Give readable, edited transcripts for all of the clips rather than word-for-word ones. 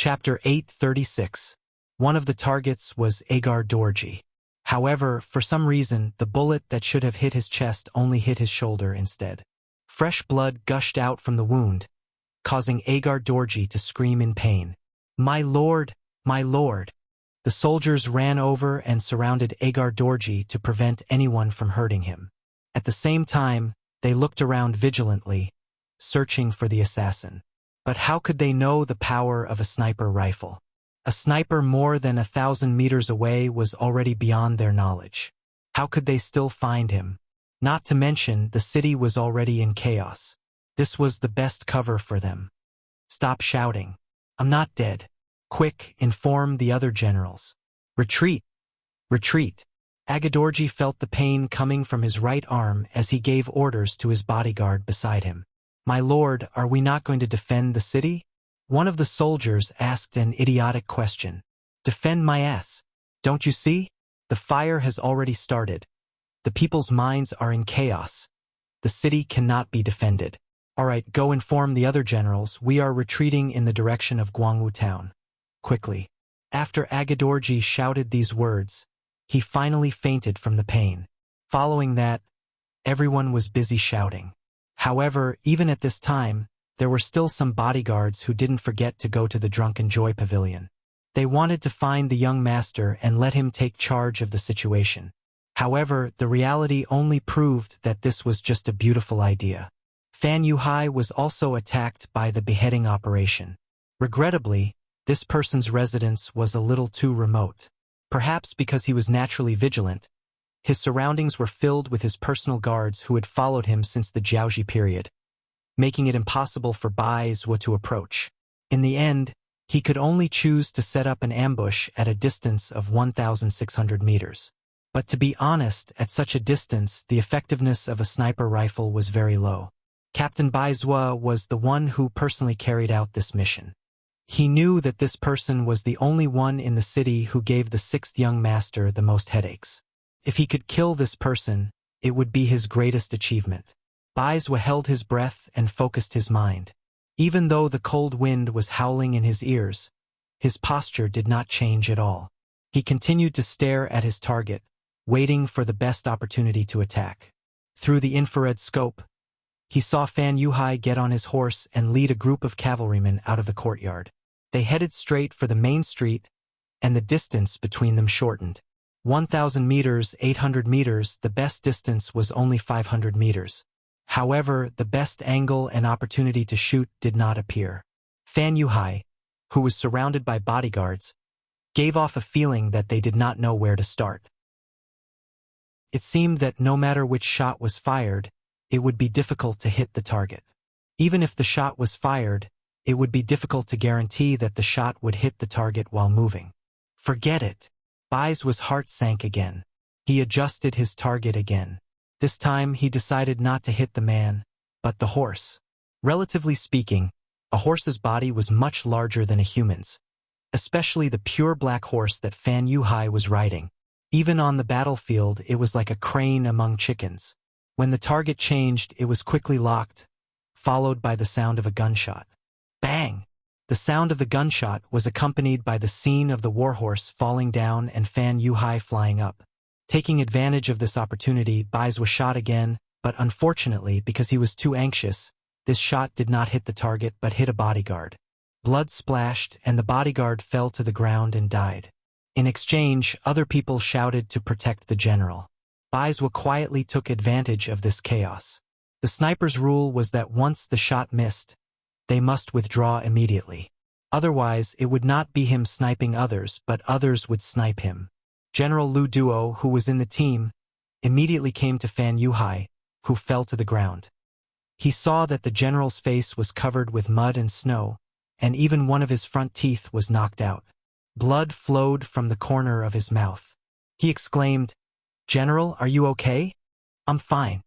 Chapter 836. One of the targets was Agar Dorji. However, for some reason, the bullet that should have hit his chest only hit his shoulder instead. Fresh blood gushed out from the wound, causing Agar Dorji to scream in pain. "My lord! My lord!" The soldiers ran over and surrounded Agar Dorji to prevent anyone from hurting him. At the same time, they looked around vigilantly, searching for the assassin. But how could they know the power of a sniper rifle? A sniper more than 1,000 meters away was already beyond their knowledge. How could they still find him? Not to mention, the city was already in chaos. This was the best cover for them. "Stop shouting. I'm not dead. Quick, inform the other generals. Retreat! Retreat!" Agadorji felt the pain coming from his right arm as he gave orders to his bodyguard beside him. "My lord, are we not going to defend the city?" One of the soldiers asked an idiotic question. "Defend my ass. Don't you see? The fire has already started. The people's minds are in chaos. The city cannot be defended. All right, go inform the other generals. We are retreating in the direction of Guangwu town. Quickly." After Agadorji shouted these words, he finally fainted from the pain. Following that, everyone was busy shouting. However, even at this time, there were still some bodyguards who didn't forget to go to the Drunken Joy Pavilion. They wanted to find the young master and let him take charge of the situation. However, the reality only proved that this was just a beautiful idea. Fan Yuhai was also attacked by the beheading operation. Regrettably, this person's residence was a little too remote. Perhaps because he was naturally vigilant, his surroundings were filled with his personal guards who had followed him since the Jiaoji period, making it impossible for Bai Zhuo to approach. In the end, he could only choose to set up an ambush at a distance of 1,600 meters. But to be honest, at such a distance, the effectiveness of a sniper rifle was very low. Captain Bai Zhuo was the one who personally carried out this mission. He knew that this person was the only one in the city who gave the sixth young master the most headaches. If he could kill this person, it would be his greatest achievement. Bai Zhuo held his breath and focused his mind. Even though the cold wind was howling in his ears, his posture did not change at all. He continued to stare at his target, waiting for the best opportunity to attack. Through the infrared scope, he saw Fan Yuhai get on his horse and lead a group of cavalrymen out of the courtyard. They headed straight for the main street, and the distance between them shortened. 1,000 meters, 800 meters, the best distance was only 500 meters. However, the best angle and opportunity to shoot did not appear. Fan Yuhai, who was surrounded by bodyguards, gave off a feeling that they did not know where to start. It seemed that no matter which shot was fired, it would be difficult to hit the target. Even if the shot was fired, it would be difficult to guarantee that the shot would hit the target while moving. Forget it. Bai Zhuo's heart sank again. He adjusted his target again. This time he decided not to hit the man, but the horse. Relatively speaking, a horse's body was much larger than a human's, especially the pure black horse that Fan Yuhai was riding. Even on the battlefield, it was like a crane among chickens. When the target changed, it was quickly locked, followed by the sound of a gunshot. Bang! The sound of the gunshot was accompanied by the scene of the warhorse falling down and Fan Yuhai flying up. Taking advantage of this opportunity, Bai Zhuo shot again, but unfortunately, because he was too anxious, this shot did not hit the target but hit a bodyguard. Blood splashed, and the bodyguard fell to the ground and died. In exchange, other people shouted to protect the general. Bai Zhuo quietly took advantage of this chaos. The sniper's rule was that once the shot missed, they must withdraw immediately. Otherwise, it would not be him sniping others, but others would snipe him. General Lu Duo, who was in the team, immediately came to Fan Yuhai, who fell to the ground. He saw that the general's face was covered with mud and snow, and even one of his front teeth was knocked out. Blood flowed from the corner of his mouth. He exclaimed, "General, are you okay?" "I'm fine."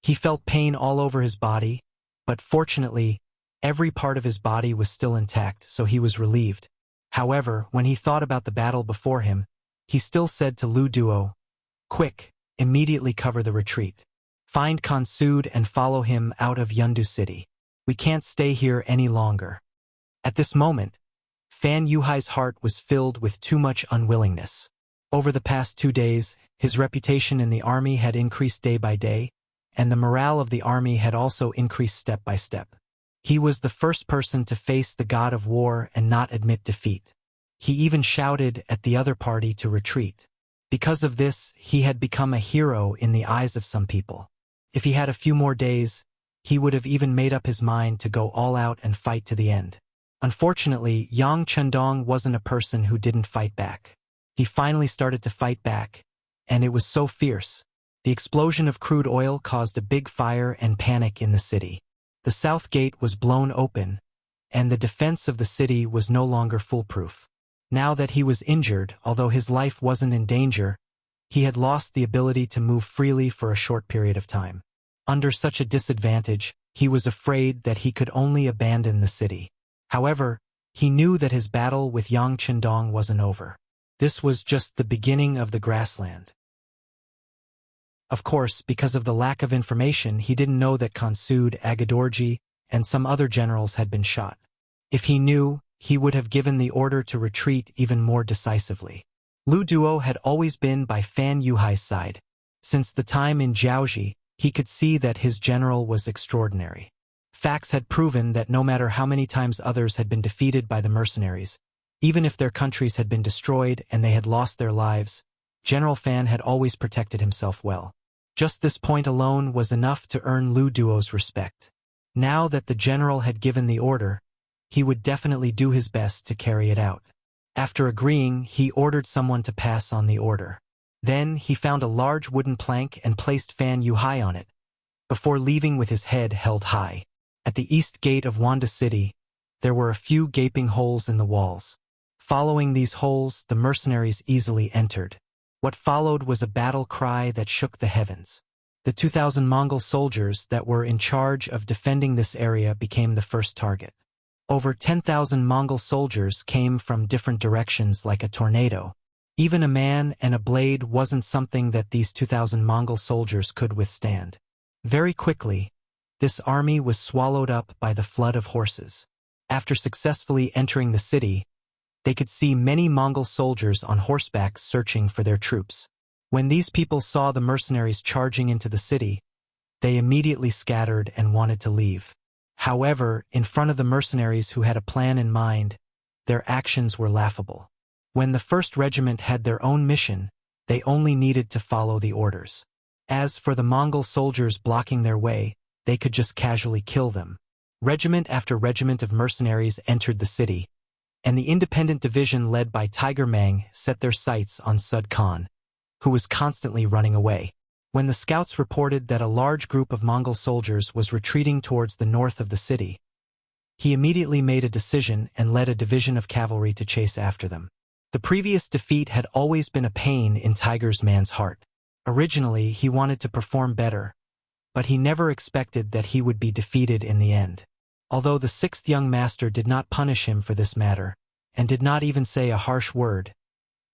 He felt pain all over his body, but fortunately, every part of his body was still intact, so he was relieved. However, when he thought about the battle before him, he still said to Lu Duo, "Quick, immediately cover the retreat. Find Khonsud and follow him out of Yundu City. We can't stay here any longer." At this moment, Fan Yuhai's heart was filled with too much unwillingness. Over the past 2 days, his reputation in the army had increased day by day, and the morale of the army had also increased step by step. He was the first person to face the god of war and not admit defeat. He even shouted at the other party to retreat. Because of this, he had become a hero in the eyes of some people. If he had a few more days, he would have even made up his mind to go all out and fight to the end. Unfortunately, Yang Chendong wasn't a person who didn't fight back. He finally started to fight back, and it was so fierce. The explosion of crude oil caused a big fire and panic in the city. The south gate was blown open, and the defense of the city was no longer foolproof. Now that he was injured, although his life wasn't in danger, he had lost the ability to move freely for a short period of time. Under such a disadvantage, he was afraid that he could only abandon the city. However, he knew that his battle with Yang Chendong wasn't over. This was just the beginning of the grassland. Of course, because of the lack of information, he didn't know that Khonsud, Agadorji, and some other generals had been shot. If he knew, he would have given the order to retreat even more decisively. Lu Duo had always been by Fan Yuhai's side. Since the time in Jiaoji, he could see that his general was extraordinary. Facts had proven that no matter how many times others had been defeated by the mercenaries, even if their countries had been destroyed and they had lost their lives, General Fan had always protected himself well. Just this point alone was enough to earn Lu Duo's respect. Now that the general had given the order, he would definitely do his best to carry it out. After agreeing, he ordered someone to pass on the order. Then he found a large wooden plank and placed Fan Yuhai on it, before leaving with his head held high. At the east gate of Wanda City, there were a few gaping holes in the walls. Following these holes, the mercenaries easily entered. What followed was a battle cry that shook the heavens. The 2,000 Mongol soldiers that were in charge of defending this area became the first target. Over 10,000 Mongol soldiers came from different directions like a tornado. Even a man and a blade wasn't something that these 2,000 Mongol soldiers could withstand. Very quickly, this army was swallowed up by the flood of horses. After successfully entering the city, they could see many Mongol soldiers on horseback searching for their troops. When these people saw the mercenaries charging into the city, they immediately scattered and wanted to leave. However, in front of the mercenaries who had a plan in mind, their actions were laughable. When the first regiment had their own mission, they only needed to follow the orders. As for the Mongol soldiers blocking their way, they could just casually kill them. Regiment after regiment of mercenaries entered the city, and the independent division led by Tiger Mang set their sights on Sud Khan, who was constantly running away. When the scouts reported that a large group of Mongol soldiers was retreating towards the north of the city, he immediately made a decision and led a division of cavalry to chase after them. The previous defeat had always been a pain in Tiger Mang's heart. Originally, he wanted to perform better, but he never expected that he would be defeated in the end. Although the sixth young master did not punish him for this matter, and did not even say a harsh word,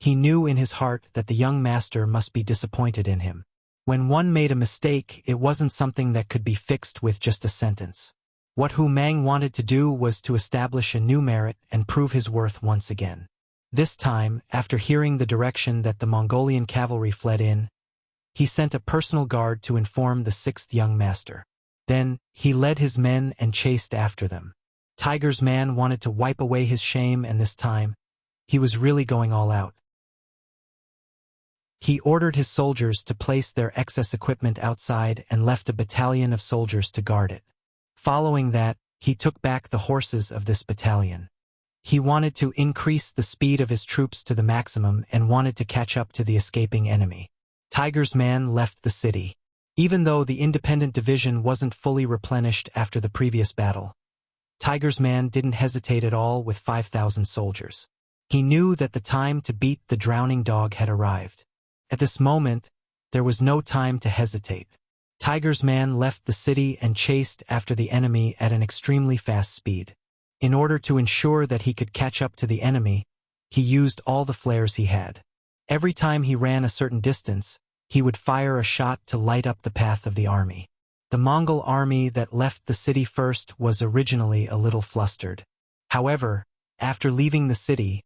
he knew in his heart that the young master must be disappointed in him. When one made a mistake, it wasn't something that could be fixed with just a sentence. What Hu Mang wanted to do was to establish a new merit and prove his worth once again. This time, after hearing the direction that the Mongolian cavalry fled in, he sent a personal guard to inform the sixth young master. Then, he led his men and chased after them. Tiger's man wanted to wipe away his shame, and this time, he was really going all out. He ordered his soldiers to place their excess equipment outside and left a battalion of soldiers to guard it. Following that, he took back the horses of this battalion. He wanted to increase the speed of his troops to the maximum and wanted to catch up to the escaping enemy. Tiger's man left the city. Even though the independent division wasn't fully replenished after the previous battle, Tiger's man didn't hesitate at all with 5,000 soldiers. He knew that the time to beat the drowning dog had arrived. At this moment, there was no time to hesitate. Tiger's man left the city and chased after the enemy at an extremely fast speed. In order to ensure that he could catch up to the enemy, he used all the flares he had. Every time he ran a certain distance, he would fire a shot to light up the path of the army. The Mongol army that left the city first was originally a little flustered. However, After leaving the city,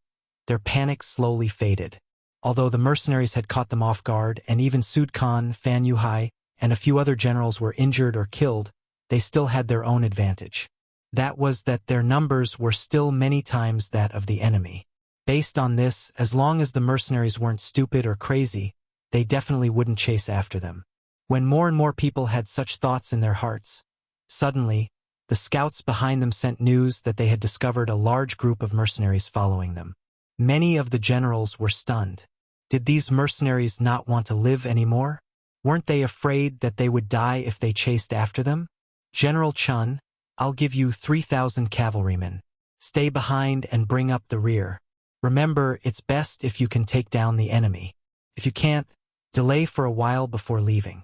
their panic slowly faded. Although the mercenaries had caught them off guard and even Sud Khan, Fan Yuhai, and a few other generals were injured or killed, they still had their own advantage. That was that their numbers were still many times that of the enemy. Based on this, as long as the mercenaries weren't stupid or crazy, they definitely wouldn't chase after them. When more and more people had such thoughts in their hearts, suddenly, the scouts behind them sent news that they had discovered a large group of mercenaries following them. Many of the generals were stunned. Did these mercenaries not want to live anymore? Weren't they afraid that they would die if they chased after them? General Chun, I'll give you 3,000 cavalrymen. Stay behind and bring up the rear. Remember, it's best if you can take down the enemy. If you can't, delay for a while before leaving.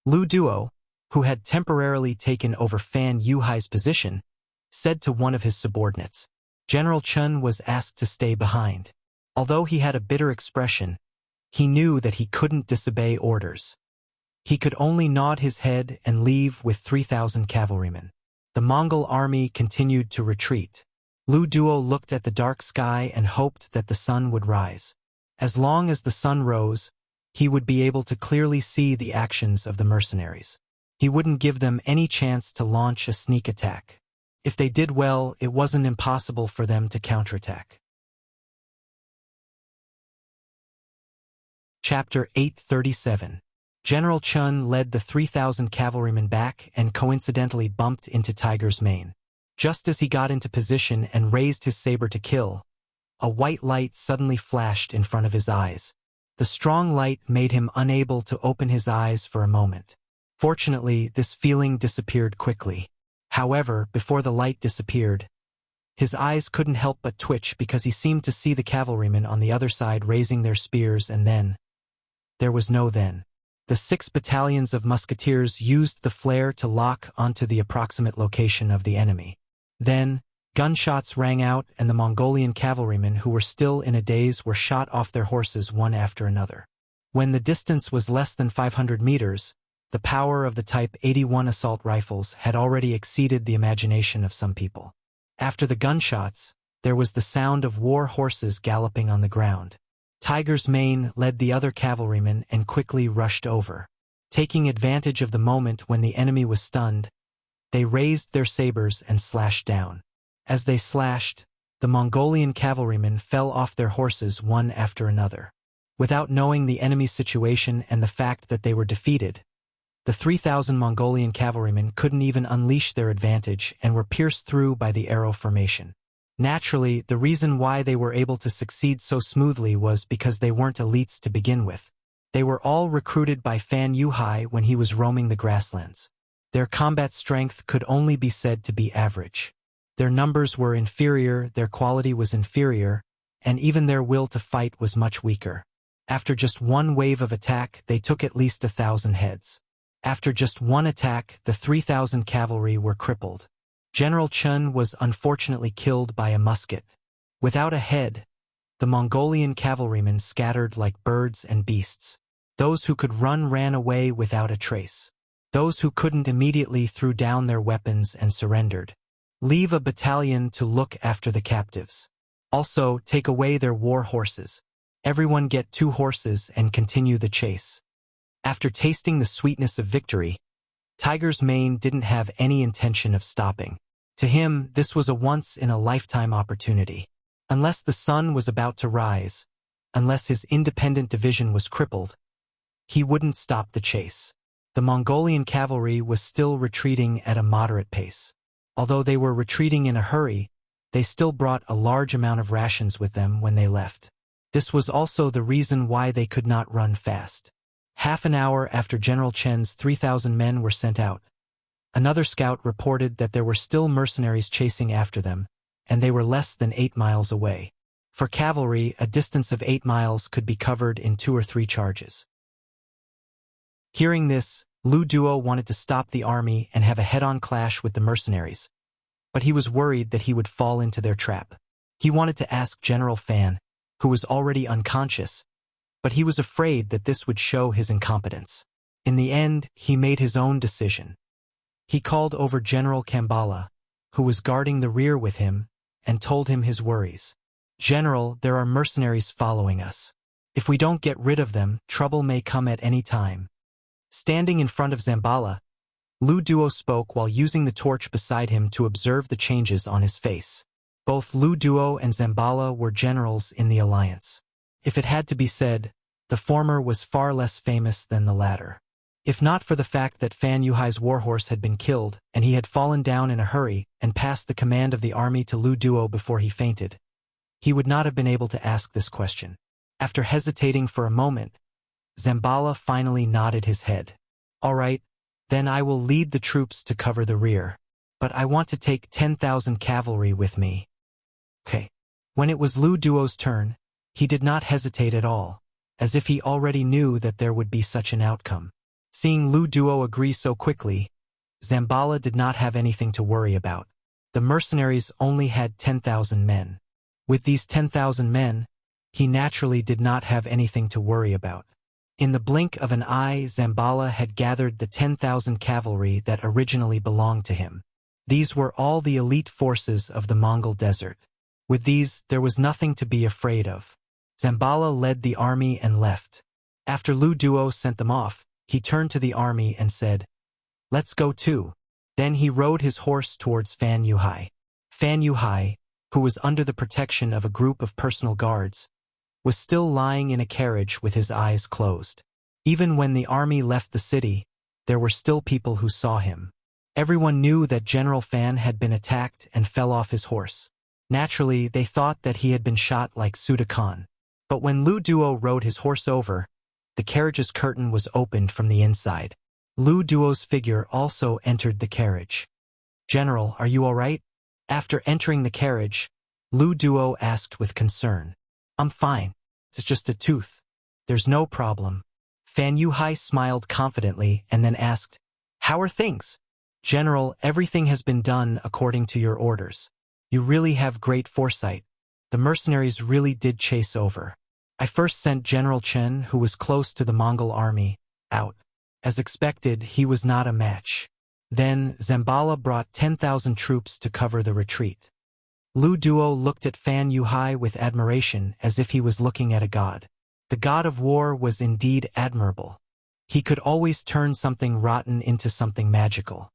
Lu Duo, who had temporarily taken over Fan Yuhai's position, said to one of his subordinates. General Chun was asked to stay behind. Although he had a bitter expression, he knew that he couldn't disobey orders. He could only nod his head and leave with 3,000 cavalrymen. The Mongol army continued to retreat. Lu Duo looked at the dark sky and hoped that the sun would rise. As long as the sun rose, he would be able to clearly see the actions of the mercenaries. He wouldn't give them any chance to launch a sneak attack. If they did well, it wasn't impossible for them to counterattack. Chapter 837. General Chun led the 3,000 cavalrymen back and coincidentally bumped into Tiger's Mane. Just as he got into position and raised his saber to kill, a white light suddenly flashed in front of his eyes. The strong light made him unable to open his eyes for a moment. Fortunately, this feeling disappeared quickly. However, before the light disappeared, his eyes couldn't help but twitch because he seemed to see the cavalrymen on the other side raising their spears, and then there was no then. The 6 battalions of musketeers used the flare to lock onto the approximate location of the enemy. Then, gunshots rang out and the Mongolian cavalrymen who were still in a daze were shot off their horses one after another. When the distance was less than 500 meters, the power of the Type 81 assault rifles had already exceeded the imagination of some people. After the gunshots, there was the sound of war horses galloping on the ground. Tiger's Mane led the other cavalrymen and quickly rushed over. Taking advantage of the moment when the enemy was stunned, they raised their sabers and slashed down. As they slashed, the Mongolian cavalrymen fell off their horses one after another. Without knowing the enemy's situation and the fact that they were defeated, the 3,000 Mongolian cavalrymen couldn't even unleash their advantage and were pierced through by the arrow formation. Naturally, the reason why they were able to succeed so smoothly was because they weren't elites to begin with. They were all recruited by Fan Yuhai when he was roaming the grasslands. Their combat strength could only be said to be average. Their numbers were inferior, their quality was inferior, and even their will to fight was much weaker. After just one wave of attack, they took at least 1,000 heads. After just one attack, the 3,000 cavalry were crippled. General Chun was unfortunately killed by a musket. Without a head, the Mongolian cavalrymen scattered like birds and beasts. Those who could run ran away without a trace. Those who couldn't immediately threw down their weapons and surrendered. Leave a battalion to look after the captives. Also, take away their war horses. Everyone get 2 horses and continue the chase. After tasting the sweetness of victory, Tiger's Mane didn't have any intention of stopping. To him, this was a once-in-a-lifetime opportunity. Unless the sun was about to rise, unless his independent division was crippled, he wouldn't stop the chase. The Mongolian cavalry was still retreating at a moderate pace. Although they were retreating in a hurry, they still brought a large amount of rations with them when they left. This was also the reason why they could not run fast. Half an hour after General Chen's 3,000 men were sent out, another scout reported that there were still mercenaries chasing after them, and they were less than 8 miles away. For cavalry, a distance of 8 miles could be covered in 2 or 3 charges. Hearing this, Lu Duo wanted to stop the army and have a head-on clash with the mercenaries, but he was worried that he would fall into their trap. He wanted to ask General Fan, who was already unconscious, but he was afraid that this would show his incompetence. In the end, he made his own decision. He called over General Kambala, who was guarding the rear with him, and told him his worries. "General, there are mercenaries following us. If we don't get rid of them, trouble may come at any time." Standing in front of Zambala, Lu Duo spoke while using the torch beside him to observe the changes on his face. Both Lu Duo and Zambala were generals in the alliance. If it had to be said, the former was far less famous than the latter. If not for the fact that Fan Yuhai's warhorse had been killed and he had fallen down in a hurry and passed the command of the army to Lu Duo before he fainted, he would not have been able to ask this question. After hesitating for a moment, Zambala finally nodded his head. "All right, then I will lead the troops to cover the rear. But I want to take 10,000 cavalry with me." Okay. When it was Lu Duo's turn, he did not hesitate at all, as if he already knew that there would be such an outcome. Seeing Lu Duo agree so quickly, Zambala did not have anything to worry about. The mercenaries only had 10,000 men. With these 10,000 men, he naturally did not have anything to worry about. In the blink of an eye, Zambala had gathered the 10,000 cavalry that originally belonged to him. These were all the elite forces of the Mongol desert. With these, there was nothing to be afraid of. Zambala led the army and left. After Lu Duo sent them off, he turned to the army and said, "Let's go too." Then he rode his horse towards Fan Yuhai. Fan Yuhai, who was under the protection of a group of personal guards, was still lying in a carriage with his eyes closed. Even when the army left the city, there were still people who saw him. Everyone knew that General Fan had been attacked and fell off his horse. Naturally, they thought that he had been shot like Suda Khan. But when Lu Duo rode his horse over, the carriage's curtain was opened from the inside. Lu Duo's figure also entered the carriage. "General, are you all right?" After entering the carriage, Lu Duo asked with concern. "I'm fine. It's just a tooth. There's no problem." Fan Yuhai smiled confidently and then asked, "How are things?" "General, everything has been done according to your orders. You really have great foresight. The mercenaries really did chase over. I first sent General Chen, who was close to the Mongol army, out. As expected, he was not a match. Then Zambala brought 10,000 troops to cover the retreat." Lu Duo looked at Fan Yuhai with admiration as if he was looking at a god. The god of war was indeed admirable. He could always turn something rotten into something magical.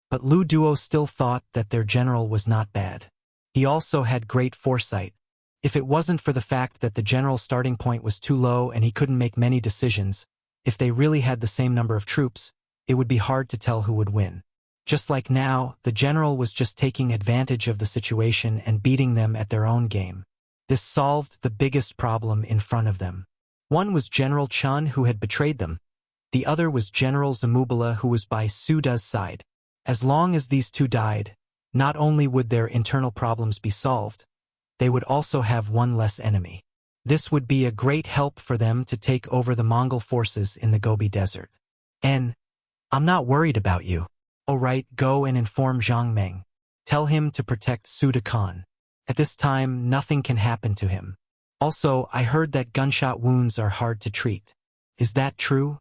But Lu Duo still thought that their general was not bad. He also had great foresight. If it wasn't for the fact that the general's starting point was too low and he couldn't make many decisions, if they really had the same number of troops, it would be hard to tell who would win. Just like now, the general was just taking advantage of the situation and beating them at their own game. This solved the biggest problem in front of them. One was General Chun, who had betrayed them. The other was General Zamubala, who was by Suda's side. As long as these two died, not only would their internal problems be solved, they would also have one less enemy. This would be a great help for them to take over the Mongol forces in the Gobi Desert. "And I'm not worried about you. All right, go and inform Zhang Meng. Tell him to protect Suda Khan. At this time, nothing can happen to him. Also, I heard that gunshot wounds are hard to treat. Is that true?"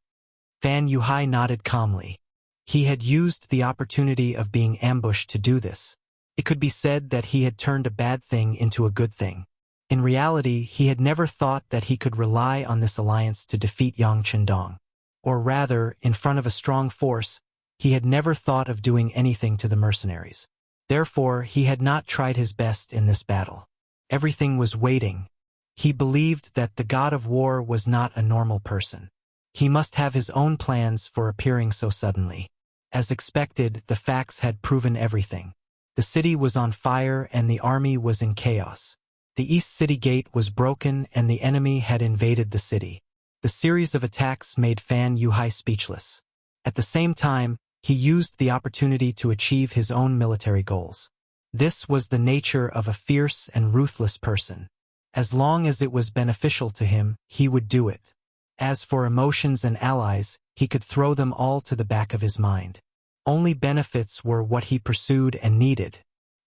Fan Yuhai nodded calmly. He had used the opportunity of being ambushed to do this. It could be said that he had turned a bad thing into a good thing. In reality, he had never thought that he could rely on this alliance to defeat Yang Chendong. Or rather, in front of a strong force, he had never thought of doing anything to the mercenaries. Therefore, he had not tried his best in this battle. Everything was waiting. He believed that the god of war was not a normal person. He must have his own plans for appearing so suddenly. As expected, the facts had proven everything. The city was on fire and the army was in chaos. The East City Gate was broken and the enemy had invaded the city. The series of attacks made Fan Yuhai speechless. At the same time, he used the opportunity to achieve his own military goals. This was the nature of a fierce and ruthless person. As long as it was beneficial to him, he would do it. As for emotions and allies, he could throw them all to the back of his mind. Only benefits were what he pursued and needed.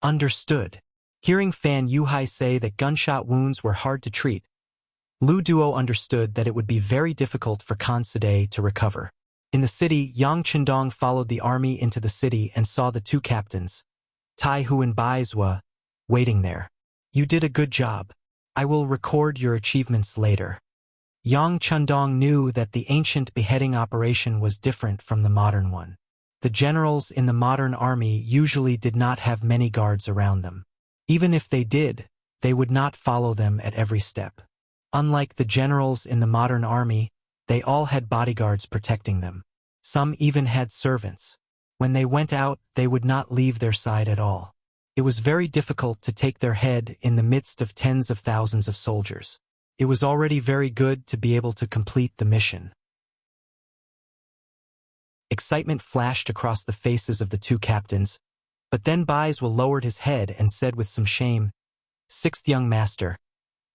Understood. Hearing Fan Yuhai say that gunshot wounds were hard to treat, Lu Duo understood that it would be very difficult for Khan Sade to recover. In the city, Yang Chendong followed the army into the city and saw the two captains, Tai Hu and Baizhua, waiting there. You did a good job. I will record your achievements later. Yang Chundong knew that the ancient beheading operation was different from the modern one. The generals in the modern army usually did not have many guards around them. Even if they did, they would not follow them at every step. Unlike the generals in the modern army, they all had bodyguards protecting them. Some even had servants. When they went out, they would not leave their side at all. It was very difficult to take their head in the midst of tens of thousands of soldiers. It was already very good to be able to complete the mission. Excitement flashed across the faces of the two captains, but then Baizhua lowered his head and said with some shame, "Sixth young master,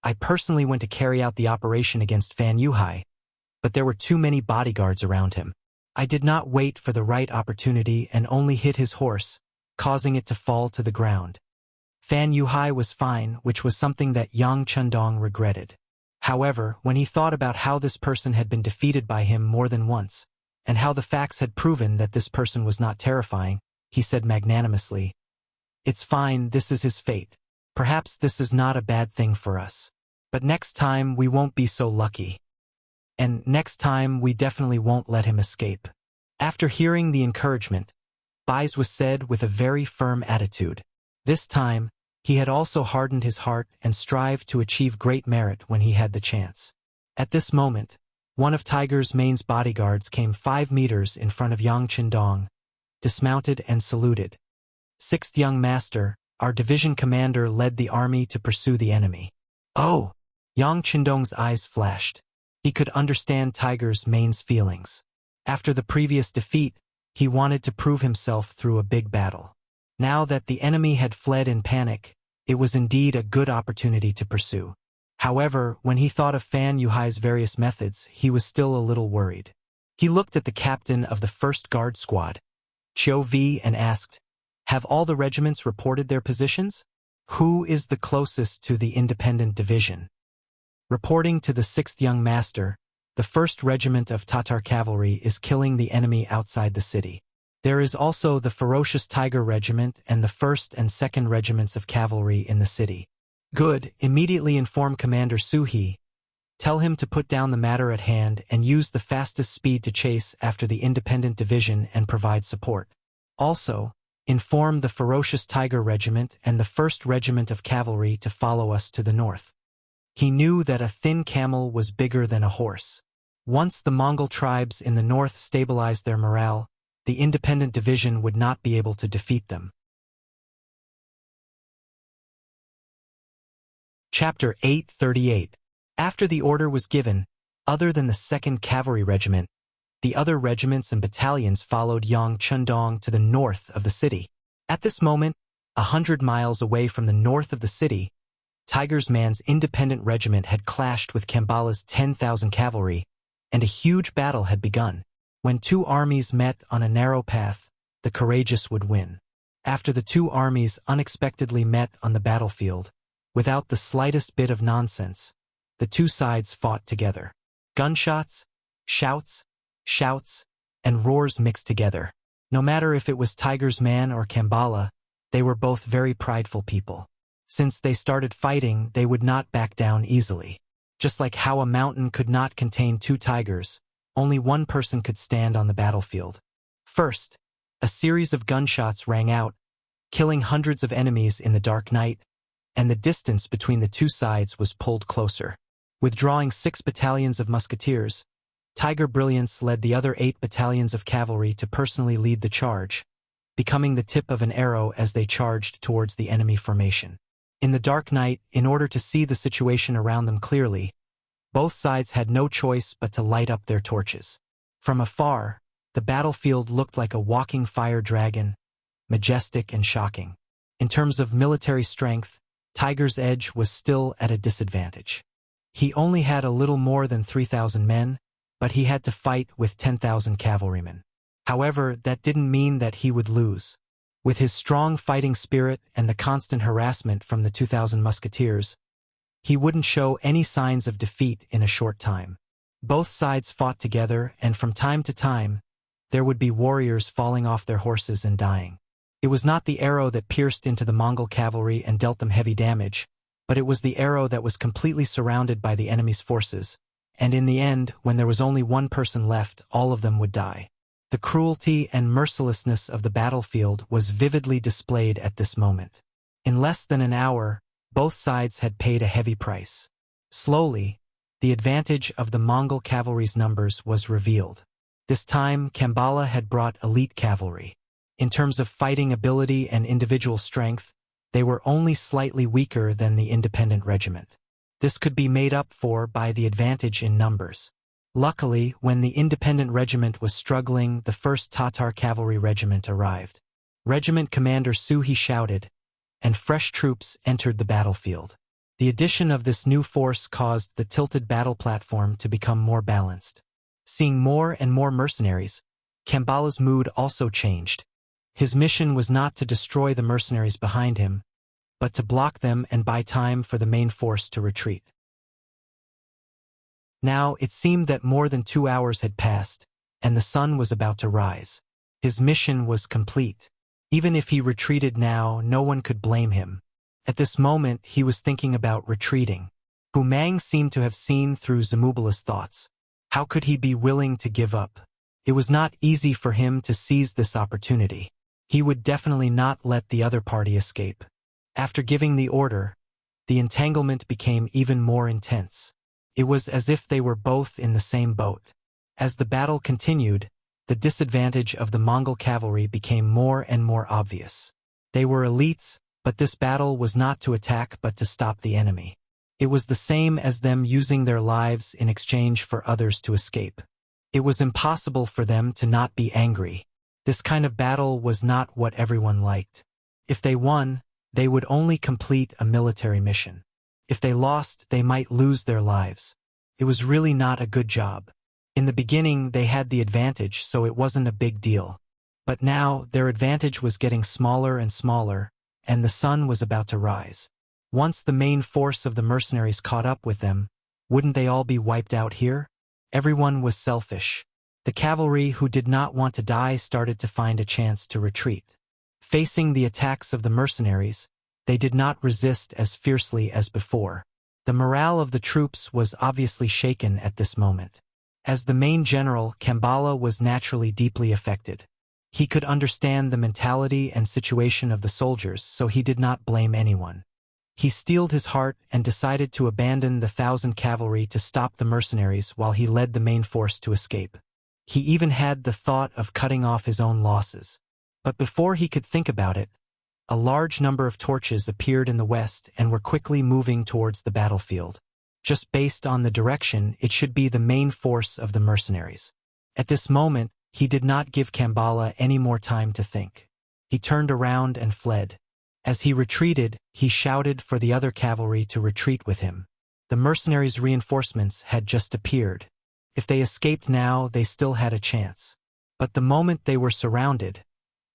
I personally went to carry out the operation against Fan Yuhai, but there were too many bodyguards around him. I did not wait for the right opportunity and only hit his horse, causing it to fall to the ground." Fan Yuhai was fine, which was something that Yang Chundong regretted. However, when he thought about how this person had been defeated by him more than once, and how the facts had proven that this person was not terrifying, he said magnanimously, "It's fine, this is his fate. Perhaps this is not a bad thing for us. But next time we won't be so lucky. And next time we definitely won't let him escape." After hearing the encouragement, Baizhua said with a very firm attitude. This time, he had also hardened his heart and strived to achieve great merit when he had the chance. At this moment, one of Tiger's Mane's bodyguards came 5 meters in front of Yang Chundong, dismounted and saluted. "Sixth young master, our division commander led the army to pursue the enemy." "Oh!" Yang Chundong's eyes flashed. He could understand Tiger's Mane's feelings. After the previous defeat, he wanted to prove himself through a big battle. Now that the enemy had fled in panic, it was indeed a good opportunity to pursue. However, when he thought of Fan Yuhai's various methods, he was still a little worried. He looked at the captain of the 1st Guard Squad, Chiu Vi, and asked, "Have all the regiments reported their positions? Who is the closest to the independent division?" Reporting to the 6th young master, the 1st Regiment of Tatar Cavalry is killing the enemy outside the city. There is also the Ferocious Tiger Regiment and the 1st and 2nd Regiments of Cavalry in the city. "Good, immediately inform Commander Suhi. Tell him to put down the matter at hand and use the fastest speed to chase after the independent division and provide support. Also, inform the Ferocious Tiger Regiment and the 1st Regiment of Cavalry to follow us to the north." He knew that a thin camel was bigger than a horse. Once the Mongol tribes in the north stabilized their morale, the independent division would not be able to defeat them. Chapter 838. After the order was given, other than the 2nd Cavalry Regiment, the other regiments and battalions followed Yang Chundong to the north of the city. At this moment, 100 miles away from the north of the city, Tiger's Man's independent regiment had clashed with Kambala's 10,000 cavalry, and a huge battle had begun. When two armies met on a narrow path, the courageous would win. After the two armies unexpectedly met on the battlefield, without the slightest bit of nonsense, the two sides fought together. Gunshots, shouts, and roars mixed together. No matter if it was Tiger's Man or Kambala, they were both very prideful people. Since they started fighting, they would not back down easily. Just like how a mountain could not contain two tigers, only one person could stand on the battlefield. First, a series of gunshots rang out, killing hundreds of enemies in the dark night, and the distance between the two sides was pulled closer. Withdrawing 6 battalions of musketeers, Tiger Brilliance led the other 8 battalions of cavalry to personally lead the charge, becoming the tip of an arrow as they charged towards the enemy formation. In the dark night, in order to see the situation around them clearly, both sides had no choice but to light up their torches. From afar, the battlefield looked like a walking fire dragon, majestic and shocking. In terms of military strength, Tiger's Edge was still at a disadvantage. He only had a little more than 3,000 men, but he had to fight with 10,000 cavalrymen. However, that didn't mean that he would lose. With his strong fighting spirit and the constant harassment from the 2,000 musketeers, he wouldn't show any signs of defeat in a short time. Both sides fought together, and from time to time, there would be warriors falling off their horses and dying. It was not the arrow that pierced into the Mongol cavalry and dealt them heavy damage, but it was the arrow that was completely surrounded by the enemy's forces, and in the end, when there was only one person left, all of them would die. The cruelty and mercilessness of the battlefield was vividly displayed at this moment. In less than an hour, both sides had paid a heavy price. Slowly, the advantage of the Mongol cavalry's numbers was revealed. This time, Kambala had brought elite cavalry. In terms of fighting ability and individual strength, they were only slightly weaker than the independent regiment. This could be made up for by the advantage in numbers. Luckily, when the independent regiment was struggling, the 1st Tatar Cavalry Regiment arrived. Regiment Commander Suhi shouted, and fresh troops entered the battlefield. The addition of this new force caused the tilted battle platform to become more balanced. Seeing more and more mercenaries, Kambala's mood also changed. His mission was not to destroy the mercenaries behind him, but to block them and buy time for the main force to retreat. Now it seemed that more than 2 hours had passed, and the sun was about to rise. His mission was complete. Even if he retreated now, no one could blame him. At this moment, he was thinking about retreating. Hu Mang seemed to have seen through Zamubala's thoughts. How could he be willing to give up? It was not easy for him to seize this opportunity. He would definitely not let the other party escape. After giving the order, the entanglement became even more intense. It was as if they were both in the same boat. As the battle continued, the disadvantage of the Mongol cavalry became more and more obvious. They were elites, but this battle was not to attack but to stop the enemy. It was the same as them using their lives in exchange for others to escape. It was impossible for them to not be angry. This kind of battle was not what everyone liked. If they won, they would only complete a military mission. If they lost, they might lose their lives. It was really not a good job. In the beginning, they had the advantage, so it wasn't a big deal. But now, their advantage was getting smaller and smaller, and the sun was about to rise. Once the main force of the mercenaries caught up with them, wouldn't they all be wiped out here? Everyone was selfish. The cavalry who did not want to die started to find a chance to retreat. Facing the attacks of the mercenaries, they did not resist as fiercely as before. The morale of the troops was obviously shaken at this moment. As the main general, Kambala was naturally deeply affected. He could understand the mentality and situation of the soldiers, so he did not blame anyone. He steeled his heart and decided to abandon the 1,000 cavalry to stop the mercenaries while he led the main force to escape. He even had the thought of cutting off his own losses. But before he could think about it, a large number of torches appeared in the west and were quickly moving towards the battlefield. Just based on the direction, it should be the main force of the mercenaries. At this moment, he did not give Kambala any more time to think. He turned around and fled. As he retreated, he shouted for the other cavalry to retreat with him. The mercenaries' reinforcements had just appeared. If they escaped now, they still had a chance. But the moment they were surrounded,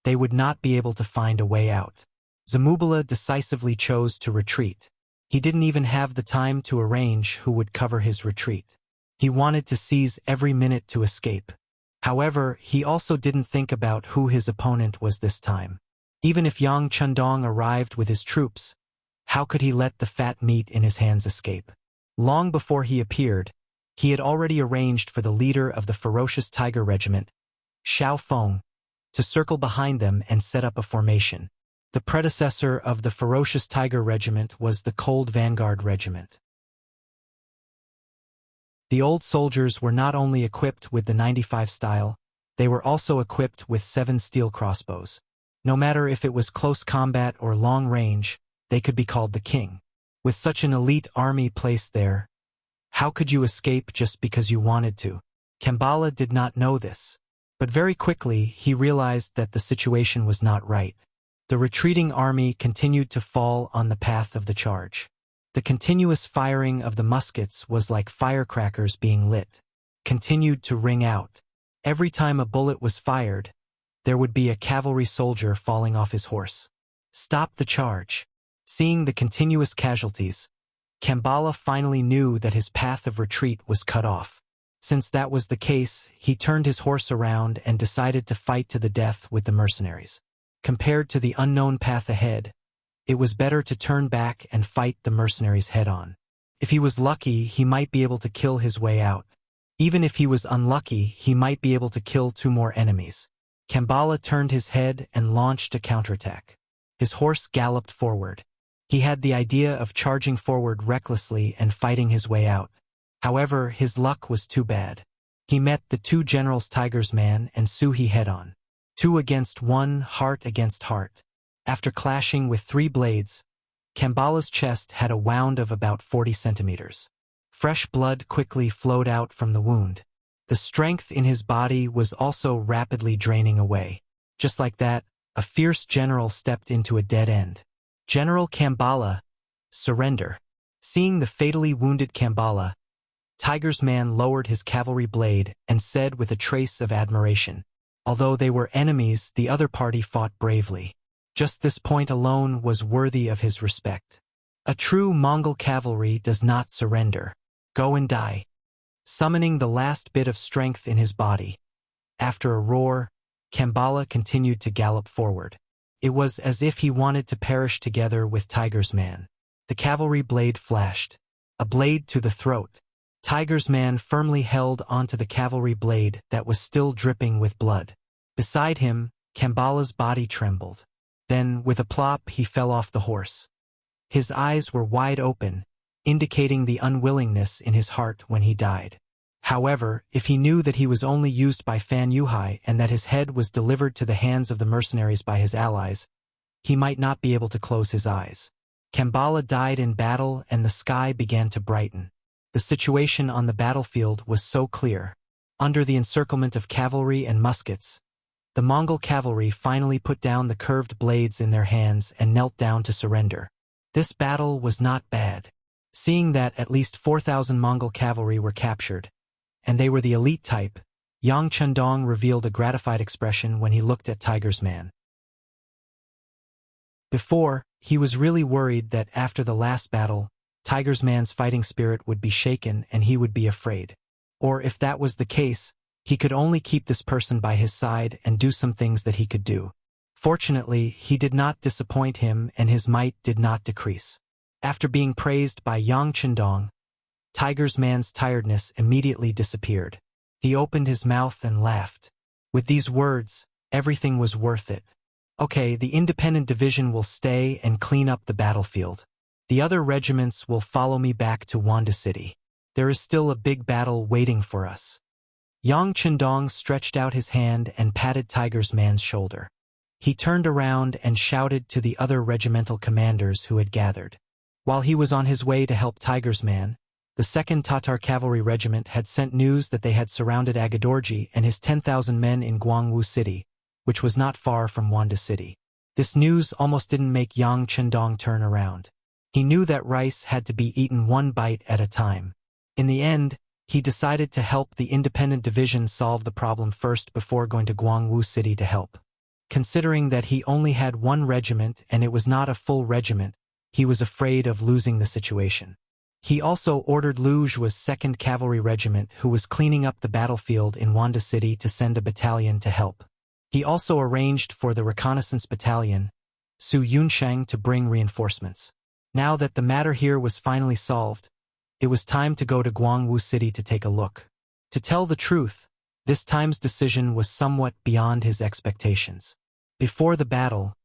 they would not be able to find a way out. Zamubala decisively chose to retreat. He didn't even have the time to arrange who would cover his retreat. He wanted to seize every minute to escape. However, he also didn't think about who his opponent was this time. Even if Yang Chundong arrived with his troops, how could he let the fat meat in his hands escape? Long before he appeared, he had already arranged for the leader of the ferocious Tiger Regiment, Xiao Feng, to circle behind them and set up a formation. The predecessor of the ferocious Tiger Regiment was the Cold Vanguard Regiment. The old soldiers were not only equipped with the 95 style, they were also equipped with 7 steel crossbows. No matter if it was close combat or long range, they could be called the king. With such an elite army placed there, how could you escape just because you wanted to? Kambala did not know this. But very quickly, he realized that the situation was not right. The retreating army continued to fall on the path of the charge. The continuous firing of the muskets was like firecrackers being lit, continued to ring out. Every time a bullet was fired, there would be a cavalry soldier falling off his horse. Stop the charge. Seeing the continuous casualties, Kambala finally knew that his path of retreat was cut off. Since that was the case, he turned his horse around and decided to fight to the death with the mercenaries. Compared to the unknown path ahead, it was better to turn back and fight the mercenaries head-on. If he was lucky, he might be able to kill his way out. Even if he was unlucky, he might be able to kill 2 more enemies. Kambala turned his head and launched a counterattack. His horse galloped forward. He had the idea of charging forward recklessly and fighting his way out. However, his luck was too bad. He met the 2 generals Tiger's Man and Suhi head-on. 2 against 1, heart against heart. After clashing with 3 blades, Kambala's chest had a wound of about 40 centimeters. Fresh blood quickly flowed out from the wound. The strength in his body was also rapidly draining away. Just like that, a fierce general stepped into a dead end. General Kambala, surrender. Seeing the fatally wounded Kambala, Tiger's Man lowered his cavalry blade and said with a trace of admiration, "Although they were enemies, the other party fought bravely." Just this point alone was worthy of his respect. A true Mongol cavalry does not surrender. Go and die. Summoning the last bit of strength in his body, after a roar, Kambala continued to gallop forward. It was as if he wanted to perish together with Tiger's Man. The cavalry blade flashed. A blade to the throat. Tiger's Man firmly held onto the cavalry blade that was still dripping with blood. Beside him, Kambala's body trembled. Then, with a plop, he fell off the horse. His eyes were wide open, indicating the unwillingness in his heart when he died. However, if he knew that he was only used by Fan Yuhai and that his head was delivered to the hands of the mercenaries by his allies, he might not be able to close his eyes. Kambala died in battle and the sky began to brighten. The situation on the battlefield was so clear. Under the encirclement of cavalry and muskets, the Mongol cavalry finally put down the curved blades in their hands and knelt down to surrender. This battle was not bad. Seeing that at least 4,000 Mongol cavalry were captured, and they were the elite type, Yang Chundong revealed a gratified expression when he looked at Tiger's Man. Before, he was really worried that after the last battle, Tiger's Man's fighting spirit would be shaken and he would be afraid. Or if that was the case, he could only keep this person by his side and do some things that he could do. Fortunately, he did not disappoint him and his might did not decrease. After being praised by Yang Chundong, Tiger's Man's tiredness immediately disappeared. He opened his mouth and laughed. With these words, everything was worth it. Okay, the independent division will stay and clean up the battlefield. The other regiments will follow me back to Wanda City. There is still a big battle waiting for us. Yang Chundong stretched out his hand and patted Tiger's Man's shoulder. He turned around and shouted to the other regimental commanders who had gathered. While he was on his way to help Tiger's Man, the 2nd Tatar Cavalry Regiment had sent news that they had surrounded Agadorji and his 10,000 men in Guangwu City, which was not far from Wanda City. This news almost didn't make Yang Chundong turn around. He knew that rice had to be eaten one bite at a time. In the end, he decided to help the independent division solve the problem first before going to Guangwu City to help. Considering that he only had 1 regiment and it was not a full regiment, he was afraid of losing the situation. He also ordered Lu Zhua's 2nd Cavalry Regiment, who was cleaning up the battlefield in Wanda City, to send a battalion to help. He also arranged for the reconnaissance battalion, Su Yunsheng, to bring reinforcements. Now that the matter here was finally solved, it was time to go to Guangwu City to take a look. To tell the truth, this time's decision was somewhat beyond his expectations. Before the battle,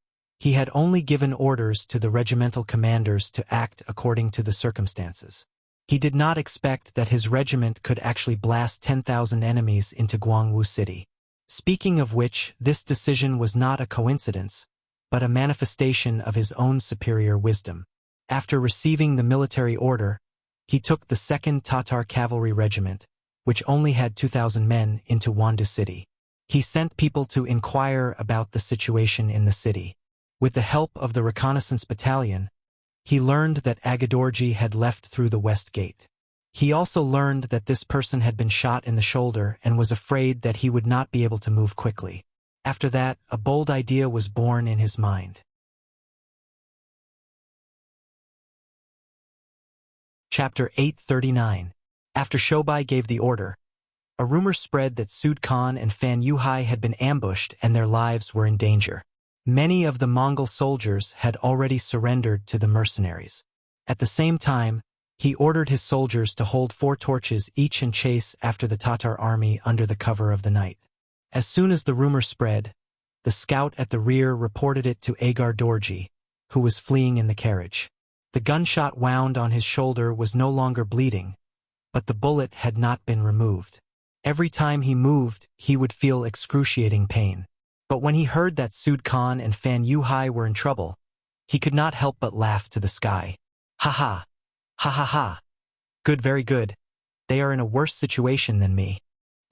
he had only given orders to the regimental commanders to act according to the circumstances. He did not expect that his regiment could actually blast 10,000 enemies into Guangwu City. Speaking of which, this decision was not a coincidence, but a manifestation of his own superior wisdom. After receiving the military order, he took the 2nd Tatar Cavalry Regiment, which only had 2,000 men, into Wanda City. He sent people to inquire about the situation in the city. With the help of the reconnaissance battalion, he learned that Agadorji had left through the west gate. He also learned that this person had been shot in the shoulder and was afraid that he would not be able to move quickly. After that, a bold idea was born in his mind. Chapter 839. After Shobai gave the order, a rumor spread that Sud Khan and Fan Yuhai had been ambushed and their lives were in danger. Many of the Mongol soldiers had already surrendered to the mercenaries. At the same time, he ordered his soldiers to hold 4 torches each and chase after the Tatar army under the cover of the night. As soon as the rumor spread, the scout at the rear reported it to Agar Dorji, who was fleeing in the carriage. The gunshot wound on his shoulder was no longer bleeding, but the bullet had not been removed. Every time he moved, he would feel excruciating pain. But when he heard that Sud Khan and Fan Yuhai were in trouble, he could not help but laugh to the sky. Ha ha! Ha ha ha! Good, very good. They are in a worse situation than me.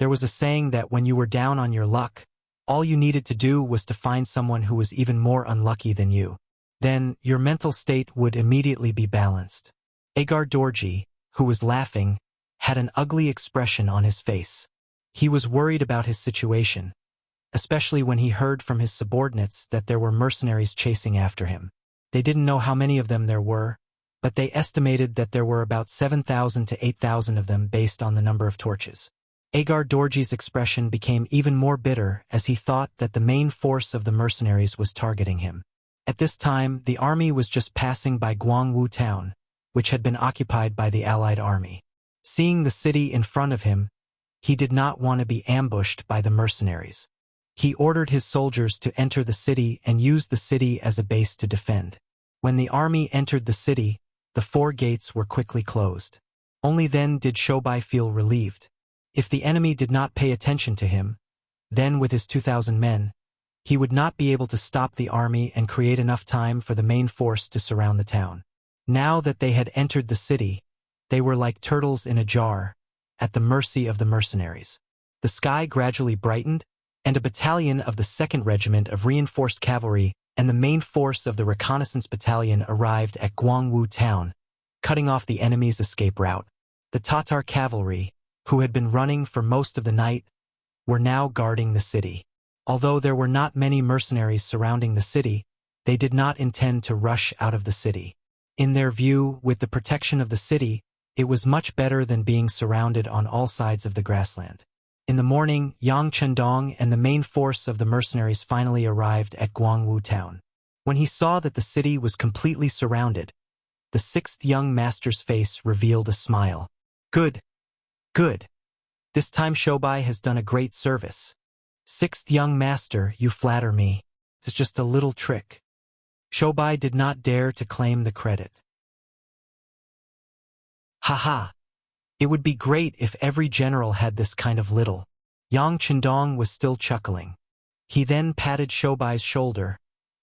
There was a saying that when you were down on your luck, all you needed to do was to find someone who was even more unlucky than you. Then, your mental state would immediately be balanced. Agar Dorji, who was laughing, had an ugly expression on his face. He was worried about his situation, especially when he heard from his subordinates that there were mercenaries chasing after him. They didn't know how many of them there were, but they estimated that there were about 7,000 to 8,000 of them based on the number of torches. Agar Dorji's expression became even more bitter as he thought that the main force of the mercenaries was targeting him. At this time, the army was just passing by Guangwu town, which had been occupied by the Allied army. Seeing the city in front of him, he did not want to be ambushed by the mercenaries. He ordered his soldiers to enter the city and use the city as a base to defend. When the army entered the city, the 4 gates were quickly closed. Only then did Shobai feel relieved. If the enemy did not pay attention to him, then with his 2,000 men, he would not be able to stop the army and create enough time for the main force to surround the town. Now that they had entered the city, they were like turtles in a jar, at the mercy of the mercenaries. The sky gradually brightened, and a battalion of the 2nd Regiment of Reinforced Cavalry and the main force of the Reconnaissance Battalion arrived at Guangwu town, cutting off the enemy's escape route. The Tatar cavalry, who had been running for most of the night, were now guarding the city. Although there were not many mercenaries surrounding the city, they did not intend to rush out of the city. In their view, with the protection of the city, it was much better than being surrounded on all sides of the grassland. In the morning, Yang Chendong and the main force of the mercenaries finally arrived at Guangwu town. When he saw that the city was completely surrounded, the 6th young master's face revealed a smile. Good. Good. This time Shobai has done a great service. 6th young master, you flatter me. It's just a little trick. Shobai did not dare to claim the credit. Ha. It would be great if every general had this kind of little. Yang Chendong was still chuckling. He then patted Shobai's shoulder,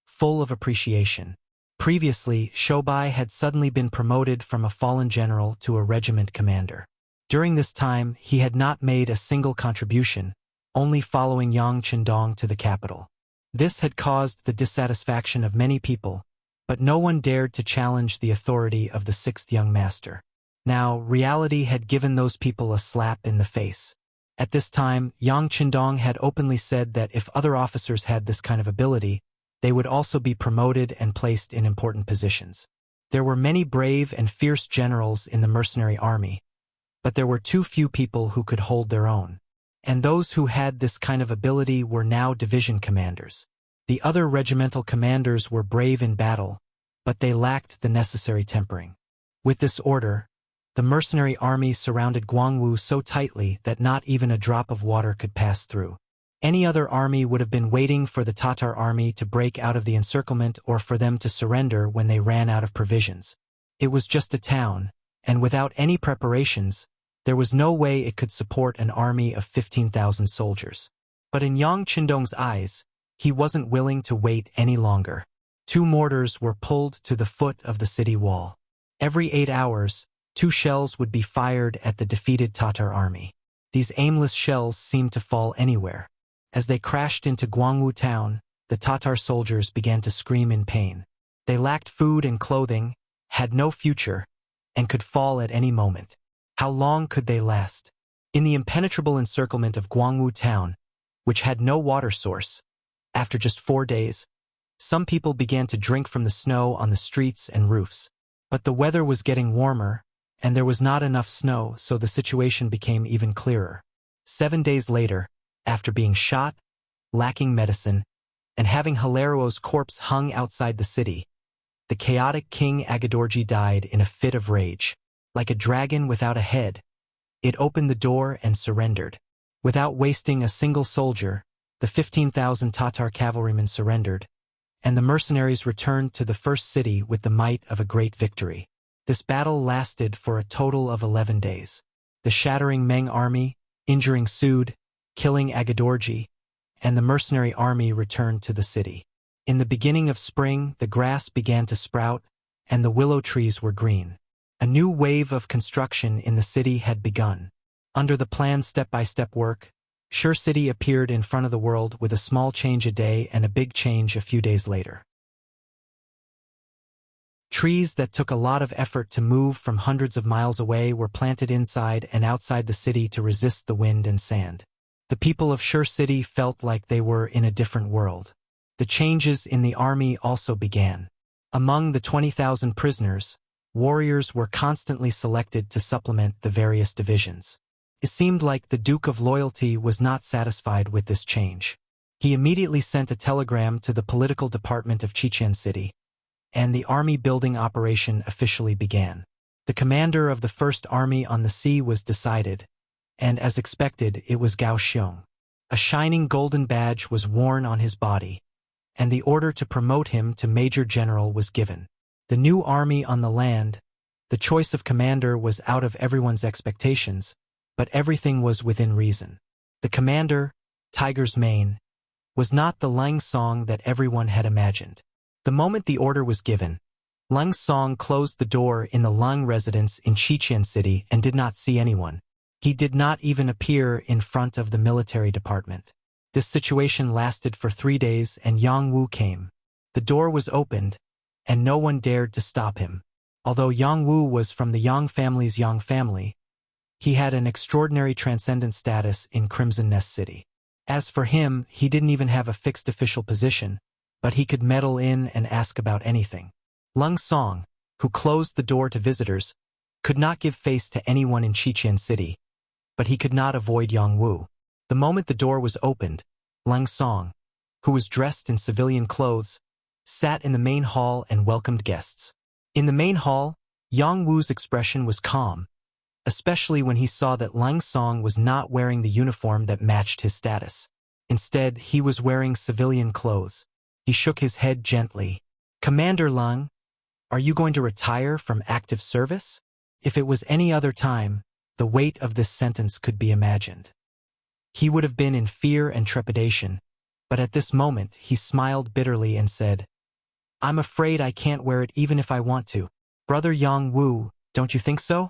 full of appreciation. Previously, Shobai had suddenly been promoted from a fallen general to a regiment commander. During this time, he had not made a single contribution, only following Yang Chendong to the capital. This had caused the dissatisfaction of many people, but no one dared to challenge the authority of the 6th young master. Now, reality had given those people a slap in the face. At this time, Yang Chendong had openly said that if other officers had this kind of ability, they would also be promoted and placed in important positions. There were many brave and fierce generals in the mercenary army, but there were too few people who could hold their own. And those who had this kind of ability were now division commanders. The other regimental commanders were brave in battle, but they lacked the necessary tempering. With this order, the mercenary army surrounded Guangwu so tightly that not even a drop of water could pass through. Any other army would have been waiting for the Tatar army to break out of the encirclement or for them to surrender when they ran out of provisions. It was just a town, and without any preparations, there was no way it could support an army of 15,000 soldiers. But in Yang Chendong's eyes, he wasn't willing to wait any longer. 2 mortars were pulled to the foot of the city wall. Every 8 hours, 2 shells would be fired at the defeated Tatar army. These aimless shells seemed to fall anywhere. As they crashed into Guangwu town, the Tatar soldiers began to scream in pain. They lacked food and clothing, had no future, and could fall at any moment. How long could they last? In the impenetrable encirclement of Guangwu town, which had no water source, after just 4 days, some people began to drink from the snow on the streets and roofs. But the weather was getting warmer, and there was not enough snow, so the situation became even clearer. 7 days later, after being shot, lacking medicine, and having Hilario's corpse hung outside the city. The chaotic King Agadorji died in a fit of rage. Like a dragon without a head, it opened the door and surrendered. Without wasting a single soldier, the 15,000 Tatar cavalrymen surrendered, and the mercenaries returned to the first city with the might of a great victory. This battle lasted for a total of 11 days. The shattering Meng army, injuring Sud, killing Agadorji, and the mercenary army returned to the city. In the beginning of spring, the grass began to sprout, and the willow trees were green. A new wave of construction in the city had begun. Under the planned step-by-step work, Shur City appeared in front of the world with a small change a day and a big change a few days later. Trees that took a lot of effort to move from hundreds of miles away were planted inside and outside the city to resist the wind and sand. The people of Shur City felt like they were in a different world. The changes in the army also began. Among the 20,000 prisoners, warriors were constantly selected to supplement the various divisions. It seemed like the Duke of Loyalty was not satisfied with this change. He immediately sent a telegram to the political department of Chichen City, and the army building operation officially began. The commander of the First Army on the Sea was decided, and as expected, it was Gao Xiong. A shining golden badge was worn on his body, and the order to promote him to Major General was given. The new army on the land, the choice of commander was out of everyone's expectations, but everything was within reason. The commander, Tiger's Mane, was not the Lang Song that everyone had imagined. The moment the order was given, Lang Song closed the door in the Lang residence in Chichen City and did not see anyone. He did not even appear in front of the military department. This situation lasted for 3 days and Yang Wu came. The door was opened, and no one dared to stop him. Although Yang Wu was from the Yang family's Yang family, he had an extraordinary transcendent status in Crimson Nest City. As for him, he didn't even have a fixed official position, but he could meddle in and ask about anything. Lung Song, who closed the door to visitors, could not give face to anyone in Chichen City, but he could not avoid Yang Wu. The moment the door was opened, Lung Song, who was dressed in civilian clothes, sat in the main hall and welcomed guests. In the main hall, Yang Wu's expression was calm, especially when he saw that Lang Song was not wearing the uniform that matched his status. Instead, he was wearing civilian clothes. He shook his head gently. "Commander Lang, are you going to retire from active service?" If it was any other time, the weight of this sentence could be imagined. He would have been in fear and trepidation, but at this moment he smiled bitterly and said, "I'm afraid I can't wear it even if I want to." "Brother Yang Wu, don't you think so?"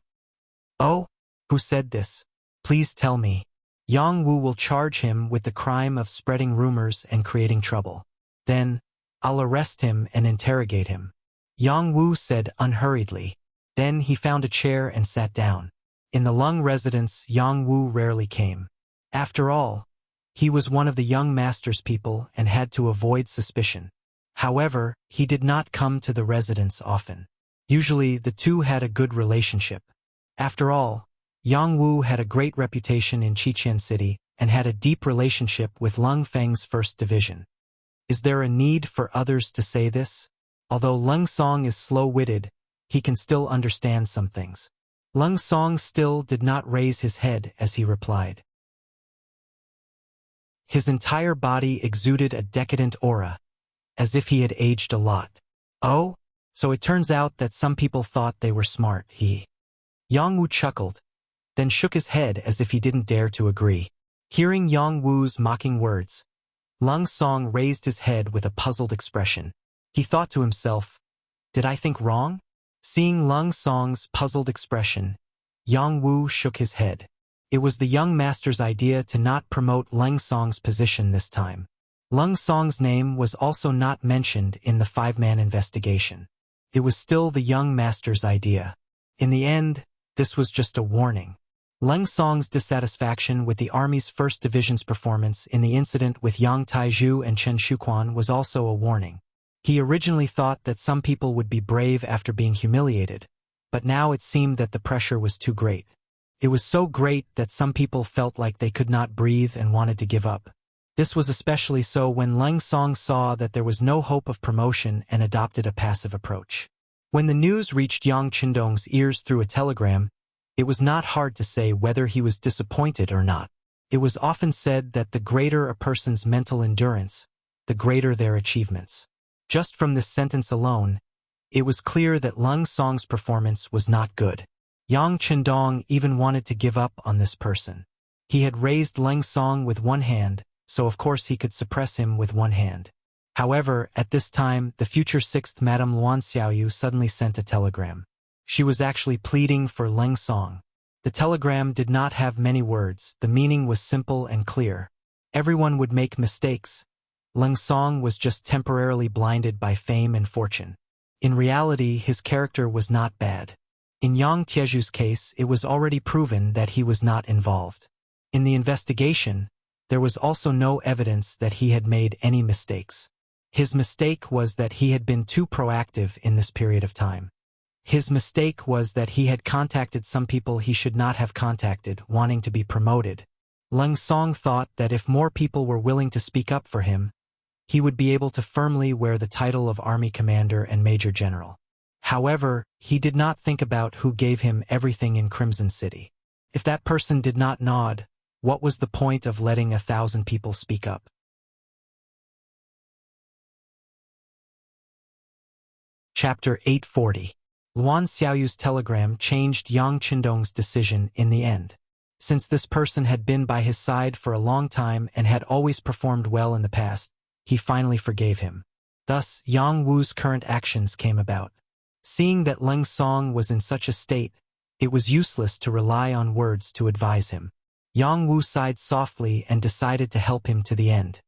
"Oh, who said this? Please tell me." Yang Wu will charge him with the crime of spreading rumors and creating trouble. Then, I'll arrest him and interrogate him. Yang Wu said unhurriedly. Then he found a chair and sat down. In the Lung residence, Yang Wu rarely came. After all, he was one of the young master's people and had to avoid suspicion. However, he did not come to the residence often. Usually, the two had a good relationship. After all, Yang Wu had a great reputation in Chichen City and had a deep relationship with Lung Feng's First Division. Is there a need for others to say this? Although Lung Song is slow-witted, he can still understand some things. Lung Song still did not raise his head as he replied. His entire body exuded a decadent aura, as if he had aged a lot. "Oh, so it turns out that some people thought they were smart," Yang Wu chuckled, then shook his head as if he didn't dare to agree. Hearing Yang Wu's mocking words, Lung Song raised his head with a puzzled expression. He thought to himself, "Did I think wrong?" Seeing Lung Song's puzzled expression, Yang Wu shook his head. It was the young master's idea to not promote Lung Song's position this time. Lung Song's name was also not mentioned in the 5-man investigation. It was still the young master's idea. In the end, this was just a warning. Lung Song's dissatisfaction with the Army's First Division's performance in the incident with Yang Taizhu and Chen Shuquan was also a warning. He originally thought that some people would be brave after being humiliated, but now it seemed that the pressure was too great. It was so great that some people felt like they could not breathe and wanted to give up. This was especially so when Leng Song saw that there was no hope of promotion and adopted a passive approach. When the news reached Yang Qindong's ears through a telegram, it was not hard to say whether he was disappointed or not. It was often said that the greater a person's mental endurance, the greater their achievements. Just from this sentence alone, it was clear that Leng Song's performance was not good. Yang Qindong even wanted to give up on this person. He had raised Leng Song with one hand, so of course he could suppress him with one hand. However, at this time, the future 6th Madame Luan Xiaoyu suddenly sent a telegram. She was actually pleading for Leng Song. The telegram did not have many words. The meaning was simple and clear. Everyone would make mistakes. Leng Song was just temporarily blinded by fame and fortune. In reality, his character was not bad. In Yang Tieju's case, it was already proven that he was not involved. In the investigation, there was also no evidence that he had made any mistakes. His mistake was that he had been too proactive in this period of time. His mistake was that he had contacted some people he should not have contacted, wanting to be promoted. Leng Song thought that if more people were willing to speak up for him, he would be able to firmly wear the title of Army Commander and Major General. However, he did not think about who gave him everything in Crimson City. If that person did not nod, what was the point of letting 1,000 people speak up? Chapter 840. Luan Xiaoyu's telegram changed Yang Qindong's decision in the end. Since this person had been by his side for a long time and had always performed well in the past, he finally forgave him. Thus, Yang Wu's current actions came about. Seeing that Leng Song was in such a state, it was useless to rely on words to advise him. Yang Wu sighed softly and decided to help him to the end.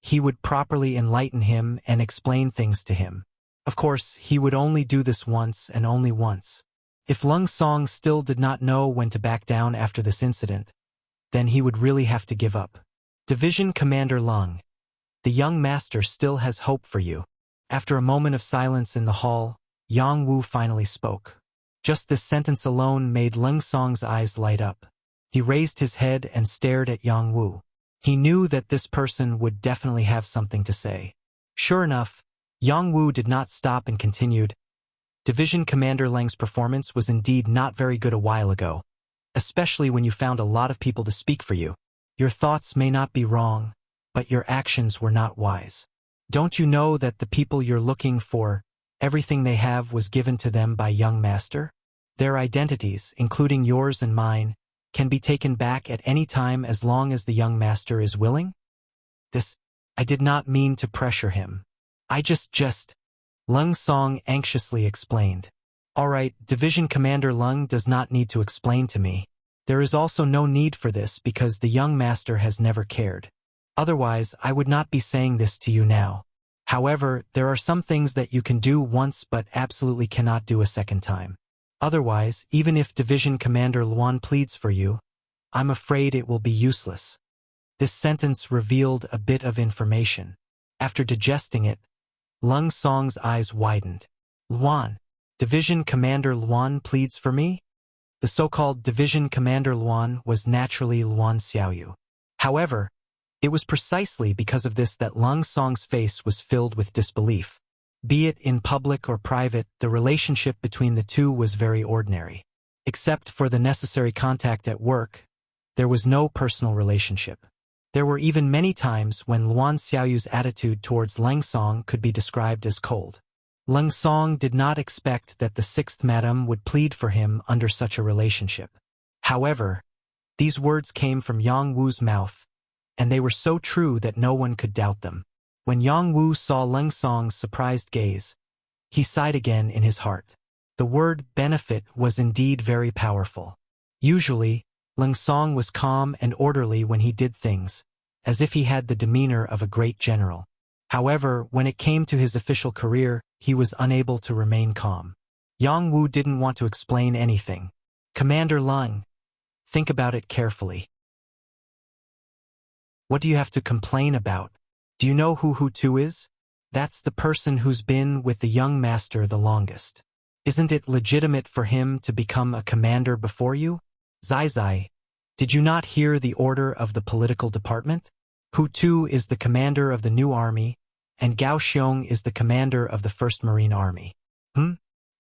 He would properly enlighten him and explain things to him. Of course, he would only do this once and only once. If Leng Song still did not know when to back down after this incident, then he would really have to give up. Division Commander Leng, the young master still has hope for you. After a moment of silence in the hall, Yang Wu finally spoke. Just this sentence alone made Leng Song's eyes light up. He raised his head and stared at Yang Wu. He knew that this person would definitely have something to say. Sure enough, Yang Wu did not stop and continued. Division Commander Leng's performance was indeed not very good a while ago, especially when you found a lot of people to speak for you. Your thoughts may not be wrong, but your actions were not wise. Don't you know that the people you're looking for, everything they have was given to them by young master? Their identities, including yours and mine, can be taken back at any time as long as the young master is willing? I did not mean to pressure him. I just, Leng Song anxiously explained. All right, Division Commander Leng does not need to explain to me. There is also no need for this because the young master has never cared. Otherwise, I would not be saying this to you now. However, there are some things that you can do once but absolutely cannot do a second time. Otherwise, even if Division Commander Luan pleads for you, I'm afraid it will be useless. This sentence revealed a bit of information. After digesting it, Leng Song's eyes widened. Luan, Division Commander Luan pleads for me? The so-called Division Commander Luan was naturally Luan Xiaoyu. However, it was precisely because of this that Leng Song's face was filled with disbelief. Be it in public or private, the relationship between the two was very ordinary. Except for the necessary contact at work, there was no personal relationship. There were even many times when Luan Xiaoyu's attitude towards Leng Song could be described as cold. Leng Song did not expect that the 6th madam would plead for him under such a relationship. However, these words came from Yang Wu's mouth, and they were so true that no one could doubt them. When Yang Wu saw Leng Song's surprised gaze, he sighed again in his heart. The word benefit was indeed very powerful. Usually, Leng Song was calm and orderly when he did things, as if he had the demeanor of a great general. However, when it came to his official career, he was unable to remain calm. Yang Wu didn't want to explain anything. Commander Leng, think about it carefully. What do you have to complain about? Do you know who Hu Tu is? That's the person who's been with the young master the longest. Isn't it legitimate for him to become a commander before you? Zai, did you not hear the order of the political department? Hu Tu is the commander of the new army, and Gao Xiong is the commander of the 1st Marine Army.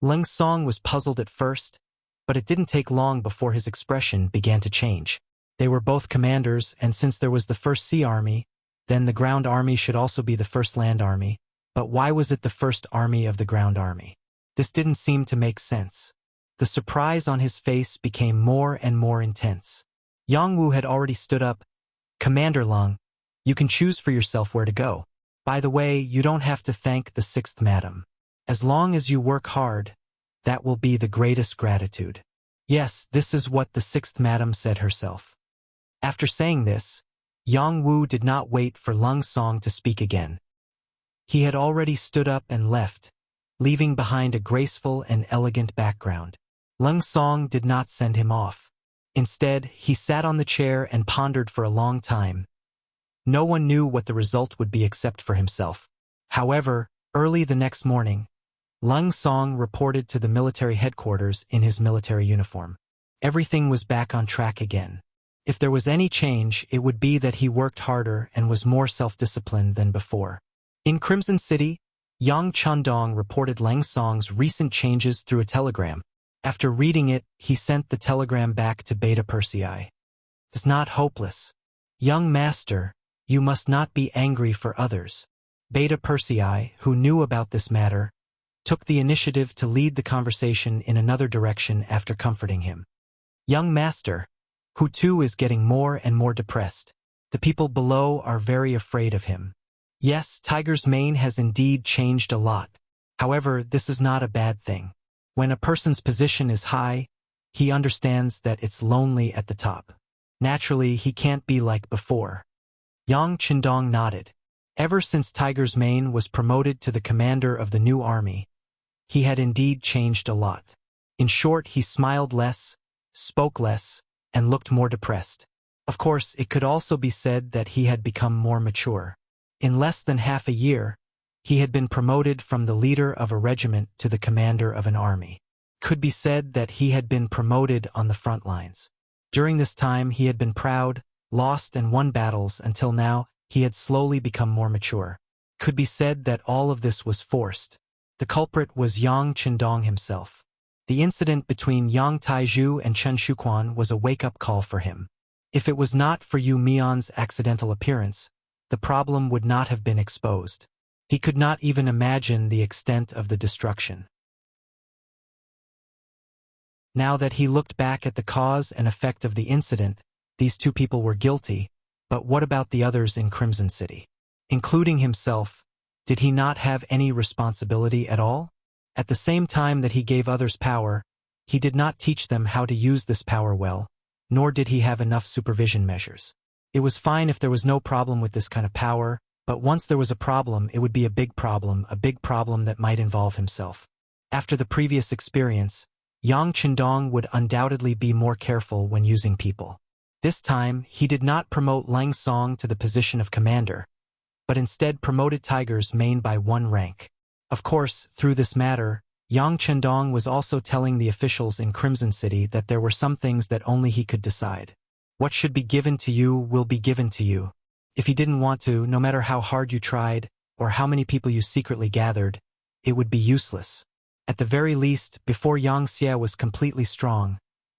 Leng Song was puzzled at first, but it didn't take long before his expression began to change. They were both commanders, and since there was the 1st Sea Army, then the Ground Army should also be the 1st Land Army. But why was it the 1st Army of the Ground Army? This didn't seem to make sense. The surprise on his face became more and more intense. Yang Wu had already stood up. "Commander Leng, you can choose for yourself where to go. By the way, you don't have to thank the 6th Madam. As long as you work hard, that will be the greatest gratitude." Yes, this is what the 6th Madam said herself. After saying this, Yang Wu did not wait for Leng Song to speak again. He had already stood up and left, leaving behind a graceful and elegant background. Leng Song did not send him off. Instead, he sat on the chair and pondered for a long time. No one knew what the result would be except for himself. However, early the next morning, Leng Song reported to the military headquarters in his military uniform. Everything was back on track again. If there was any change, it would be that he worked harder and was more self-disciplined than before. In Crimson City, Yang Chendong reported Leng Song's recent changes through a telegram. After reading it, he sent the telegram back to Beta Persei. "It's not hopeless. Young master, you must not be angry for others." Beta Persei, who knew about this matter, took the initiative to lead the conversation in another direction after comforting him. "Young master, Hu Tu is getting more and more depressed. The people below are very afraid of him. Yes, Tiger's mane has indeed changed a lot. However, this is not a bad thing. When a person's position is high, he understands that it's lonely at the top. Naturally, he can't be like before." Yang Chendong nodded. Ever since Tiger's mane was promoted to the commander of the new army, he had indeed changed a lot. In short, he smiled less, spoke less, and looked more depressed. Of course, it could also be said that he had become more mature. In less than half a year, he had been promoted from the leader of a regiment to the commander of an army. Could be said that he had been promoted on the front lines. During this time, he had been proud, lost and won battles until now. He had slowly become more mature. Could be said that all of this was forced. The culprit was Yang Chendong himself. The incident between Yang Taizhu and Chen Shuquan was a wake-up call for him. If it was not for Yu Mian's accidental appearance, the problem would not have been exposed. He could not even imagine the extent of the destruction. Now that he looked back at the cause and effect of the incident, these two people were guilty, but what about the others in Crimson City? Including himself, did he not have any responsibility at all? At the same time that he gave others power, he did not teach them how to use this power well, nor did he have enough supervision measures. It was fine if there was no problem with this kind of power, but once there was a problem, it would be a big problem that might involve himself. After the previous experience, Yang Chendong would undoubtedly be more careful when using people. This time, he did not promote Leng Song to the position of commander, but instead promoted Tiger's mane by 1 rank. Of course, through this matter, Yang Chendong was also telling the officials in Crimson City that there were some things that only he could decide. What should be given to you will be given to you. If he didn't want to, no matter how hard you tried, or how many people you secretly gathered, it would be useless. At the very least, before Yang Xie was completely strong,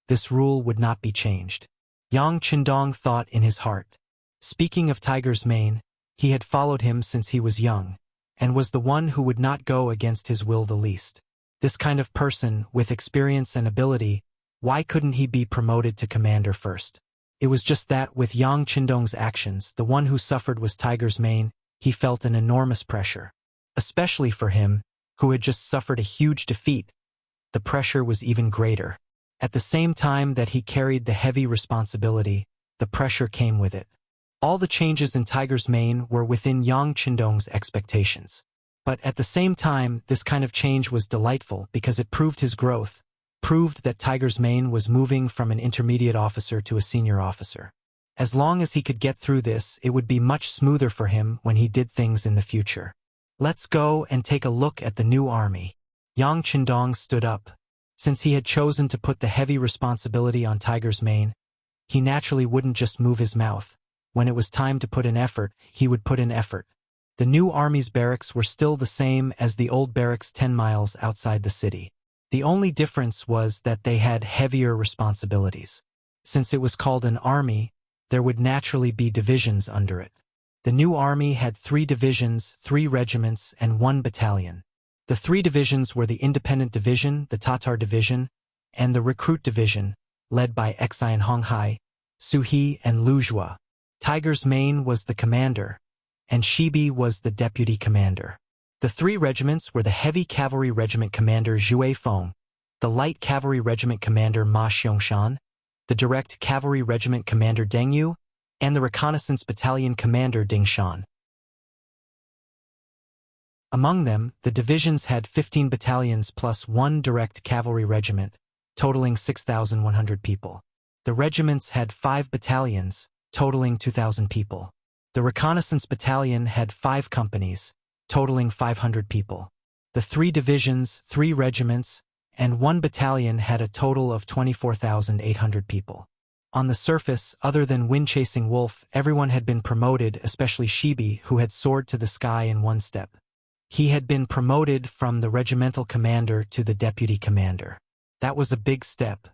this rule would not be changed. Yang Chendong thought in his heart. Speaking of Tiger's mane, he had followed him since he was young, and was the one who would not go against his will the least. This kind of person, with experience and ability, why couldn't he be promoted to commander first? It was just that with Yang Chendong's actions, the one who suffered was Tiger's mane. He felt an enormous pressure. Especially for him, who had just suffered a huge defeat, the pressure was even greater. At the same time that he carried the heavy responsibility, the pressure came with it. All the changes in Tiger's mane were within Yang Chendong's expectations. But at the same time, this kind of change was delightful because it proved his growth, proved that Tiger's mane was moving from an intermediate officer to a senior officer. As long as he could get through this, it would be much smoother for him when he did things in the future. Let's go and take a look at the new army. Yang Chendong stood up. Since he had chosen to put the heavy responsibility on Tiger's mane, he naturally wouldn't just move his mouth. When it was time to put in effort, he would put in effort. The new army's barracks were still the same as the old barracks 10 miles outside the city. The only difference was that they had heavier responsibilities. Since it was called an army, there would naturally be divisions under it. The new army had 3 divisions, 3 regiments, and 1 battalion. The 3 divisions were the Independent Division, the Tatar Division, and the Recruit Division, led by Xian Honghai, Suhi, and Luzhua. Tiger's Mane was the commander, and Shibi was the deputy commander. The 3 regiments were the Heavy Cavalry Regiment Commander Zhue Feng, the Light Cavalry Regiment Commander Ma Xiangshan, the Direct Cavalry Regiment Commander Deng Yu, and the Reconnaissance Battalion Commander Ding Shan. Among them, the divisions had 15 battalions plus 1 direct cavalry regiment, totaling 6,100 people. The regiments had 5 battalions, totaling 2,000 people. The Reconnaissance Battalion had 5 companies, totaling 500 people. The 3 divisions, 3 regiments, and 1 battalion had a total of 24,800 people. On the surface, other than wind-chasing Wolf, everyone had been promoted, especially Shibi, who had soared to the sky in 1 step. He had been promoted from the regimental commander to the deputy commander. That was a big step.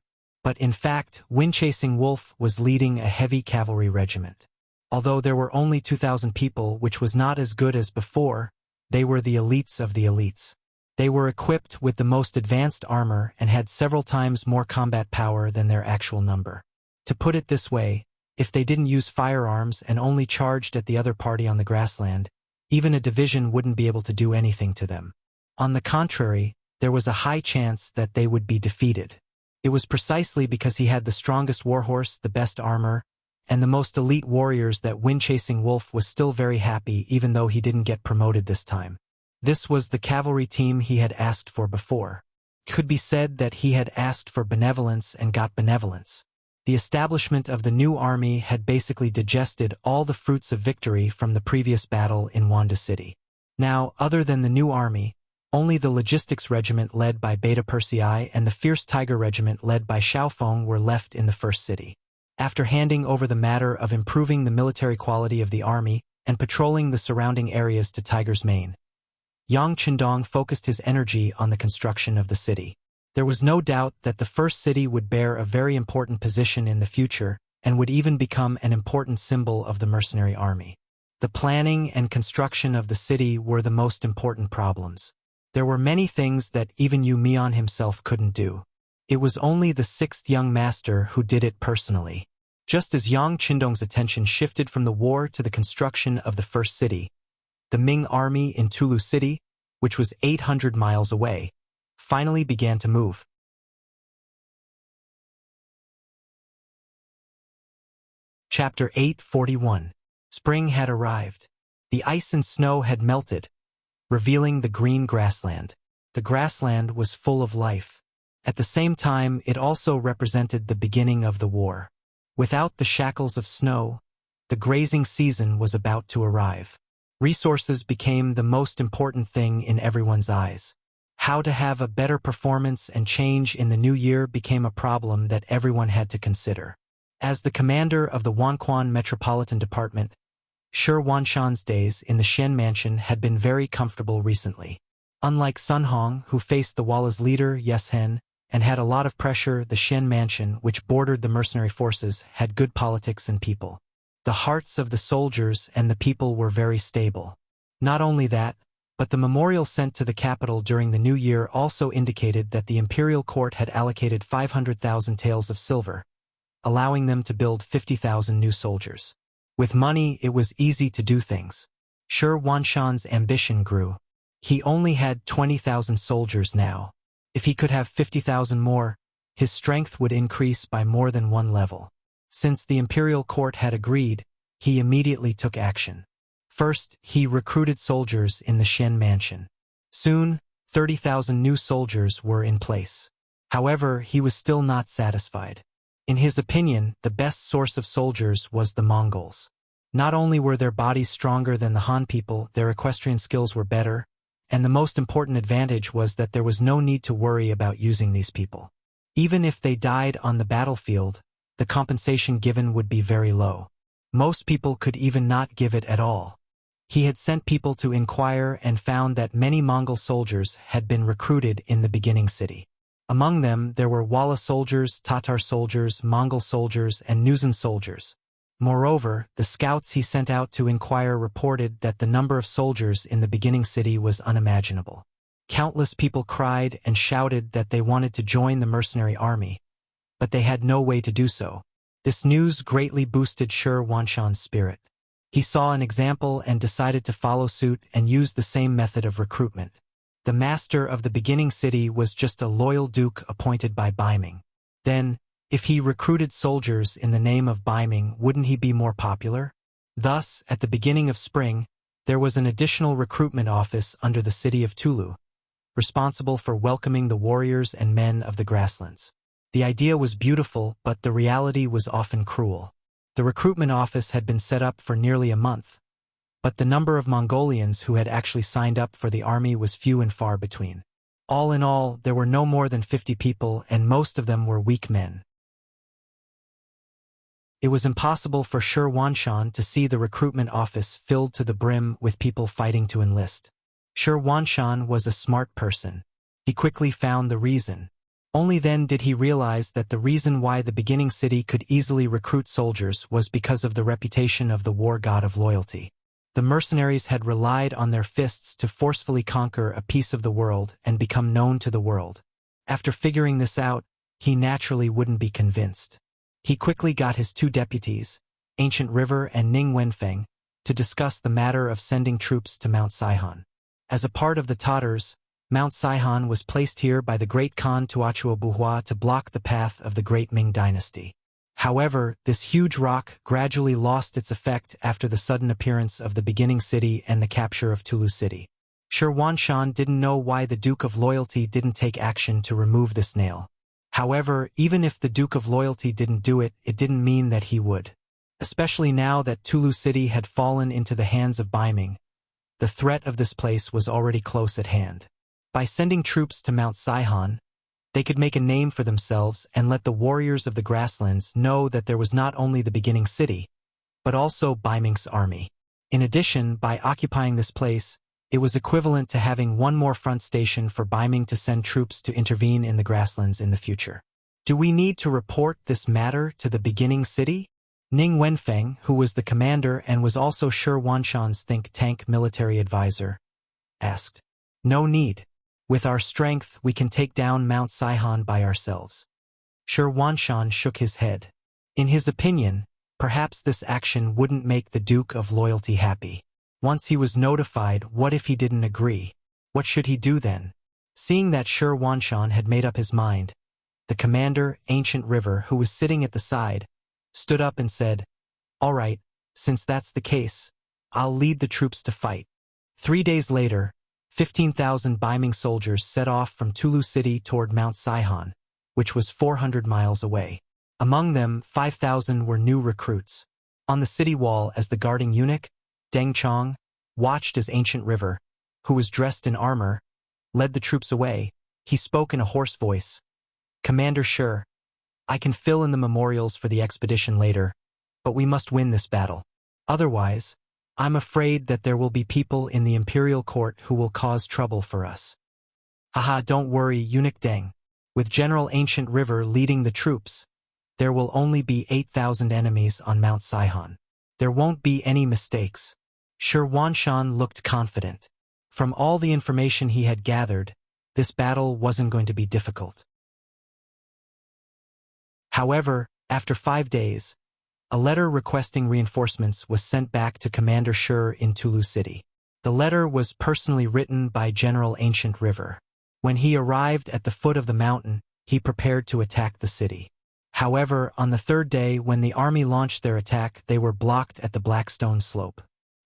But in fact, wind-chasing Wolf was leading a heavy cavalry regiment. Although there were only 2,000 people, which was not as good as before, they were the elites of the elites. They were equipped with the most advanced armor and had several times more combat power than their actual number. To put it this way, if they didn't use firearms and only charged at the other party on the grassland, even a division wouldn't be able to do anything to them. On the contrary, there was a high chance that they would be defeated. It was precisely because he had the strongest warhorse, the best armor, and the most elite warriors that wind-chasing Wolf was still very happy even though he didn't get promoted this time. This was the cavalry team he had asked for before. It could be said that he had asked for benevolence and got benevolence. The establishment of the new army had basically digested all the fruits of victory from the previous battle in Wanda City. Now, other than the new army, only the Logistics Regiment led by Beta Persei and the Fierce Tiger Regiment led by Xiaofeng were left in the first city. After handing over the matter of improving the military quality of the army and patrolling the surrounding areas to Tiger's Mane, Yang Qindong focused his energy on the construction of the city. There was no doubt that the first city would bear a very important position in the future and would even become an important symbol of the mercenary army. The planning and construction of the city were the most important problems. There were many things that even Yu Mian himself couldn't do. It was only the 6th young master who did it personally. Just as Yang Qindong's attention shifted from the war to the construction of the first city, the Ming army in Tulu City, which was 800 miles away, finally began to move. Chapter 841. Spring had arrived. The ice and snow had melted, revealing the green grassland. The grassland was full of life. At the same time, it also represented the beginning of the war. Without the shackles of snow, the grazing season was about to arrive. Resources became the most important thing in everyone's eyes. How to have a better performance and change in the new year became a problem that everyone had to consider. As the commander of the Wanquan Metropolitan Department, Shi Wanshan's days in the Shen Mansion had been very comfortable recently. Unlike Sun Hong, who faced the Walla's leader, Yes Hen, and had a lot of pressure, the Shen Mansion, which bordered the mercenary forces, had good politics and people. The hearts of the soldiers and the people were very stable. Not only that, but the memorial sent to the capital during the new year also indicated that the imperial court had allocated 500,000 taels of silver, allowing them to build 50,000 new soldiers. With money, it was easy to do things. Shi Wanshan's ambition grew. He only had 20,000 soldiers now. If he could have 50,000 more, his strength would increase by more than 1 level. Since the imperial court had agreed, he immediately took action. First, he recruited soldiers in the Shen Mansion. Soon, 30,000 new soldiers were in place. However, he was still not satisfied. In his opinion, the best source of soldiers was the Mongols. Not only were their bodies stronger than the Han people, their equestrian skills were better, and the most important advantage was that there was no need to worry about using these people. Even if they died on the battlefield, the compensation given would be very low. Most people could even not give it at all. He had sent people to inquire and found that many Mongol soldiers had been recruited in the beginning city. Among them, there were Wala soldiers, Tatar soldiers, Mongol soldiers, and Nuzan soldiers. Moreover, the scouts he sent out to inquire reported that the number of soldiers in the beginning city was unimaginable. Countless people cried and shouted that they wanted to join the mercenary army, but they had no way to do so. This news greatly boosted Shi Wanshan's spirit. He saw an example and decided to follow suit and use the same method of recruitment. The master of the beginning city was just a loyal duke appointed by Baiming. Then, if he recruited soldiers in the name of Baiming, wouldn't he be more popular? Thus, at the beginning of spring, there was an additional recruitment office under the city of Tulu, responsible for welcoming the warriors and men of the grasslands. The idea was beautiful, but the reality was often cruel. The recruitment office had been set up for nearly a month, but the number of Mongolians who had actually signed up for the army was few and far between. All in all, there were no more than 50 people, and most of them were weak men. It was impossible for Shi Wanshan to see the recruitment office filled to the brim with people fighting to enlist. Shi Wanshan was a smart person. He quickly found the reason. Only then did he realize that the reason why the beginning city could easily recruit soldiers was because of the reputation of the war god of loyalty. The mercenaries had relied on their fists to forcefully conquer a piece of the world and become known to the world. After figuring this out, he naturally wouldn't be convinced. He quickly got his 2 deputies, Ancient River and Ning Wenfeng, to discuss the matter of sending troops to Mount Saihan. As a part of the Tatars, Mount Saihan was placed here by the great Khan Tuachuobuhua to block the path of the great Ming dynasty. However, this huge rock gradually lost its effect after the sudden appearance of the beginning city and the capture of Tulu city. Shi Wanshan didn't know why the Duke of Loyalty didn't take action to remove this nail. However, even if the Duke of Loyalty didn't do it, it didn't mean that he would. Especially now that Tulu city had fallen into the hands of Baiming, the threat of this place was already close at hand. By sending troops to Mount Saihan, they could make a name for themselves and let the warriors of the grasslands know that there was not only the beginning city, but also Baiming's army. In addition, by occupying this place, it was equivalent to having one more front station for Baiming to send troops to intervene in the grasslands in the future. Do we need to report this matter to the beginning city? Ning Wenfeng, who was the commander and was also Shi Wanshan's think tank military advisor, asked. No need. With our strength, we can take down Mount Saihan by ourselves. Shi Wanshan shook his head. In his opinion, perhaps this action wouldn't make the Duke of Loyalty happy. Once he was notified, what if he didn't agree? What should he do then? Seeing that Shi Wanshan had made up his mind, the commander, Ancient River, who was sitting at the side, stood up and said, All right, since that's the case, I'll lead the troops to fight. 3 days later, 15,000 Baiming soldiers set off from Tulu city toward Mount Saihan, which was 400 miles away. Among them, 5,000 were new recruits. On the city wall, as the guarding eunuch, Deng Chong, watched as Ancient River, who was dressed in armor, led the troops away. He spoke in a hoarse voice. Commander Shi, I can fill in the memorials for the expedition later, but we must win this battle. Otherwise, I'm afraid that there will be people in the imperial court who will cause trouble for us. Haha, don't worry, Eunuch Deng. With General Ancient River leading the troops, there will only be 8,000 enemies on Mount Saihan. There won't be any mistakes. Shi Wanshan looked confident. From all the information he had gathered, this battle wasn't going to be difficult. However, after 5 days, a letter requesting reinforcements was sent back to Commander Shi in Tulu city. The letter was personally written by General Ancient River. When he arrived at the foot of the mountain, he prepared to attack the city. However, on the 3rd day, when the army launched their attack, they were blocked at the Blackstone Slope.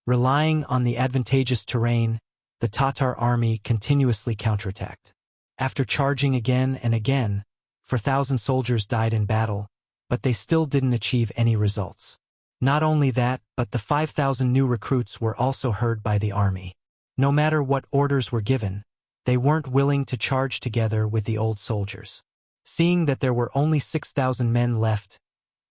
Relying on the advantageous terrain, the Tatar army continuously counterattacked. After charging again and again, 4,000 soldiers died in battle, but they still didn't achieve any results. Not only that, but the 5,000 new recruits were also heard by the army. No matter what orders were given, they weren't willing to charge together with the old soldiers. Seeing that there were only 6,000 men left,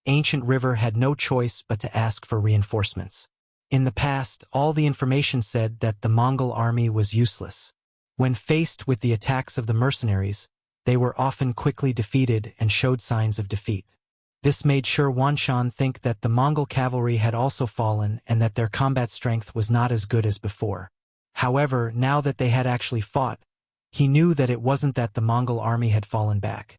ancient river had no choice but to ask for reinforcements. In the past, all the information said that the Mongol army was useless. When faced with the attacks of the mercenaries, they were often quickly defeated and showed signs of defeat. This made Shi Huanshan think that the Mongol cavalry had also fallen and that their combat strength was not as good as before. However, now that they had actually fought, he knew that it wasn't that the Mongol army had fallen back,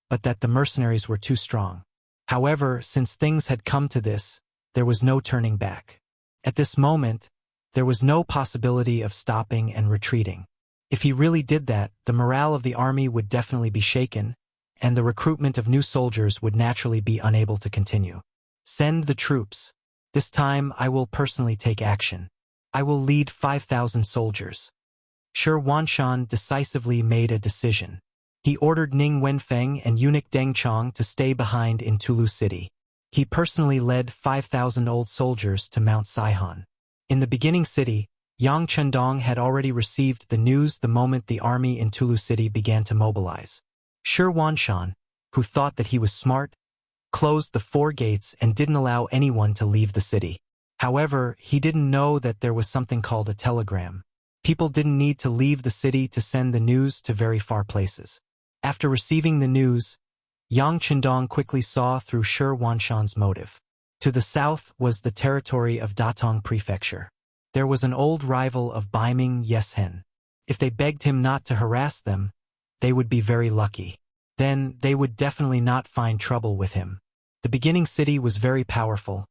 but that the mercenaries were too strong. However, since things had come to this, there was no turning back. At this moment, there was no possibility of stopping and retreating. If he really did that, the morale of the army would definitely be shaken, and the recruitment of new soldiers would naturally be unable to continue. Send the troops. This time I will personally take action. I will lead 5,000 soldiers. Shi Huanshan decisively made a decision. He ordered Ning Wenfeng and eunuch Deng Chong to stay behind in Tulu City. He personally led 5,000 old soldiers to Mount Saihan. In the beginning city, Yang Chendong had already received the news the moment the army in Tulu City began to mobilize. Shi Huanshan, who thought that he was smart, closed the 4 gates and didn't allow anyone to leave the city. However, he didn't know that there was something called a telegram. People didn't need to leave the city to send the news to very far places. After receiving the news, Yang Chendong quickly saw through Shi Huanshan's motive. To the south was the territory of Datong Prefecture. There was an old rival of Baiming Yeshen. If they begged him not to harass them, they would be very lucky. Then they would definitely not find trouble with him. The beginning city was very powerful,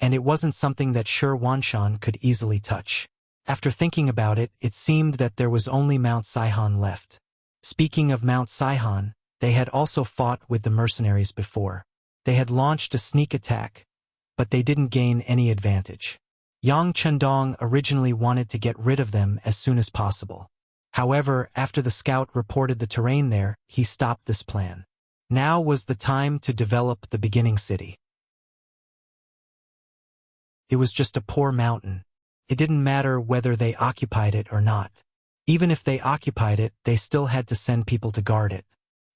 and it wasn't something that Shi Huanshan could easily touch. After thinking about it, it seemed that there was only Mount Saihan left. Speaking of Mount Saihan, they had also fought with the mercenaries before. They had launched a sneak attack, but they didn't gain any advantage. Yang Chendong originally wanted to get rid of them as soon as possible. However, after the scout reported the terrain there, he stopped this plan. Now was the time to develop the beginning city. It was just a poor mountain. It didn't matter whether they occupied it or not. Even if they occupied it, they still had to send people to guard it.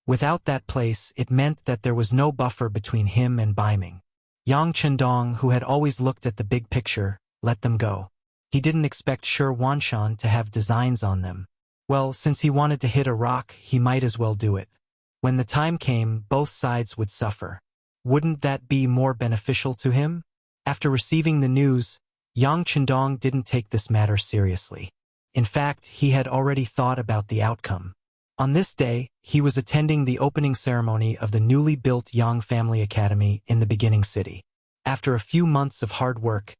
Without that place, it meant that there was no buffer between him and Baiming. Yang Chendong, who had always looked at the big picture, let them go. He didn't expect Shi Huanshan to have designs on them. Well, since he wanted to hit a rock, he might as well do it. When the time came, both sides would suffer. Wouldn't that be more beneficial to him? After receiving the news, Yang Chendong didn't take this matter seriously. In fact, he had already thought about the outcome. On this day, he was attending the opening ceremony of the newly built Yang Family Academy in the beginning city. After a few months of hard work,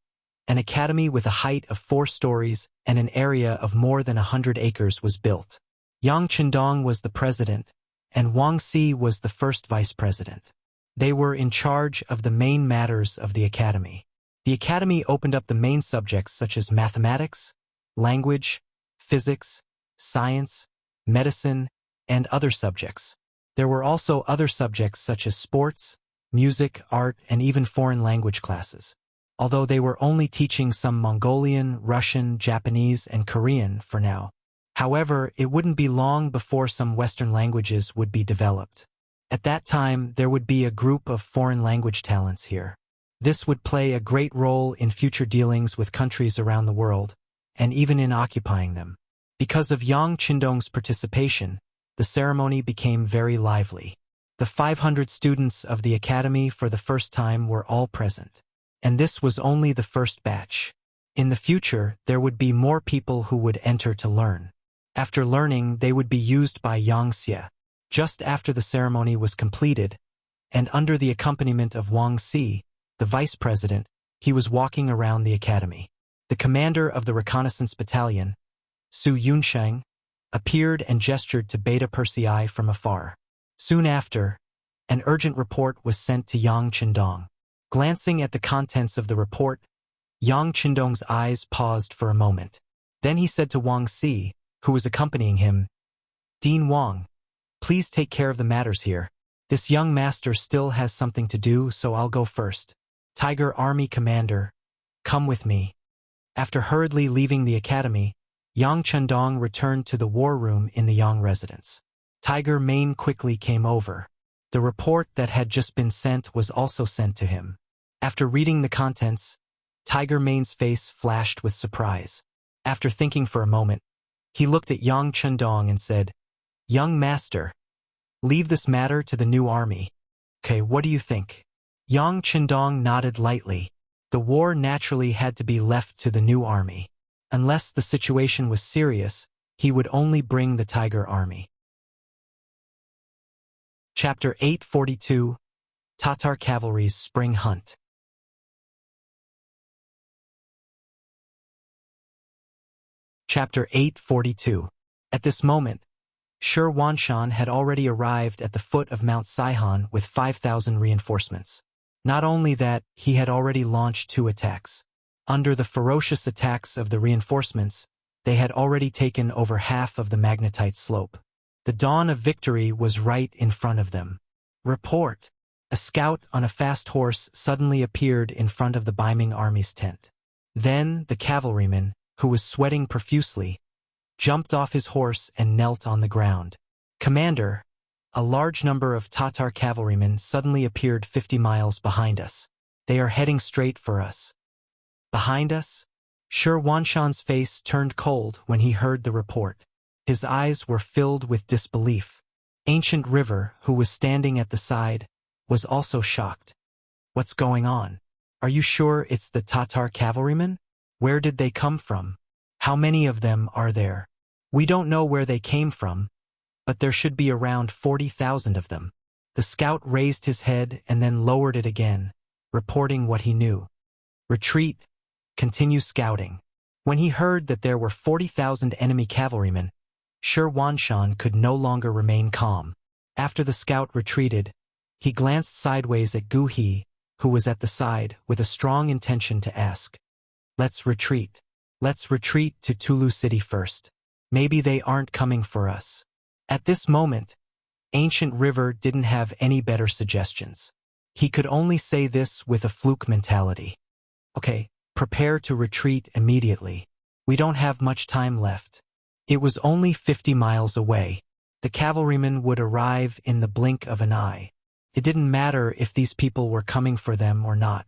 an academy with a height of 4 stories and an area of more than 100 acres was built. Yang Chendong was the president, and Wang Si was the first vice president. They were in charge of the main matters of the academy. The academy opened up the main subjects such as mathematics, language, physics, science, medicine, and other subjects. There were also other subjects such as sports, music, art, and even foreign language classes. Although they were only teaching some Mongolian, Russian, Japanese, and Korean for now. However, it wouldn't be long before some Western languages would be developed. At that time, there would be a group of foreign language talents here. This would play a great role in future dealings with countries around the world, and even in occupying them. Because of Yang Chendong's participation, the ceremony became very lively. The 500 students of the academy for the first time were all present. And this was only the first batch. In the future, there would be more people who would enter to learn. After learning, they would be used by Yang Xie. Just after the ceremony was completed, and under the accompaniment of Wang Si, the vice president, he was walking around the academy. The commander of the reconnaissance battalion, Su Yunsheng, appeared and gestured to Beta Persei from afar. Soon after, an urgent report was sent to Yang Chendong. Glancing at the contents of the report, Yang Chendong's eyes paused for a moment. Then he said to Wang Si, who was accompanying him, "Dean Wang, please take care of the matters here. This young master still has something to do, so I'll go first. Tiger Army Commander, come with me." After hurriedly leaving the academy, Yang Chendong returned to the war room in the Yang residence. Tiger Mane quickly came over. The report that had just been sent was also sent to him. After reading the contents, Tiger Mane's face flashed with surprise. After thinking for a moment, he looked at Yang Chendong and said, "Young master, leave this matter to the new army. Okay, what do you think?" Yang Chendong nodded lightly. The war naturally had to be left to the new army. Unless the situation was serious, he would only bring the Tiger Army. Chapter 842, Tatar Cavalry's Spring Hunt. Chapter 842. At this moment, Shi Wanshan had already arrived at the foot of Mount Saihan with 5,000 reinforcements. Not only that, he had already launched 2 attacks. Under the ferocious attacks of the reinforcements, they had already taken over half of the magnetite slope. The dawn of victory was right in front of them. Report! A scout on a fast horse suddenly appeared in front of the Baiming army's tent. Then the cavalryman, who was sweating profusely, jumped off his horse and knelt on the ground. "Commander, a large number of Tatar cavalrymen suddenly appeared 50 miles behind us. They are heading straight for us." Behind us? Shi Wanshan's face turned cold when he heard the report. His eyes were filled with disbelief. Ancient River, who was standing at the side, was also shocked. "What's going on? Are you sure it's the Tatar cavalrymen? Where did they come from? How many of them are there?" "We don't know where they came from, but there should be around 40,000 of them." The scout raised his head and then lowered it again, reporting what he knew. "Retreat. Continue scouting." When he heard that there were 40,000 enemy cavalrymen, Shi Wanshan could no longer remain calm. After the scout retreated, he glanced sideways at Gu He, who was at the side, with a strong intention to ask, "Let's retreat. Let's retreat to Tulu City first. Maybe they aren't coming for us." At this moment, Ancient River didn't have any better suggestions. He could only say this with a fluke mentality. "Okay, prepare to retreat immediately. We don't have much time left." It was only 50 miles away. The cavalrymen would arrive in the blink of an eye. It didn't matter if these people were coming for them or not.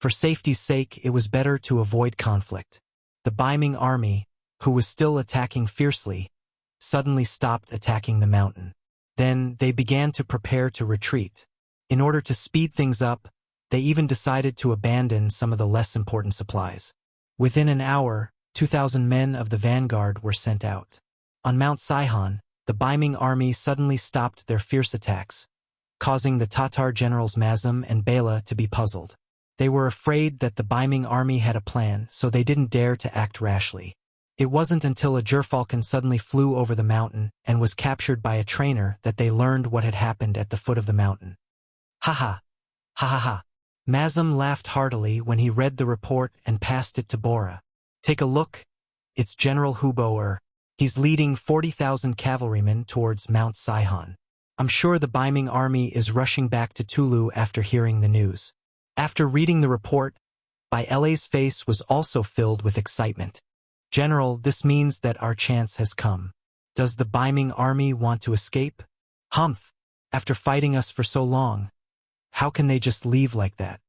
For safety's sake, it was better to avoid conflict. The Baiming army, who was still attacking fiercely, suddenly stopped attacking the mountain. Then they began to prepare to retreat. In order to speed things up, they even decided to abandon some of the less important supplies. Within an hour, 2,000 men of the vanguard were sent out. On Mount Saihan, the Baiming army suddenly stopped their fierce attacks, causing the Tatar generals Mazum and Bela to be puzzled. They were afraid that the Baiming army had a plan, so they didn't dare to act rashly. It wasn't until a gerfalcon suddenly flew over the mountain and was captured by a trainer that they learned what had happened at the foot of the mountain. "Ha ha! Ha ha ha!" Mazum laughed heartily when he read the report and passed it to Bora. "Take a look. It's General Hubo. He's leading 40,000 cavalrymen towards Mount Saihan. I'm sure the Baiming army is rushing back to Tulu after hearing the news." After reading the report, Bai Le's face was also filled with excitement. "General, this means that our chance has come. Does the Baiming army want to escape? Humph! After fighting us for so long, how can they just leave like that?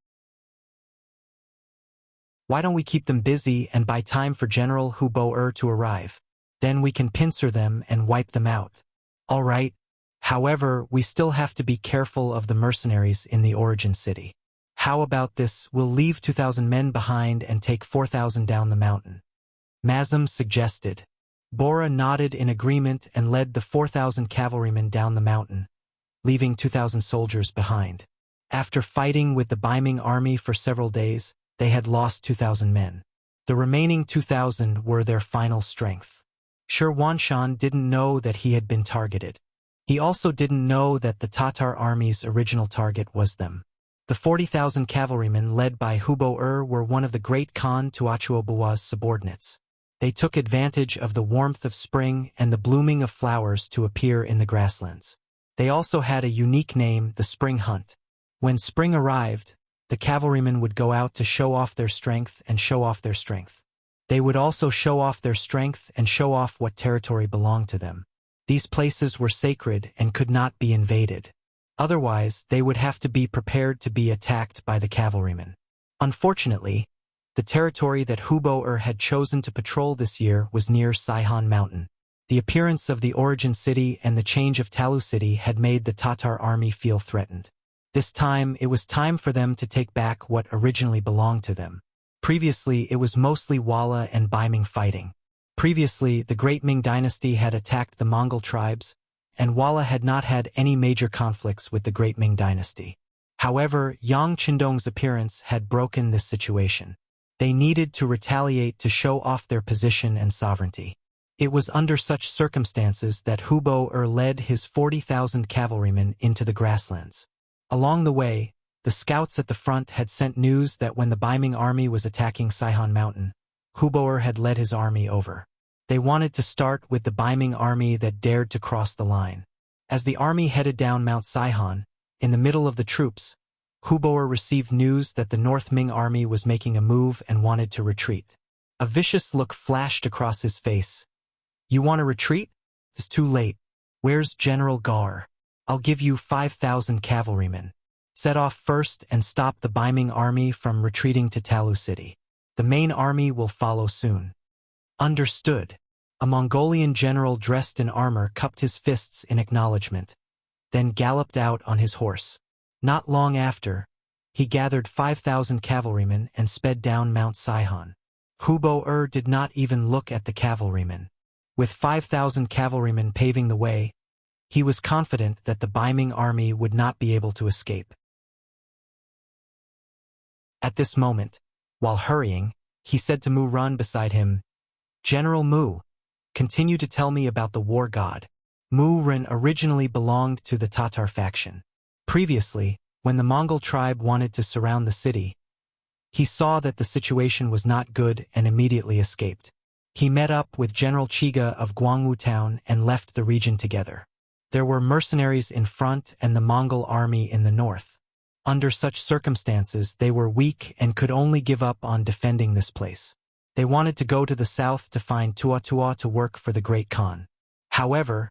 Why don't we keep them busy and buy time for General Hubo to arrive? Then we can pincer them and wipe them out." "All right. However, we still have to be careful of the mercenaries in the origin city. How about this? We'll leave 2,000 men behind and take 4,000 down the mountain," Mazum suggested. Bora nodded in agreement and led the 4,000 cavalrymen down the mountain, leaving 2,000 soldiers behind. After fighting with the Baiming army for several days, they had lost 2,000 men. The remaining 2,000 were their final strength. Shi Wanshan didn't know that he had been targeted. He also didn't know that the Tatar army's original target was them. The 40,000 cavalrymen led by Hubo were one of the great Khan Tuachuobua's subordinates. They took advantage of the warmth of spring and the blooming of flowers to appear in the grasslands. They also had a unique name, the Spring Hunt. When spring arrived, the cavalrymen would go out to show off their strength and show off their strength. They would also show off their strength and show off what territory belonged to them. These places were sacred and could not be invaded. Otherwise, they would have to be prepared to be attacked by the cavalrymen. Unfortunately, the territory that Hubo had chosen to patrol this year was near Saihan Mountain. The appearance of the origin city and the change of Talu city had made the Tatar army feel threatened. This time, it was time for them to take back what originally belonged to them. Previously, it was mostly Wala and Baiming fighting. Previously, the Great Ming dynasty had attacked the Mongol tribes, and Wala had not had any major conflicts with the Great Ming dynasty. However, Yang Qindong's appearance had broken this situation. They needed to retaliate to show off their position and sovereignty. It was under such circumstances that Hubo led his 40,000 cavalrymen into the grasslands. Along the way, the scouts at the front had sent news that when the Baiming army was attacking Saihan Mountain, Hubo had led his army over. They wanted to start with the Baiming army that dared to cross the line. As the army headed down Mount Saihan, in the middle of the troops, Hubo received news that the North Ming army was making a move and wanted to retreat. A vicious look flashed across his face. "You want to retreat? It's too late. Where's General Gar? I'll give you 5,000 cavalrymen. Set off first and stop the Baiming army from retreating to Talu city. The main army will follow soon." "Understood." A Mongolian general dressed in armor cupped his fists in acknowledgement, then galloped out on his horse. Not long after, he gathered 5,000 cavalrymen and sped down Mount Saihan. Hubo did not even look at the cavalrymen. With 5,000 cavalrymen paving the way, he was confident that the Baiming army would not be able to escape. At this moment, while hurrying, he said to Mu Run beside him, "General Mu, continue to tell me about the war god." Mu Ren originally belonged to the Tatar faction. Previously, when the Mongol tribe wanted to surround the city, he saw that the situation was not good and immediately escaped. He met up with General Chiga of Guangwu town and left the region together. There were mercenaries in front and the Mongol army in the north. Under such circumstances, they were weak and could only give up on defending this place. They wanted to go to the south to find Tua to work for the Great Khan. However,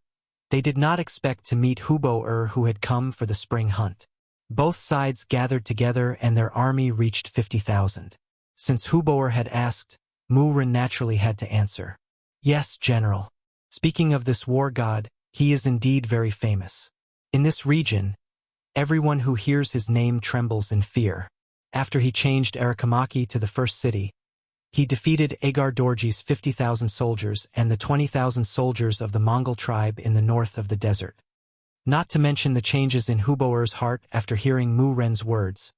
they did not expect to meet Hubo who had come for the spring hunt. Both sides gathered together and their army reached 50,000. Since Hubo had asked, Mu Ren naturally had to answer. "Yes, General. Speaking of this war god, he is indeed very famous. In this region, everyone who hears his name trembles in fear. After he changed Arakamaki to the first city, he defeated Agar Dorji's 50,000 soldiers and the 20,000 soldiers of the Mongol tribe in the north of the desert. Not to mention the changes in Hubo's heart after hearing Mu Ren's words.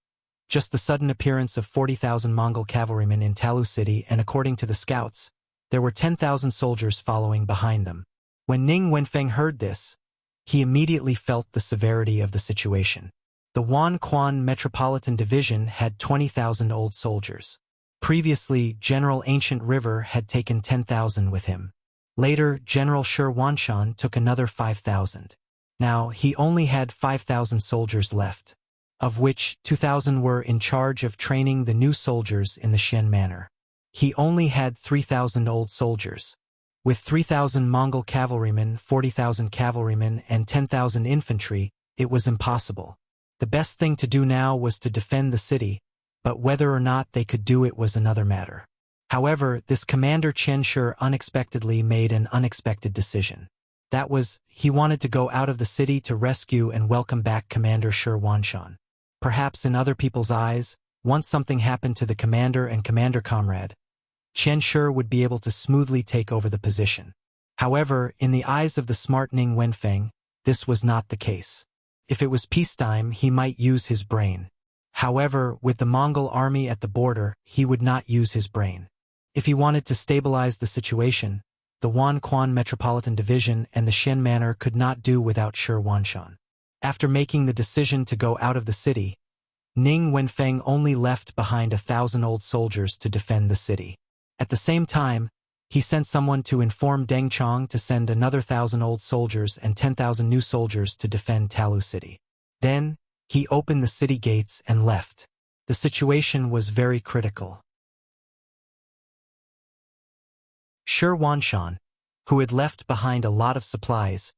Just the sudden appearance of 40,000 Mongol cavalrymen in Talu city, and according to the scouts, there were 10,000 soldiers following behind them. When Ning Wenfeng heard this, he immediately felt the severity of the situation. The Wan Quan Metropolitan Division had 20,000 old soldiers. Previously, General Ancient River had taken 10,000 with him. Later, General Shi Wanshan took another 5,000. Now, he only had 5,000 soldiers left, of which 2,000 were in charge of training the new soldiers in the Shen manner. He only had 3,000 old soldiers. With 3,000 Mongol cavalrymen, 40,000 cavalrymen, and 10,000 infantry, it was impossible. The best thing to do now was to defend the city, but whether or not they could do it was another matter. However, this Commander Chen Shi unexpectedly made an unexpected decision. That was, he wanted to go out of the city to rescue and welcome back Commander Shi Wanshan. Perhaps in other people's eyes, once something happened to the commander and commander comrade, Chen Shi would be able to smoothly take over the position. However, in the eyes of the smart Ning Wenfeng, this was not the case. If it was peacetime, he might use his brain. However, with the Mongol army at the border, he would not use his brain. If he wanted to stabilize the situation, the Wan Quan Metropolitan Division and the Shen Manor could not do without Shi Wanshan. After making the decision to go out of the city, Ning Wenfeng only left behind 1,000 old soldiers to defend the city. At the same time, he sent someone to inform Deng Chong to send another 1,000 old soldiers and 10,000 new soldiers to defend Talu city. Then, he opened the city gates and left. The situation was very critical. Shi Wanshan, who had left behind a lot of supplies,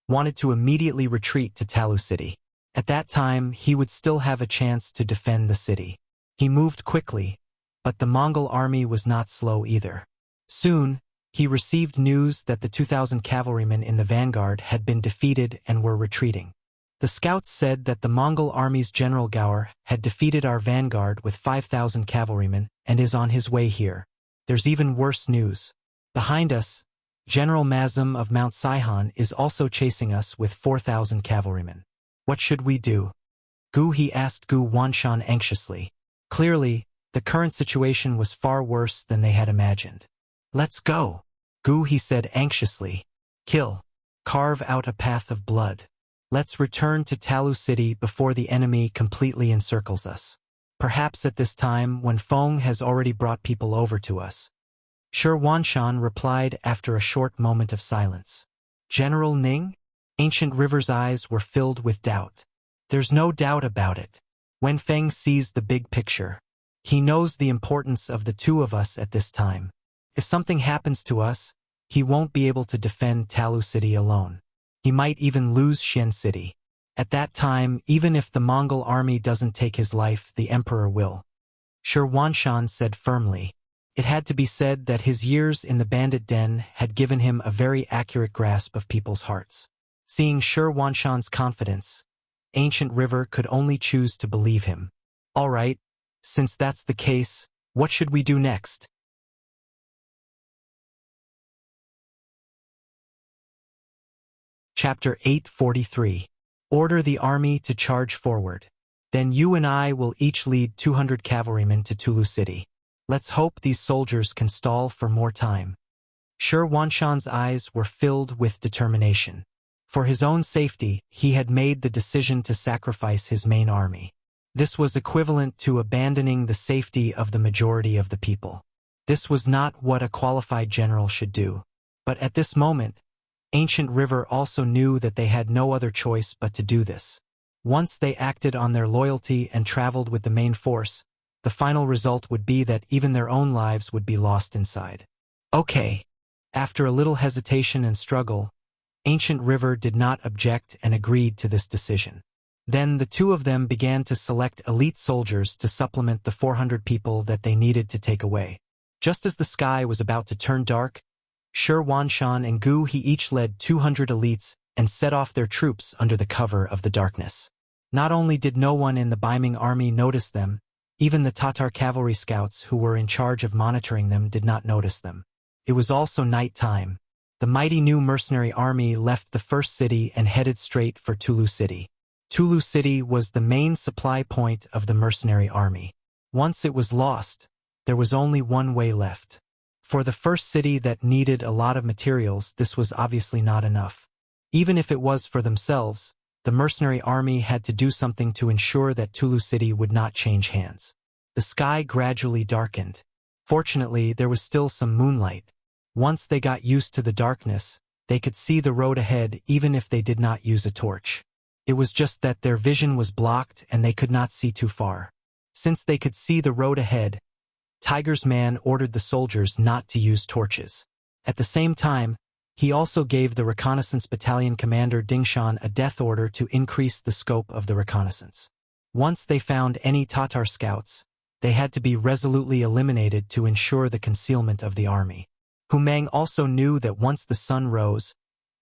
wanted to immediately retreat to Talu city. At that time, he would still have a chance to defend the city. He moved quickly, but the Mongol army was not slow either. Soon, he received news that the 2,000 cavalrymen in the vanguard had been defeated and were retreating. The scouts said that the Mongol army's General Gaur had defeated our vanguard with 5,000 cavalrymen and is on his way here. There's even worse news. Behind us, General Mazum of Mount Saihan is also chasing us with 4,000 cavalrymen. What should we do? He asked Gu Wanshan anxiously. Clearly, the current situation was far worse than they had imagined. Let's go. He said anxiously. Kill. Carve out a path of blood. Let's return to Talu City before the enemy completely encircles us. Perhaps at this time when Feng has already brought people over to us. Shi Wanshan replied after a short moment of silence. General Ning? Ancient River's eyes were filled with doubt. There's no doubt about it. Wen Feng sees the big picture. He knows the importance of the two of us at this time. If something happens to us, he won't be able to defend Talu City alone. He might even lose Xian City. At that time, even if the Mongol army doesn't take his life, the emperor will. Shi Wanshan said firmly. It had to be said that his years in the bandit den had given him a very accurate grasp of people's hearts. Seeing Shi Wanshan's confidence, Ancient River could only choose to believe him. All right, since that's the case, what should we do next? Chapter 843. Order the army to charge forward. Then you and I will each lead 200 cavalrymen to Tulu City. Let's hope these soldiers can stall for more time. Shi Wanshan's eyes were filled with determination. For his own safety, he had made the decision to sacrifice his main army. This was equivalent to abandoning the safety of the majority of the people. This was not what a qualified general should do. But at this moment, Ancient River also knew that they had no other choice but to do this. Once they acted on their loyalty and traveled with the main force, the final result would be that even their own lives would be lost inside. Okay. After a little hesitation and struggle, Ancient River did not object and agreed to this decision. Then the two of them began to select elite soldiers to supplement the 400 people that they needed to take away. Just as the sky was about to turn dark, Shi Wanshan and he each led 200 elites and set off their troops under the cover of the darkness. Not only did no one in the Baiming army notice them, even the Tatar cavalry scouts who were in charge of monitoring them did not notice them. It was also night time. The mighty new mercenary army left the first city and headed straight for Tulu City. Tulu City was the main supply point of the mercenary army. Once it was lost, there was only one way left. For the first city that needed a lot of materials, this was obviously not enough. Even if it was for themselves, the mercenary army had to do something to ensure that Tulu City would not change hands. The sky gradually darkened. Fortunately, there was still some moonlight. Once they got used to the darkness, they could see the road ahead even if they did not use a torch. It was just that their vision was blocked and they could not see too far. Since they could see the road ahead, Tiger's man ordered the soldiers not to use torches. At the same time, he also gave the reconnaissance battalion commander Dingshan a death order to increase the scope of the reconnaissance. Once they found any Tatar scouts, they had to be resolutely eliminated to ensure the concealment of the army. Hu Meng also knew that once the sun rose,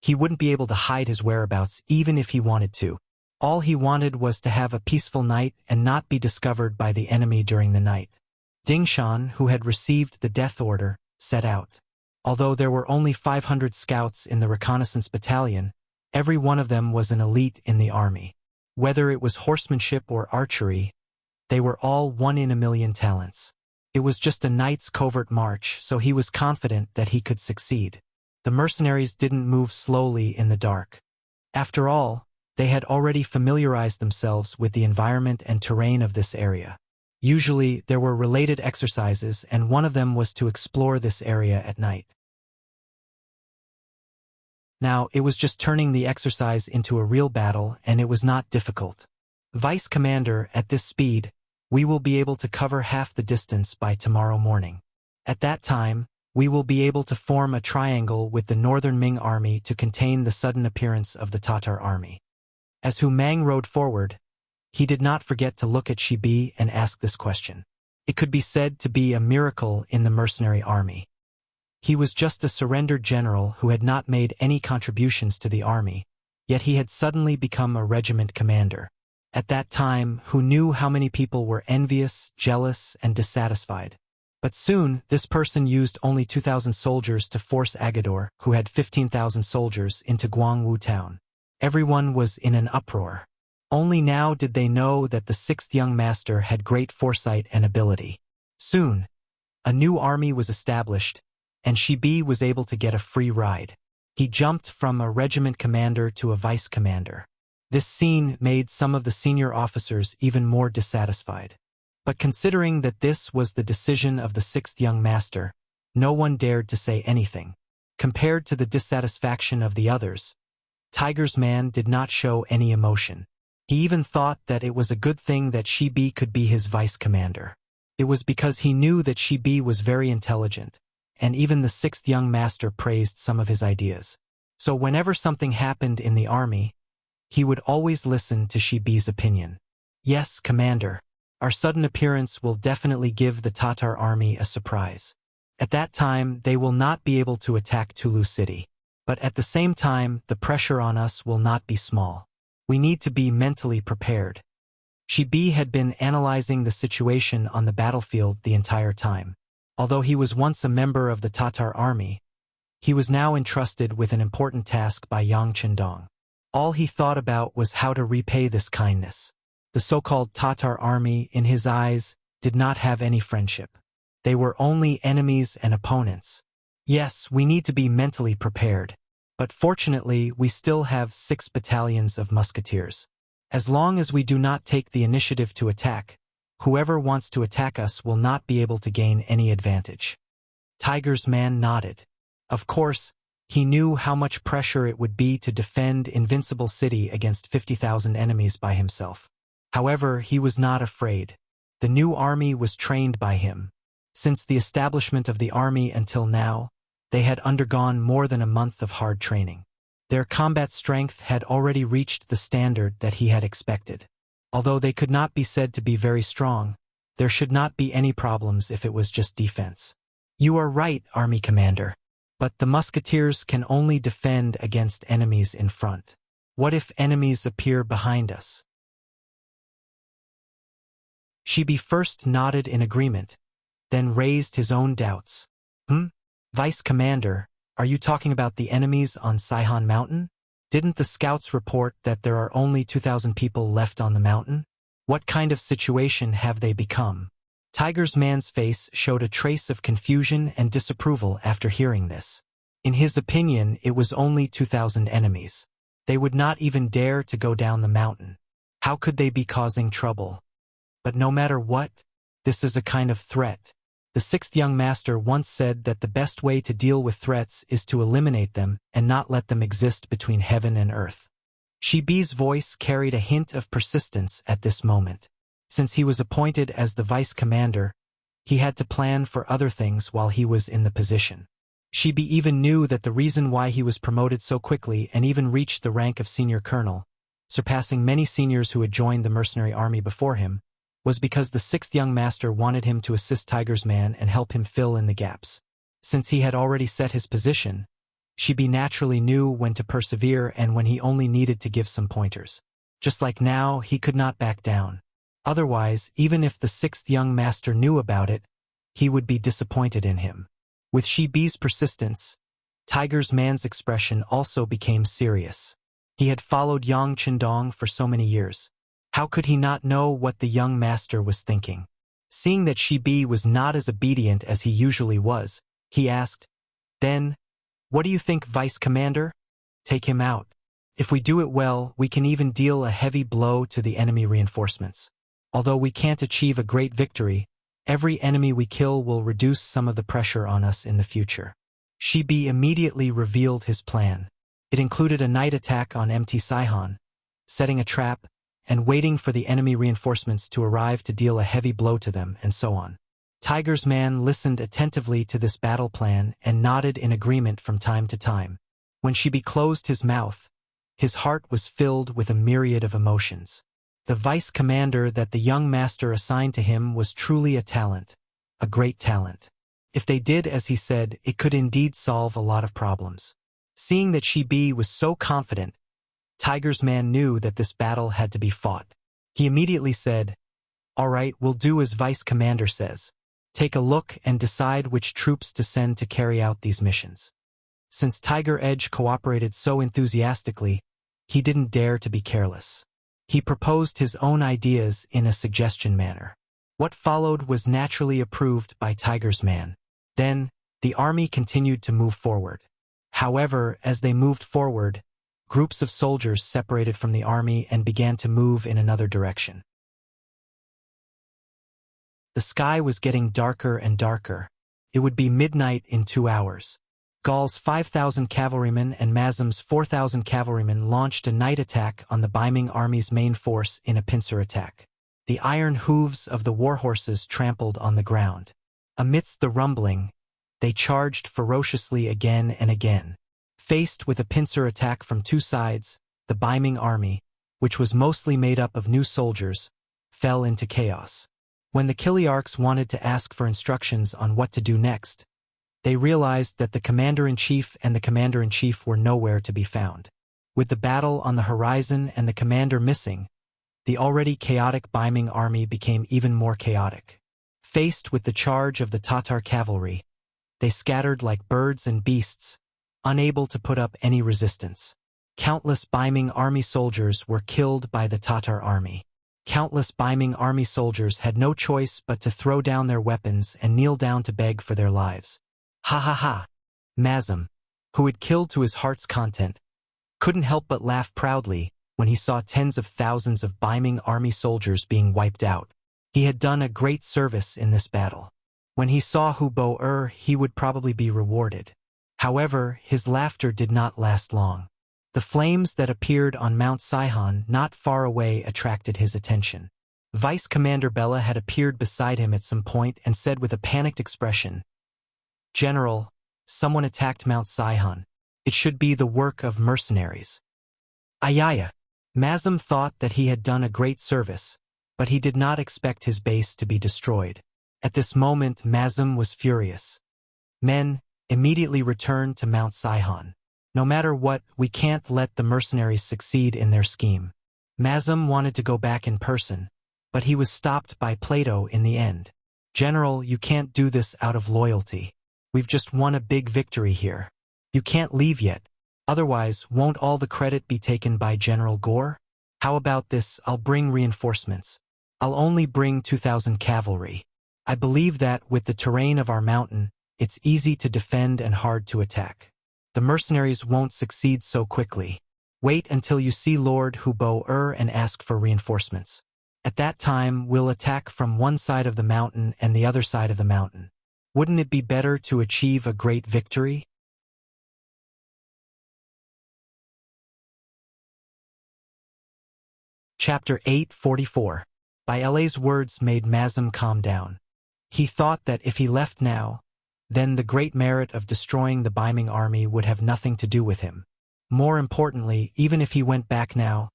he wouldn't be able to hide his whereabouts even if he wanted to. All he wanted was to have a peaceful night and not be discovered by the enemy during the night. Dingshan, who had received the death order, set out. Although there were only 500 scouts in the reconnaissance battalion, every one of them was an elite in the army. Whether it was horsemanship or archery, they were all 1 in a million talents. It was just a night's covert march, so he was confident that he could succeed. The mercenaries didn't move slowly in the dark. After all, they had already familiarized themselves with the environment and terrain of this area. Usually, there were related exercises, and one of them was to explore this area at night. Now, it was just turning the exercise into a real battle, and it was not difficult. Vice Commander, at this speed, we will be able to cover half the distance by tomorrow morning. At that time, we will be able to form a triangle with the northern Ming army to contain the sudden appearance of the Tatar army. As Hu Mang rode forward, he did not forget to look at Shibi and ask this question. It could be said to be a miracle in the mercenary army. He was just a surrendered general who had not made any contributions to the army, yet he had suddenly become a regiment commander. At that time, Hu knew how many people were envious, jealous, and dissatisfied. But soon, this person used only 2,000 soldiers to force Agador, who had 15,000 soldiers, into Guangwu town. Everyone was in an uproar. Only now did they know that the sixth young master had great foresight and ability. Soon, a new army was established, and Shibi was able to get a free ride. He jumped from a regiment commander to a vice commander. This scene made some of the senior officers even more dissatisfied. But considering that this was the decision of the sixth young master, no one dared to say anything. Compared to the dissatisfaction of the others, Tiger's man did not show any emotion. He even thought that it was a good thing that Shibi could be his vice commander. It was because he knew that Shibi was very intelligent, and even the sixth young master praised some of his ideas. So whenever something happened in the army, he would always listen to Shibi's opinion. Yes, commander, our sudden appearance will definitely give the Tatar army a surprise. At that time, they will not be able to attack Tulu city. But at the same time, the pressure on us will not be small. We need to be mentally prepared. Shibi had been analyzing the situation on the battlefield the entire time. Although he was once a member of the Tatar army, he was now entrusted with an important task by Yang Chendong. All he thought about was how to repay this kindness. The so-called Tatar army, in his eyes, did not have any friendship. They were only enemies and opponents. Yes, we need to be mentally prepared. But fortunately, we still have 6 battalions of musketeers. As long as we do not take the initiative to attack, whoever wants to attack us will not be able to gain any advantage. Tiger's man nodded. Of course, he knew how much pressure it would be to defend Invincible City against 50,000 enemies by himself. However, he was not afraid. The new army was trained by him. Since the establishment of the army until now, they had undergone more than a month of hard training. Their combat strength had already reached the standard that he had expected. Although they could not be said to be very strong, there should not be any problems if it was just defense. You are right, army commander. But the musketeers can only defend against enemies in front. What if enemies appear behind us? Shibi first nodded in agreement, then raised his own doubts. Vice Commander, are you talking about the enemies on Saihan Mountain? Didn't the scouts report that there are only 2,000 people left on the mountain? What kind of situation have they become? Tiger's man's face showed a trace of confusion and disapproval after hearing this. In his opinion, it was only 2,000 enemies. They would not even dare to go down the mountain. How could they be causing trouble? But no matter what, this is a kind of threat. The sixth young master once said that the best way to deal with threats is to eliminate them and not let them exist between heaven and earth. Shibi's voice carried a hint of persistence at this moment. Since he was appointed as the vice commander, he had to plan for other things while he was in the position. Shibi even knew that the reason why he was promoted so quickly and even reached the rank of senior colonel, surpassing many seniors who had joined the mercenary army before him, was because the sixth young master wanted him to assist Tiger's man and help him fill in the gaps. Since he had already set his position, Shibi naturally knew when to persevere and when he only needed to give some pointers. Just like now, he could not back down. Otherwise, even if the sixth young master knew about it, he would be disappointed in him. With Shibi's persistence, Tiger's man's expression also became serious. He had followed Yang Chendong for so many years. How could he not know what the young master was thinking? Seeing that Shibi was not as obedient as he usually was, he asked, "Then, what do you think, Vice Commander? Take him out. If we do it well, we can even deal a heavy blow to the enemy reinforcements. Although we can't achieve a great victory, every enemy we kill will reduce some of the pressure on us in the future." Shibi immediately revealed his plan. It included a night attack on MT Saihan, setting a trap, and waiting for the enemy reinforcements to arrive to deal a heavy blow to them, and so on. Tiger's man listened attentively to this battle plan and nodded in agreement from time to time. When Shibi closed his mouth, His heart was filled with a myriad of emotions. The vice commander that the young master assigned to him was truly a talent, a great talent. If they did as he said, it could indeed solve a lot of problems. Seeing that Shi was so confident, Tiger's man knew that this battle had to be fought. He immediately said, "All right, we'll do as vice commander says. Take a look and decide which troops to send to carry out these missions." Since Tiger Edge cooperated so enthusiastically, he didn't dare to be careless. He proposed his own ideas in a suggestion manner. What followed was naturally approved by Tiger's man. Then, the army continued to move forward. However, as they moved forward, groups of soldiers separated from the army and began to move in another direction. The sky was getting darker and darker. It would be midnight in 2 hours. Gaul's 5,000 cavalrymen and Mazem's 4,000 cavalrymen launched a night attack on the Biming army's main force in a pincer attack. The iron hooves of the warhorses trampled on the ground. Amidst the rumbling, they charged ferociously again and again. Faced with a pincer attack from 2 sides, the Biming army, which was mostly made up of new soldiers, fell into chaos. When the Kiliarchs wanted to ask for instructions on what to do next, they realized that the commander-in-chief and the commander-in-chief were nowhere to be found. With the battle on the horizon and the commander missing, the already chaotic Biming army became even more chaotic. Faced with the charge of the Tatar cavalry, they scattered like birds and beasts, unable to put up any resistance. Countless Biming army soldiers were killed by the Tatar army. Countless Biming army soldiers had no choice but to throw down their weapons and kneel down to beg for their lives. Ha ha ha! Mazem, who had killed to his heart's content, couldn't help but laugh proudly when he saw tens of thousands of Biming army soldiers being wiped out. He had done a great service in this battle. When he saw Hubo he would probably be rewarded. However, his laughter did not last long. The flames that appeared on Mount Sihon not far away attracted his attention. Vice Commander Bella had appeared beside him at some point and said with a panicked expression, "General, someone attacked Mount Sihon. It should be the work of mercenaries." Ayaya. Mazem thought that he had done a great service, but he did not expect his base to be destroyed. At this moment, Mazem was furious. "Men, immediately return to Mount Sihon. No matter what, we can't let the mercenaries succeed in their scheme." Mazem wanted to go back in person, but he was stopped by Plato in the end. "General, you can't do this out of loyalty. We've just won a big victory here. You can't leave yet. Otherwise, won't all the credit be taken by General Gore? How about this? I'll bring reinforcements. I'll only bring 2,000 cavalry. I believe that, with the terrain of our mountain, it's easy to defend and hard to attack. The mercenaries won't succeed so quickly. Wait until you see Lord Hubo and ask for reinforcements. At that time, we'll attack from one side of the mountain and the other side of the mountain. Wouldn't it be better to achieve a great victory?" Chapter 844. Baile's words made Mazem calm down. He thought that if he left now, then the great merit of destroying the Biming army would have nothing to do with him. More importantly, even if he went back now,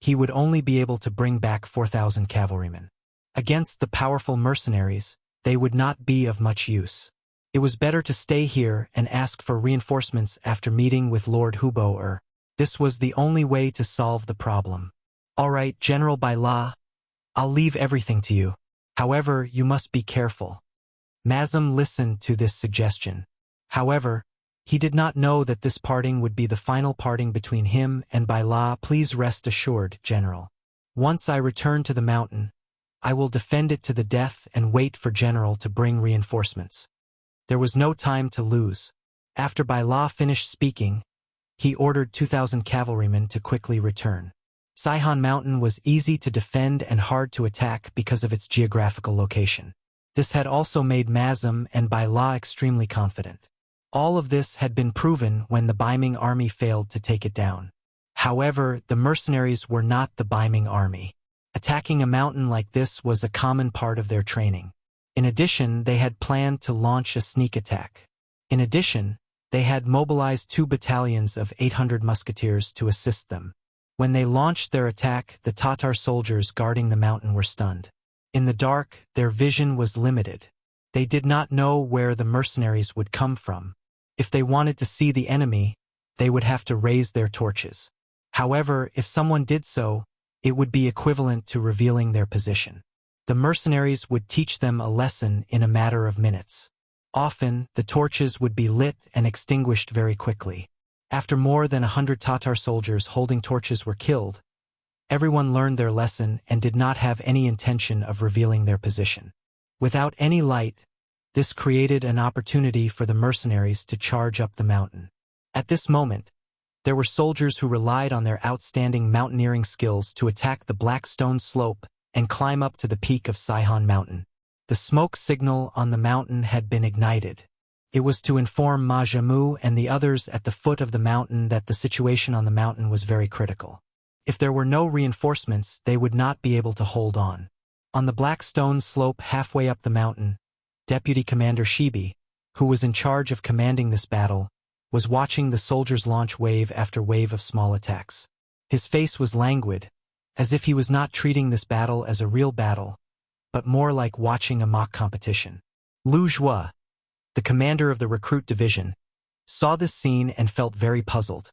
he would only be able to bring back 4,000 cavalrymen. Against the powerful mercenaries, they would not be of much use. It was better to stay here and ask for reinforcements after meeting with Lord Hubo. This was the only way to solve the problem. "All right, General Baila, I'll leave everything to you. However, you must be careful." Mazem listened to this suggestion. However, he did not know that this parting would be the final parting between him and Baila. "Please rest assured, General. Once I return to the mountain, I will defend it to the death and wait for General to bring reinforcements." There was no time to lose. After Baila finished speaking, he ordered 2,000 cavalrymen to quickly return. Sihon Mountain was easy to defend and hard to attack because of its geographical location. This had also made Mazem and Baila extremely confident. All of this had been proven when the Biming army failed to take it down. However, the mercenaries were not the Biming army. Attacking a mountain like this was a common part of their training. In addition, they had planned to launch a sneak attack. In addition, They had mobilized 2 battalions of 800 musketeers to assist them. When they launched their attack, the Tatar soldiers guarding the mountain were stunned. In the dark, their vision was limited. They did not know where the mercenaries would come from. If they wanted to see the enemy, they would have to raise their torches. However, if someone did so, it would be equivalent to revealing their position. The mercenaries would teach them a lesson in a matter of minutes. Often, the torches would be lit and extinguished very quickly. After more than 100 Tatar soldiers holding torches were killed, everyone learned their lesson and did not have any intention of revealing their position. Without any light, this created an opportunity for the mercenaries to charge up the mountain. At this moment, there were soldiers who relied on their outstanding mountaineering skills to attack the black stone slope and climb up to the peak of Saihan Mountain. The smoke signal on the mountain had been ignited. It was to inform Ma Jiamu and the others at the foot of the mountain that the situation on the mountain was very critical. If there were no reinforcements, they would not be able to hold on. On the black stone slope halfway up the mountain, Deputy Commander Shibi, who was in charge of commanding this battle, was watching the soldiers launch wave after wave of small attacks. His face was languid, as if he was not treating this battle as a real battle, but more like watching a mock competition. Lu Zhua, the commander of the recruit division, saw this scene and felt very puzzled.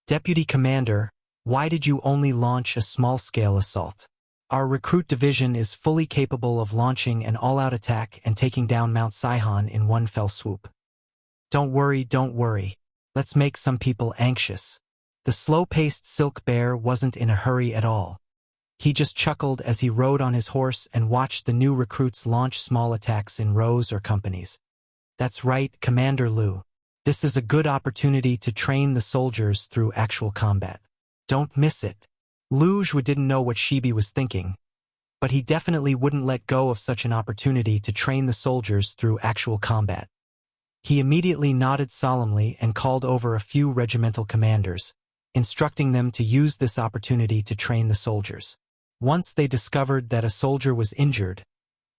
Deputy Commander, why did you only launch a small-scale assault? Our recruit division is fully capable of launching an all-out attack and taking down Mount Saihan in one fell swoop. Don't worry. Let's make some people anxious. The slow-paced Silk Bear wasn't in a hurry at all. He just chuckled as he rode on his horse and watched the new recruits launch small attacks in rows or companies. That's right, Commander Lu. This is a good opportunity to train the soldiers through actual combat. Don't miss it. Lu Zhua didn't know what Shibi was thinking, but he definitely wouldn't let go of such an opportunity to train the soldiers through actual combat. He immediately nodded solemnly and called over a few regimental commanders, instructing them to use this opportunity to train the soldiers. Once they discovered that a soldier was injured,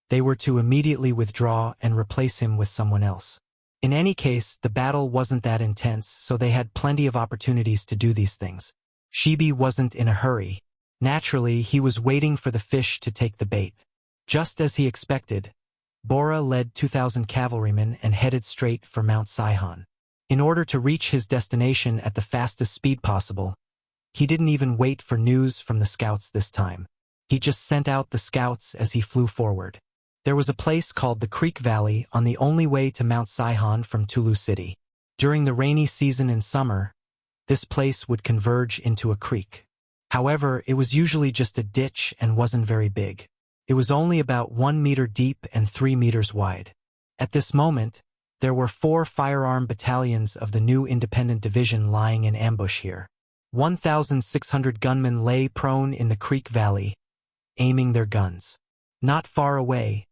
they were to immediately withdraw and replace him with someone else. In any case, the battle wasn't that intense, so they had plenty of opportunities to do these things. Shibi wasn't in a hurry. Naturally, he was waiting for the fish to take the bait. Just as he expected, Bora led 2,000 cavalrymen and headed straight for Mount Saihan. In order to reach his destination at the fastest speed possible, he didn't even wait for news from the scouts this time. He just sent out the scouts as he flew forward. There was a place called the Creek Valley on the only way to Mount Saihan from Tulu City. During the rainy season in summer, this place would converge into a creek. However, it was usually just a ditch and wasn't very big. It was only about 1 meter deep and 3 meters wide. At this moment, there were 4 firearm battalions of the new independent division lying in ambush here. 1,600 gunmen lay prone in the creek valley, aiming their guns. Not far away,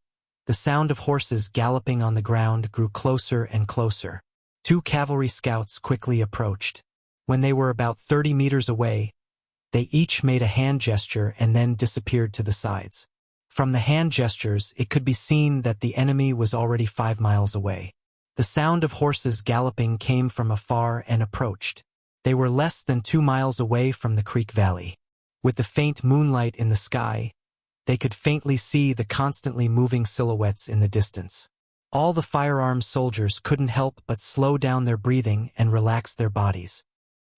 the sound of horses galloping on the ground grew closer and closer. 2 cavalry scouts quickly approached. When they were about 30 meters away, they each made a hand gesture and then disappeared to the sides. From the hand gestures, it could be seen that the enemy was already 5 miles away. The sound of horses galloping came from afar and approached. They were less than 2 miles away from the creek valley. With the faint moonlight in the sky, they could faintly see the constantly moving silhouettes in the distance. All the firearm soldiers couldn't help but slow down their breathing and relax their bodies.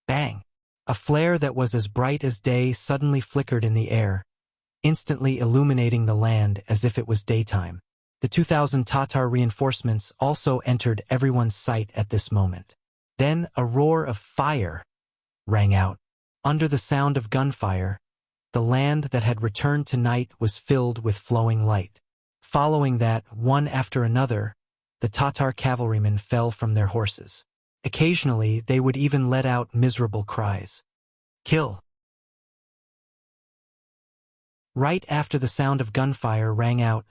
Bang! A flare that was as bright as day suddenly flickered in the air, instantly illuminating the land as if it was daytime. The 2,000 Tatar reinforcements also entered everyone's sight at this moment. Then a roar of fire rang out. Under the sound of gunfire, the land that had returned to night was filled with flowing light. Following that, one after another, the Tatar cavalrymen fell from their horses. Occasionally, they would even let out miserable cries. Kill! Right after the sound of gunfire rang out,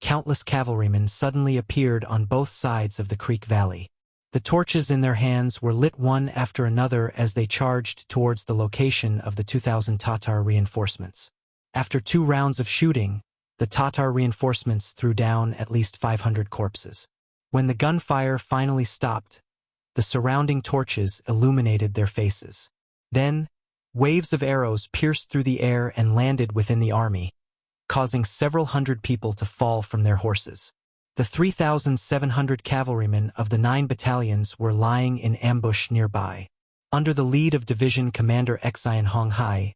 countless cavalrymen suddenly appeared on both sides of the creek valley. The torches in their hands were lit one after another as they charged towards the location of the 2,000 Tatar reinforcements. After 2 rounds of shooting, the Tatar reinforcements threw down at least 500 corpses. When the gunfire finally stopped, the surrounding torches illuminated their faces. Then, waves of arrows pierced through the air and landed within the army, causing several hundred people to fall from their horses. The 3,700 cavalrymen of the 9 battalions were lying in ambush nearby. Under the lead of Division Commander Xian Honghai,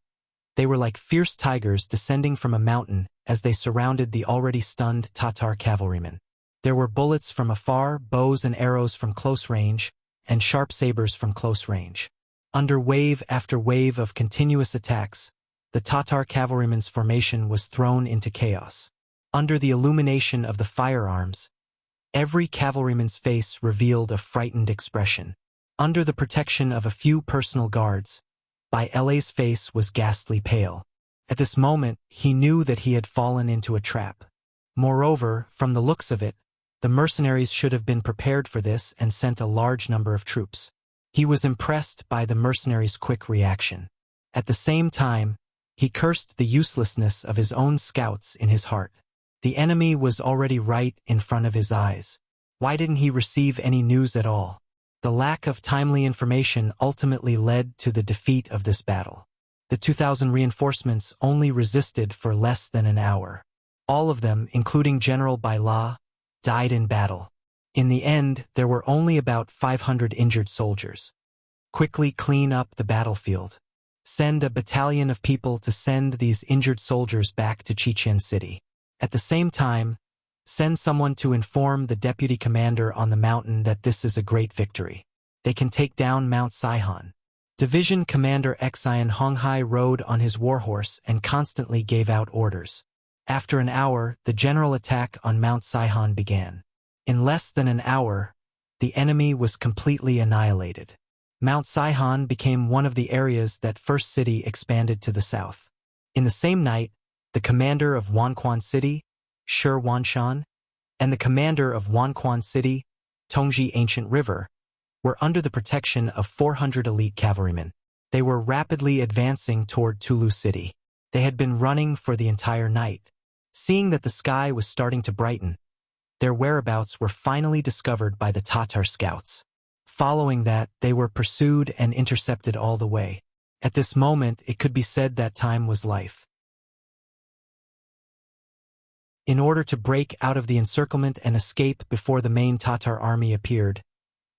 they were like fierce tigers descending from a mountain as they surrounded the already stunned Tatar cavalrymen. There were bullets from afar, bows and arrows from close range, and sharp sabers from close range. Under wave after wave of continuous attacks, the Tatar cavalrymen's formation was thrown into chaos. Under the illumination of the firearms, every cavalryman's face revealed a frightened expression. Under the protection of a few personal guards, Bai Le's face was ghastly pale. At this moment, he knew that he had fallen into a trap. Moreover, from the looks of it, the mercenaries should have been prepared for this and sent a large number of troops. He was impressed by the mercenaries' quick reaction. At the same time, he cursed the uselessness of his own scouts in his heart. The enemy was already right in front of his eyes. Why didn't he receive any news at all? The lack of timely information ultimately led to the defeat of this battle. The 2,000 reinforcements only resisted for less than an hour. All of them, including General Bai La, died in battle. In the end, there were only about 500 injured soldiers. Quickly clean up the battlefield. Send a battalion of people to send these injured soldiers back to Chichen City. At the same time, send someone to inform the deputy commander on the mountain that this is a great victory. They can take down Mount Saihan. Division Commander Xian Honghai rode on his warhorse and constantly gave out orders. After an hour, the general attack on Mount Saihan began. In less than an hour, the enemy was completely annihilated. Mount Saihan became one of the areas that First City expanded to the south. In the same night, the commander of Wanquan City, Shi Wanshan, and the commander of Wanquan City, Tongji Ancient River, were under the protection of 400 elite cavalrymen. They were rapidly advancing toward Tulu City. They had been running for the entire night. Seeing that the sky was starting to brighten, their whereabouts were finally discovered by the Tatar scouts. Following that, they were pursued and intercepted all the way. At this moment, it could be said that time was life. In order to break out of the encirclement and escape before the main Tatar army appeared,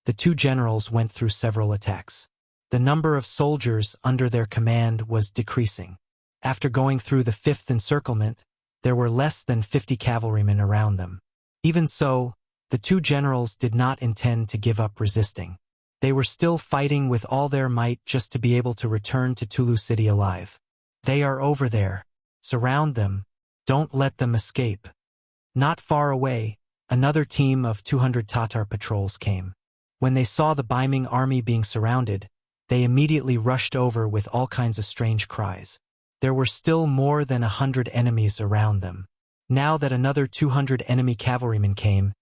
the 2 generals went through several attacks. The number of soldiers under their command was decreasing. After going through the 5th encirclement, there were less than 50 cavalrymen around them. Even so, the 2 generals did not intend to give up resisting. They were still fighting with all their might just to be able to return to Tulu City alive. They are over there. Surround them. Don't let them escape. Not far away, another team of 200 Tatar patrols came. When they saw the Baiming army being surrounded, they immediately rushed over with all kinds of strange cries. There were still more than 100 enemies around them. Now that another 200 enemy cavalrymen came,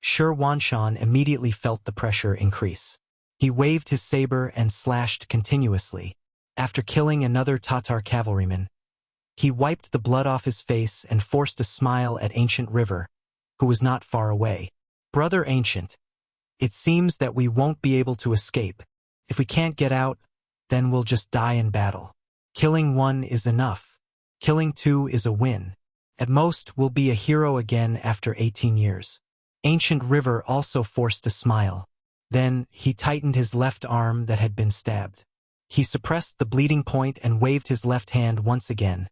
Shi Wanshan immediately felt the pressure increase. He waved his saber and slashed continuously. After killing another Tatar cavalryman, he wiped the blood off his face and forced a smile at Ancient River, who was not far away. "Brother Ancient, it seems that we won't be able to escape. If we can't get out, then we'll just die in battle. Killing 1 is enough. Killing 2 is a win. At most, we'll be a hero again after 18 years. Ancient River also forced a smile. Then, he tightened his left arm that had been stabbed. He suppressed the bleeding point and waved his left hand once again,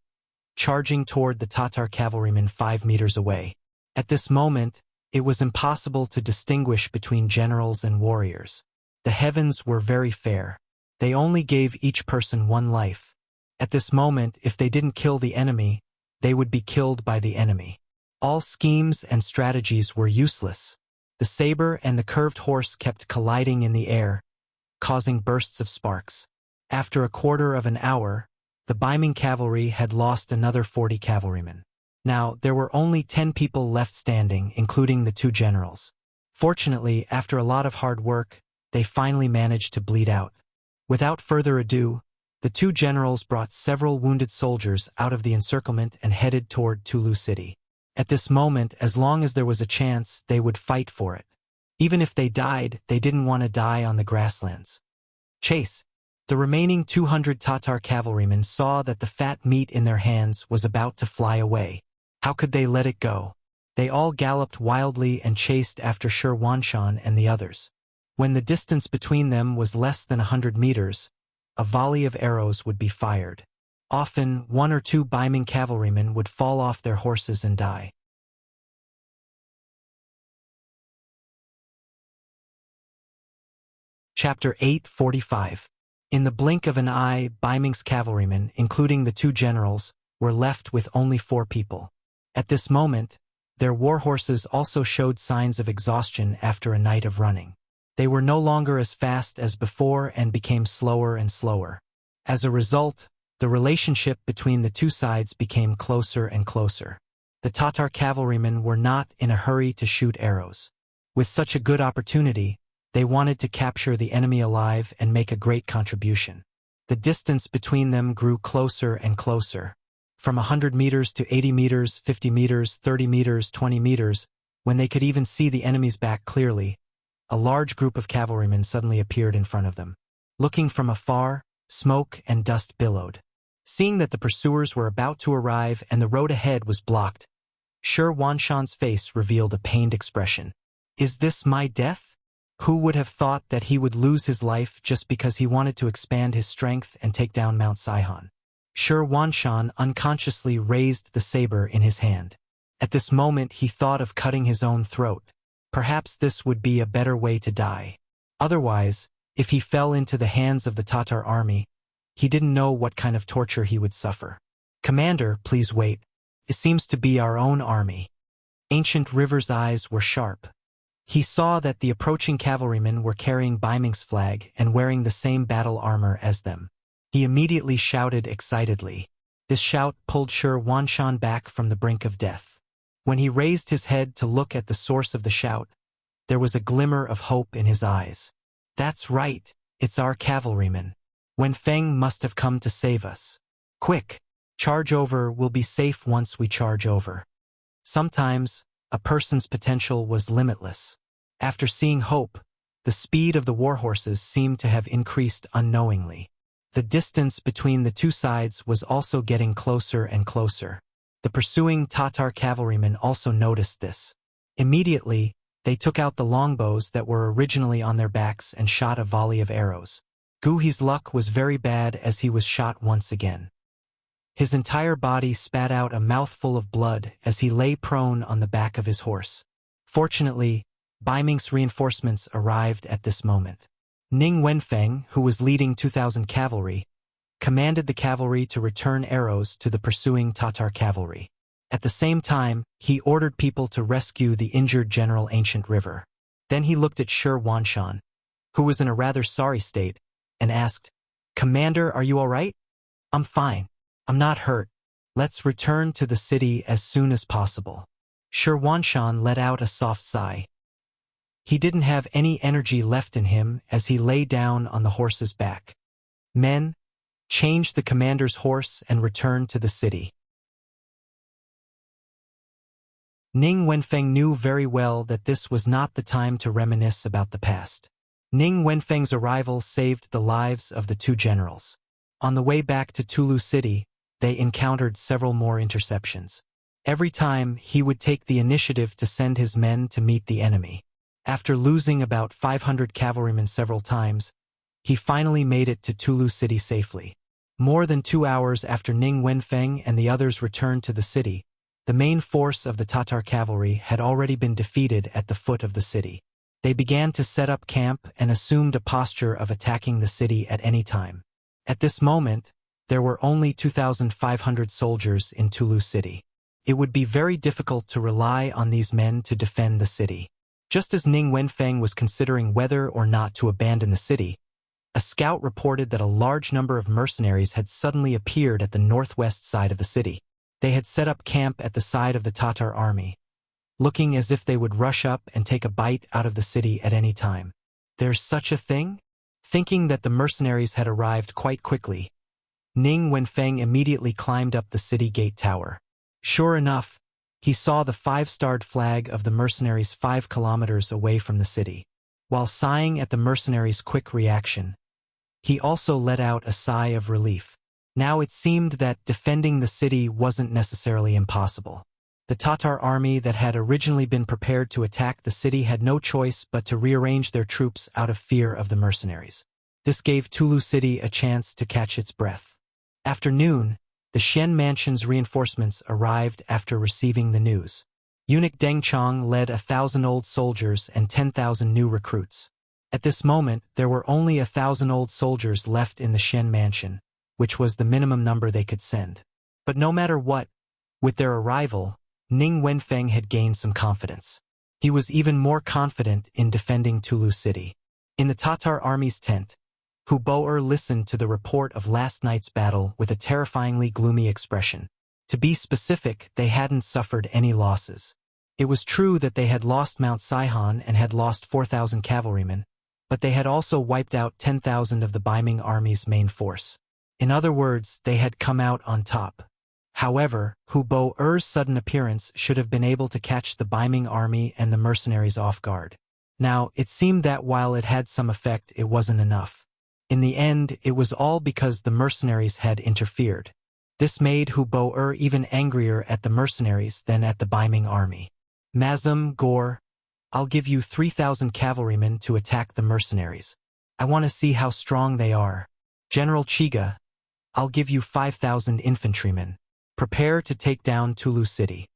charging toward the Tatar cavalrymen 5 meters away. At this moment, it was impossible to distinguish between generals and warriors. The heavens were very fair. They only gave each person 1 life. At this moment, if they didn't kill the enemy, they would be killed by the enemy. All schemes and strategies were useless. The saber and the curved horse kept colliding in the air, causing bursts of sparks. After a quarter of an hour, the Baiming cavalry had lost another 40 cavalrymen. Now, there were only 10 people left standing, including the 2 generals. Fortunately, after a lot of hard work, they finally managed to bleed out. Without further ado, the 2 generals brought several wounded soldiers out of the encirclement and headed toward Tulu City. At this moment, as long as there was a chance, they would fight for it. Even if they died, they didn't want to die on the grasslands. Chase. The remaining 200 Tatar cavalrymen saw that the fat meat in their hands was about to fly away. How could they let it go? They all galloped wildly and chased after Sher Wanshan and the others. When the distance between them was less than 100 meters, a volley of arrows would be fired. Often, 1 or 2 Baiming cavalrymen would fall off their horses and die. Chapter 8:45. In the blink of an eye, Baiming's cavalrymen, including the 2 generals, were left with only 4 people. At this moment, their war horses also showed signs of exhaustion after a night of running. They were no longer as fast as before and became slower and slower. As a result, the relationship between the 2 sides became closer and closer. The Tatar cavalrymen were not in a hurry to shoot arrows. With such a good opportunity, they wanted to capture the enemy alive and make a great contribution. The distance between them grew closer and closer. From 100 meters to 80 meters, 50 meters, 30 meters, 20 meters, when they could even see the enemy's back clearly, a large group of cavalrymen suddenly appeared in front of them. Looking from afar, smoke and dust billowed. Seeing that the pursuers were about to arrive and the road ahead was blocked, Sher Wanshan's face revealed a pained expression. Is this my death? Who would have thought that he would lose his life just because he wanted to expand his strength and take down Mount Saihan? Sher Wanshan unconsciously raised the saber in his hand. At this moment he thought of cutting his own throat. Perhaps this would be a better way to die. Otherwise, if he fell into the hands of the Tatar army, he didn't know what kind of torture he would suffer. Commander, please wait. It seems to be our own army. Ancient River's eyes were sharp. He saw that the approaching cavalrymen were carrying Baiming's flag and wearing the same battle armor as them. He immediately shouted excitedly. This shout pulled Sher Wanshan back from the brink of death. When he raised his head to look at the source of the shout, there was a glimmer of hope in his eyes. That's right, it's our cavalrymen. Wenfeng must have come to save us. Quick, charge over, we'll be safe once we charge over. Sometimes, a person's potential was limitless. After seeing hope, the speed of the war horses seemed to have increased unknowingly. The distance between the 2 sides was also getting closer and closer. The pursuing Tatar cavalrymen also noticed this. Immediately, they took out the longbows that were originally on their backs and shot a volley of arrows. Guhi's luck was very bad as he was shot once again. His entire body spat out a mouthful of blood as he lay prone on the back of his horse. Fortunately, Baiming's reinforcements arrived at this moment. Ning Wenfeng, who was leading 2,000 cavalry, commanded the cavalry to return arrows to the pursuing Tatar cavalry. At the same time, he ordered people to rescue the injured General Ancient River. Then he looked at Sher Wanshan, who was in a rather sorry state, and asked, "Commander, are you all right?" "I'm fine. I'm not hurt. Let's return to the city as soon as possible." Sher Wanshan let out a soft sigh. He didn't have any energy left in him as he lay down on the horse's back. Men, change the commander's horse and return to the city. Ning Wenfeng knew very well that this was not the time to reminisce about the past. Ning Wenfeng's arrival saved the lives of the 2 generals. On the way back to Tulu City, they encountered several more interceptions. Every time, he would take the initiative to send his men to meet the enemy. After losing about 500 cavalrymen several times, he finally made it to Tulu City safely. More than 2 hours after Ning Wenfeng and the others returned to the city, the main force of the Tatar cavalry had already been defeated at the foot of the city. They began to set up camp and assumed a posture of attacking the city at any time. At this moment, there were only 2,500 soldiers in Tulu City. It would be very difficult to rely on these men to defend the city. Just as Ning Wenfeng was considering whether or not to abandon the city, a scout reported that a large number of mercenaries had suddenly appeared at the northwest side of the city. They had set up camp at the side of the Tatar army, looking as if they would rush up and take a bite out of the city at any time. There's such a thing? Thinking that the mercenaries had arrived quite quickly, Ning Wenfeng immediately climbed up the city gate tower. Sure enough, He saw the five-starred flag of the mercenaries 5 kilometers away from the city. While sighing at the mercenaries' quick reaction, he also let out a sigh of relief. Now it seemed that defending the city wasn't necessarily impossible. The Tatar army that had originally been prepared to attack the city had no choice but to rearrange their troops out of fear of the mercenaries. This gave Tulu City a chance to catch its breath. After noon, the Shen Mansion's reinforcements arrived after receiving the news. Eunuch Deng Chong led 1,000 old soldiers and 10,000 new recruits. At this moment, there were only 1,000 old soldiers left in the Shen Mansion, which was the minimum number they could send. But no matter what, with their arrival, Ning Wenfeng had gained some confidence. He was even more confident in defending Tulu City. In the Tatar army's tent, Hu Boer listened to the report of last night's battle with a terrifyingly gloomy expression. To be specific, they hadn't suffered any losses. It was true that they had lost Mount Saihan and had lost 4,000 cavalrymen, but they had also wiped out 10,000 of the Baiming army's main force. In other words, they had come out on top. However, Hu Boer's sudden appearance should have been able to catch the Baiming army and the mercenaries off guard. Now, it seemed that while it had some effect, it wasn't enough. In the end, it was all because the mercenaries had interfered. This made Hu Boer even angrier at the mercenaries than at the Baiming army. Mazum, Gore, I'll give you 3,000 cavalrymen to attack the mercenaries. I want to see how strong they are. General Chiga, I'll give you 5,000 infantrymen. Prepare to take down Tulu City.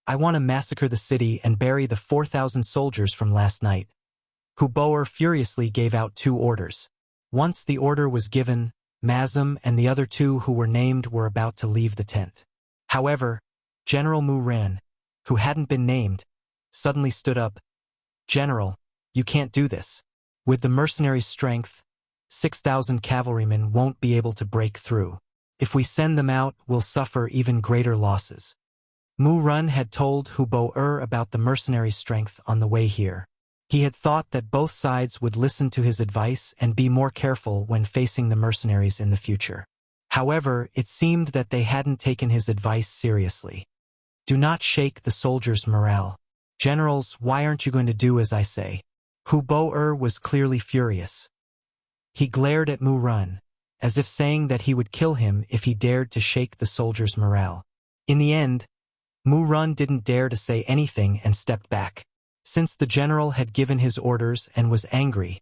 I want to massacre the city and bury the 4,000 soldiers from last night. Hu Boer furiously gave out 2 orders. Once the order was given, Mazum and the other 2 who were named were about to leave the tent. However, General Mu Ran, who hadn't been named, suddenly stood up. General, you can't do this. With the mercenaries' strength, 6,000 cavalrymen won't be able to break through. If we send them out, we'll suffer even greater losses. Mu Run had told Hu Boer about the mercenaries' strength on the way here. He had thought that both sides would listen to his advice and be more careful when facing the mercenaries in the future. However, it seemed that they hadn't taken his advice seriously. Do not shake the soldiers' morale. Generals, why aren't you going to do as I say? Hu Boer was clearly furious. He glared at Mu Run, as if saying that he would kill him if he dared to shake the soldiers' morale. In the end, Mu Run didn't dare to say anything and stepped back. Since the general had given his orders and was angry,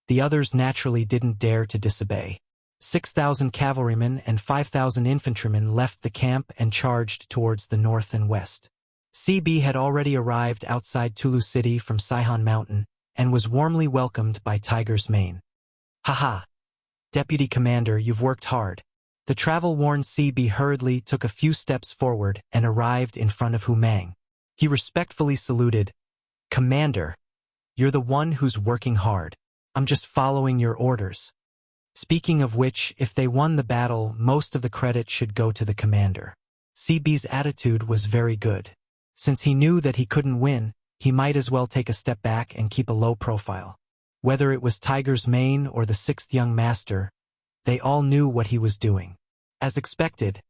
the others naturally didn't dare to disobey. 6,000 cavalrymen and 5,000 infantrymen left the camp and charged towards the north and west. CB had already arrived outside Tulu City from Saihan Mountain and was warmly welcomed by Tiger's Mane. Haha! Deputy Commander, you've worked hard. The travel-worn CB hurriedly took a few steps forward and arrived in front of Hu Mang. He respectfully saluted. Commander, you're the one who's working hard. I'm just following your orders. Speaking of which, if they won the battle, most of the credit should go to the commander. CB's attitude was very good. Since he knew that he couldn't win, he might as well take a step back and keep a low profile. Whether it was Tiger's Mane or the 6th young master, they all knew what he was doing. As expected,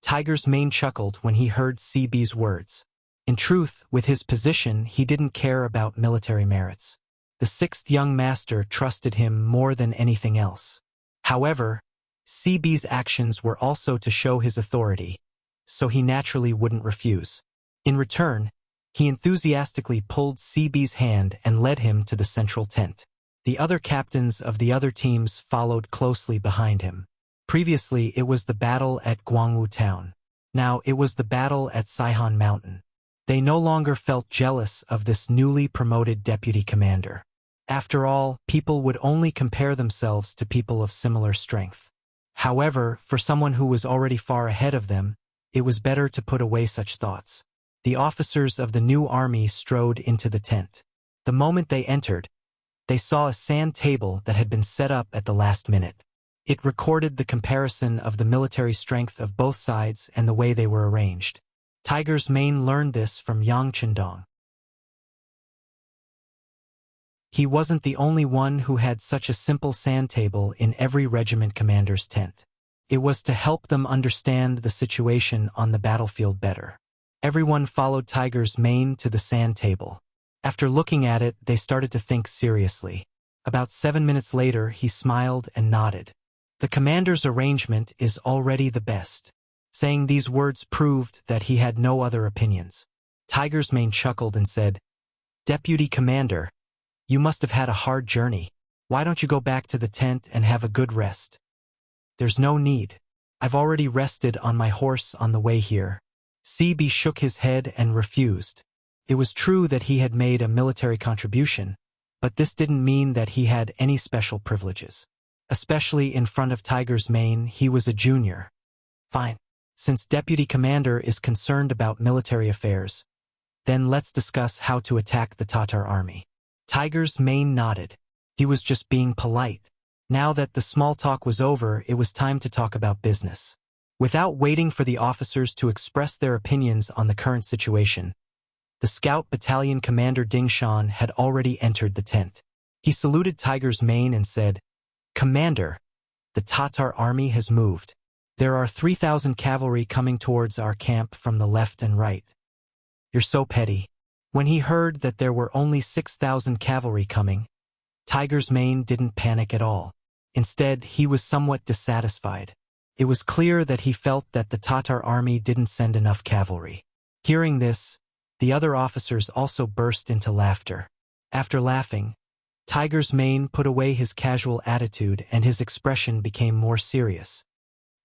Tiger's Mane chuckled when he heard CB's words. In truth, with his position, he didn't care about military merits. The 6th young master trusted him more than anything else. However, CB's actions were also to show his authority, so he naturally wouldn't refuse. In return, he enthusiastically pulled CB's hand and led him to the central tent. The other captains of the other teams followed closely behind him. Previously, it was the battle at Guangwu Town. Now, it was the battle at Saihan Mountain. They no longer felt jealous of this newly promoted deputy commander. After all, people would only compare themselves to people of similar strength. However, for someone who was already far ahead of them, it was better to put away such thoughts. The officers of the new army strode into the tent. The moment they entered, they saw a sand table that had been set up at the last minute. It recorded the comparison of the military strength of both sides and the way they were arranged. Tiger's Mane learned this from Yang Chendong. He wasn't the only one who had such a simple sand table in every regiment commander's tent. It was to help them understand the situation on the battlefield better. Everyone followed Tiger's mane to the sand table. After looking at it, they started to think seriously. About 7 minutes later, he smiled and nodded. The commander's arrangement is already the best. Saying these words proved that he had no other opinions. Tiger's mane chuckled and said, "Deputy Commander, you must have had a hard journey. Why don't you go back to the tent and have a good rest?" "There's no need. I've already rested on my horse on the way here." CB shook his head and refused. It was true that he had made a military contribution, but this didn't mean that he had any special privileges. Especially in front of Tiger's mane, he was a junior. "Fine. Since Deputy Commander is concerned about military affairs, then let's discuss how to attack the Tatar army." Tiger's mane nodded. He was just being polite. Now that the small talk was over, it was time to talk about business. Without waiting for the officers to express their opinions on the current situation, the Scout Battalion Commander Ding Shan had already entered the tent. He saluted Tiger's mane and said, "Commander, the Tatar army has moved. There are 3,000 cavalry coming towards our camp from the left and right." "You're so petty." When he heard that there were only 6,000 cavalry coming, Tiger's mane didn't panic at all. Instead, he was somewhat dissatisfied. It was clear that he felt that the Tatar army didn't send enough cavalry. Hearing this, the other officers also burst into laughter. After laughing, Tiger's mane put away his casual attitude and his expression became more serious.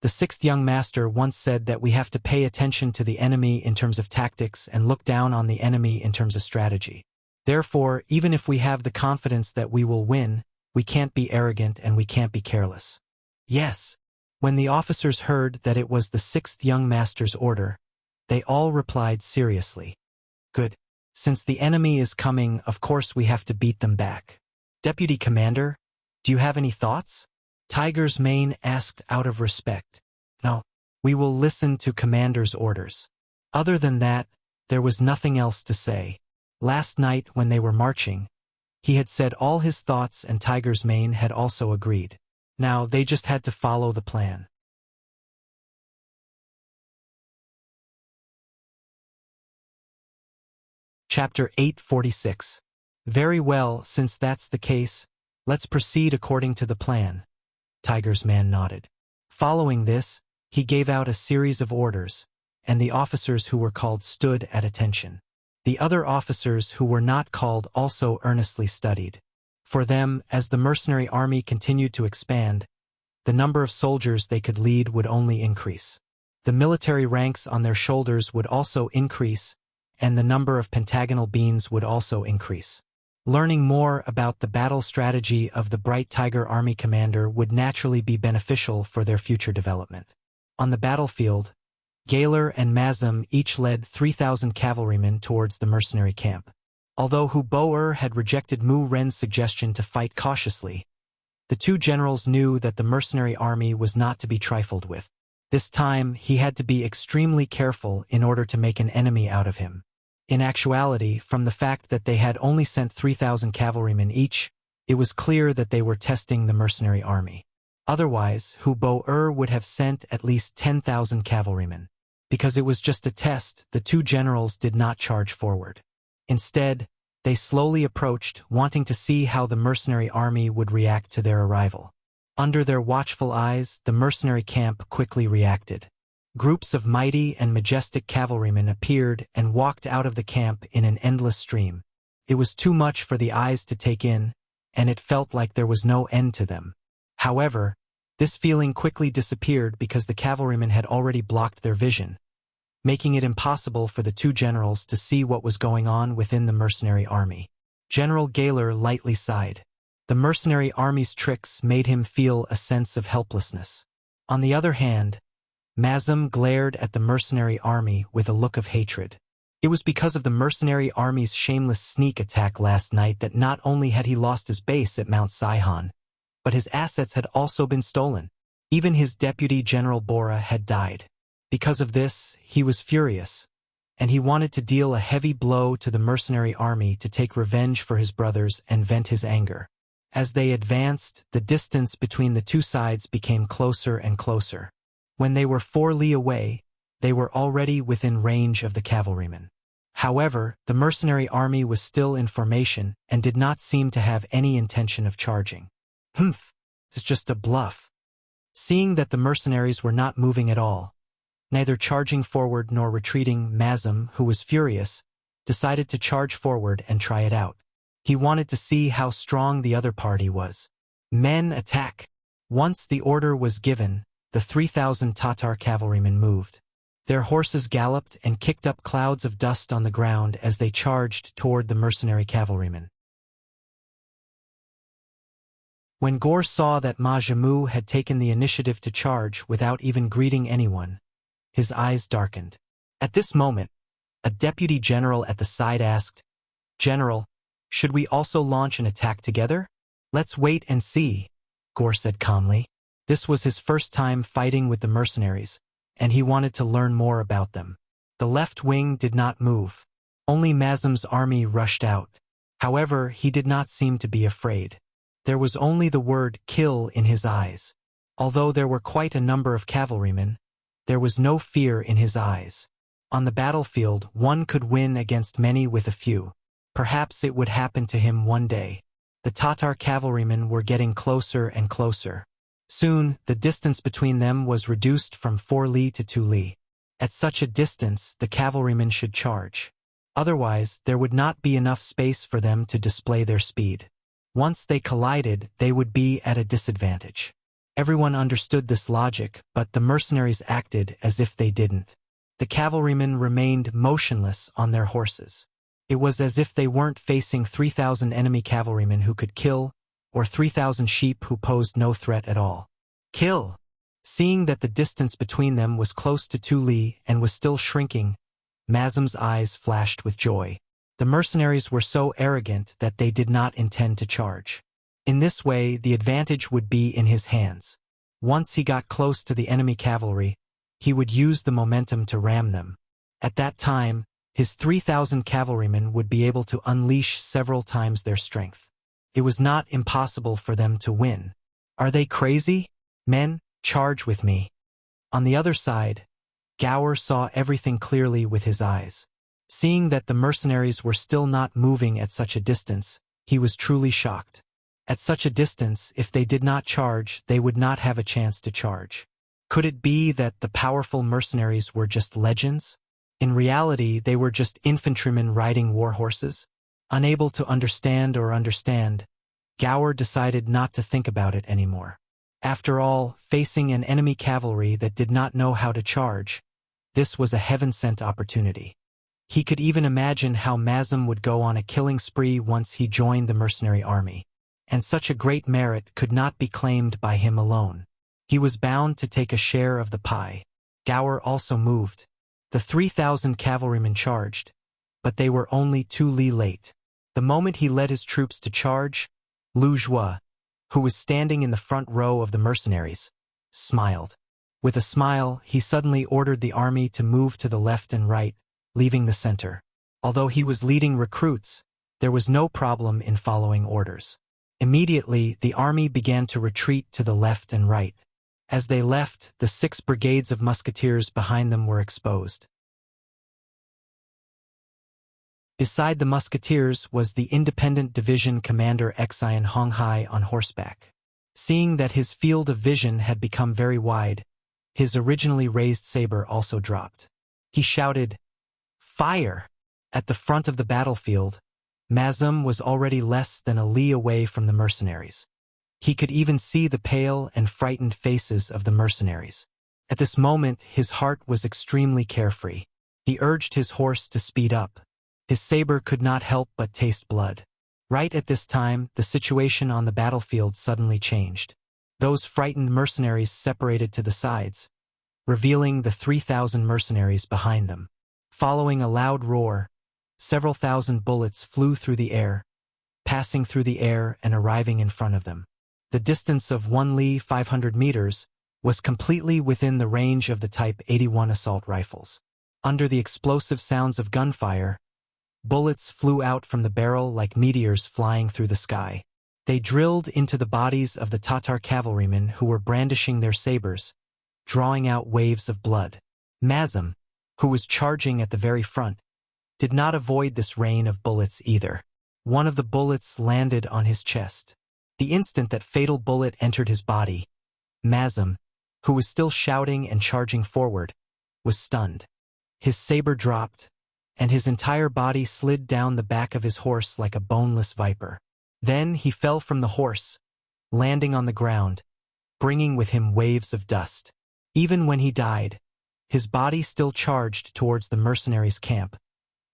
The sixth young master once said that we have to pay attention to the enemy in terms of tactics and look down on the enemy in terms of strategy. Therefore, even if we have the confidence that we will win, we can't be arrogant and we can't be careless. Yes. When the officers heard that it was the sixth young master's order, they all replied seriously. "Good. Since the enemy is coming, of course we have to beat them back." "Deputy Commander, do you have any thoughts?" Tiger's mane asked out of respect. "No. We will listen to Commander's orders." Other than that, there was nothing else to say. Last night when they were marching, he had said all his thoughts and Tiger's mane had also agreed. Now they just had to follow the plan. Chapter 846. "Very well, since that's the case, let's proceed according to the plan." Tiger's man nodded. Following this, he gave out a series of orders, and the officers who were called stood at attention. The other officers who were not called also earnestly studied. For them, as the mercenary army continued to expand, the number of soldiers they could lead would only increase. The military ranks on their shoulders would also increase, and the number of pentagonal beans would also increase. Learning more about the battle strategy of the Bright Tiger Army commander would naturally be beneficial for their future development. On the battlefield, Gaylor and Mazam each led 3,000 cavalrymen towards the mercenary camp. Although Hu Bo-er had rejected Mu Ren's suggestion to fight cautiously, the two generals knew that the mercenary army was not to be trifled with. This time, he had to be extremely careful in order to make an enemy out of him. In actuality, from the fact that they had only sent 3,000 cavalrymen each, it was clear that they were testing the mercenary army. Otherwise, Hu Bo-er would have sent at least 10,000 cavalrymen. Because it was just a test, the two generals did not charge forward. Instead, they slowly approached, wanting to see how the mercenary army would react to their arrival. Under their watchful eyes, the mercenary camp quickly reacted. Groups of mighty and majestic cavalrymen appeared and walked out of the camp in an endless stream. It was too much for the eyes to take in, and it felt like there was no end to them. However, this feeling quickly disappeared because the cavalrymen had already blocked their vision, making it impossible for the two generals to see what was going on within the mercenary army. General Gaylor lightly sighed. The mercenary army's tricks made him feel a sense of helplessness. On the other hand, Mazam glared at the mercenary army with a look of hatred. It was because of the mercenary army's shameless sneak attack last night that not only had he lost his base at Mount Saihan, but his assets had also been stolen. Even his deputy General Bora had died. Because of this, he was furious, and he wanted to deal a heavy blow to the mercenary army to take revenge for his brothers and vent his anger. As they advanced, the distance between the two sides became closer and closer. When they were 4 li away, they were already within range of the cavalrymen. However, the mercenary army was still in formation and did not seem to have any intention of charging. It's just a bluff. Seeing that the mercenaries were not moving at all, neither charging forward nor retreating, Mazum, who was furious, decided to charge forward and try it out. He wanted to see how strong the other party was. Men, attack! Once the order was given, the 3,000 Tatar cavalrymen moved. Their horses galloped and kicked up clouds of dust on the ground as they charged toward the mercenary cavalrymen. When Gore saw that Majamu had taken the initiative to charge without even greeting anyone, his eyes darkened. At this moment, a deputy general at the side asked, "General, should we also launch an attack together?" "Let's wait and see," Gore said calmly. This was his first time fighting with the mercenaries, and he wanted to learn more about them. The left wing did not move. Only Mazum's army rushed out. However, he did not seem to be afraid. There was only the word "kill" in his eyes. Although there were quite a number of cavalrymen, there was no fear in his eyes. On the battlefield, one could win against many with a few. Perhaps it would happen to him one day. The Tatar cavalrymen were getting closer and closer. Soon, the distance between them was reduced from 4 li to 2 li. At such a distance, the cavalrymen should charge. Otherwise, there would not be enough space for them to display their speed. Once they collided, they would be at a disadvantage. Everyone understood this logic, but the mercenaries acted as if they didn't. The cavalrymen remained motionless on their horses. It was as if they weren't facing 3,000 enemy cavalrymen who could kill, or 3,000 sheep who posed no threat at all. Kill! Seeing that the distance between them was close to 2 li and was still shrinking, Mazum's eyes flashed with joy. The mercenaries were so arrogant that they did not intend to charge. In this way, the advantage would be in his hands. Once he got close to the enemy cavalry, he would use the momentum to ram them. At that time, his 3,000 cavalrymen would be able to unleash several times their strength. It was not impossible for them to win. Are they crazy? Men, charge with me. On the other side, Gower saw everything clearly with his eyes. Seeing that the mercenaries were still not moving at such a distance, he was truly shocked. At such a distance, if they did not charge, they would not have a chance to charge. Could it be that the powerful mercenaries were just legends? In reality, they were just infantrymen riding war horses? Unable to understand, Gower decided not to think about it anymore. After all, facing an enemy cavalry that did not know how to charge, this was a heaven-sent opportunity. He could even imagine how Mazum would go on a killing spree once he joined the mercenary army. And such a great merit could not be claimed by him alone. He was bound to take a share of the pie. Gower also moved. The 3,000 cavalrymen charged, but they were only 2 li late. The moment he led his troops to charge, Lu Jua, who was standing in the front row of the mercenaries, smiled. With a smile, he suddenly ordered the army to move to the left and right, leaving the center. Although he was leading recruits, there was no problem in following orders. Immediately, the army began to retreat to the left and right. As they left, the 6 brigades of musketeers behind them were exposed. Beside the musketeers was the independent division commander Xian Honghai on horseback. Seeing that his field of vision had become very wide, his originally raised saber also dropped. He shouted, "Fire!" At the front of the battlefield, Mazum was already less than a li away from the mercenaries. He could even see the pale and frightened faces of the mercenaries. At this moment, his heart was extremely carefree. He urged his horse to speed up. His saber could not help but taste blood. Right at this time, the situation on the battlefield suddenly changed. Those frightened mercenaries separated to the sides, revealing the 3,000 mercenaries behind them. Following a loud roar, several thousand bullets flew through the air, passing through the air and arriving in front of them. The distance of 1 li 500 meters was completely within the range of the Type 81 assault rifles. Under the explosive sounds of gunfire, bullets flew out from the barrel like meteors flying through the sky. They drilled into the bodies of the Tatar cavalrymen who were brandishing their sabers, drawing out waves of blood. Mazum, who was charging at the very front, did not avoid this rain of bullets either. One of the bullets landed on his chest. The instant that fatal bullet entered his body, Mazum, who was still shouting and charging forward, was stunned. His saber dropped, and his entire body slid down the back of his horse like a boneless viper. Then he fell from the horse, landing on the ground, bringing with him waves of dust. Even when he died, his body still charged towards the mercenaries' camp,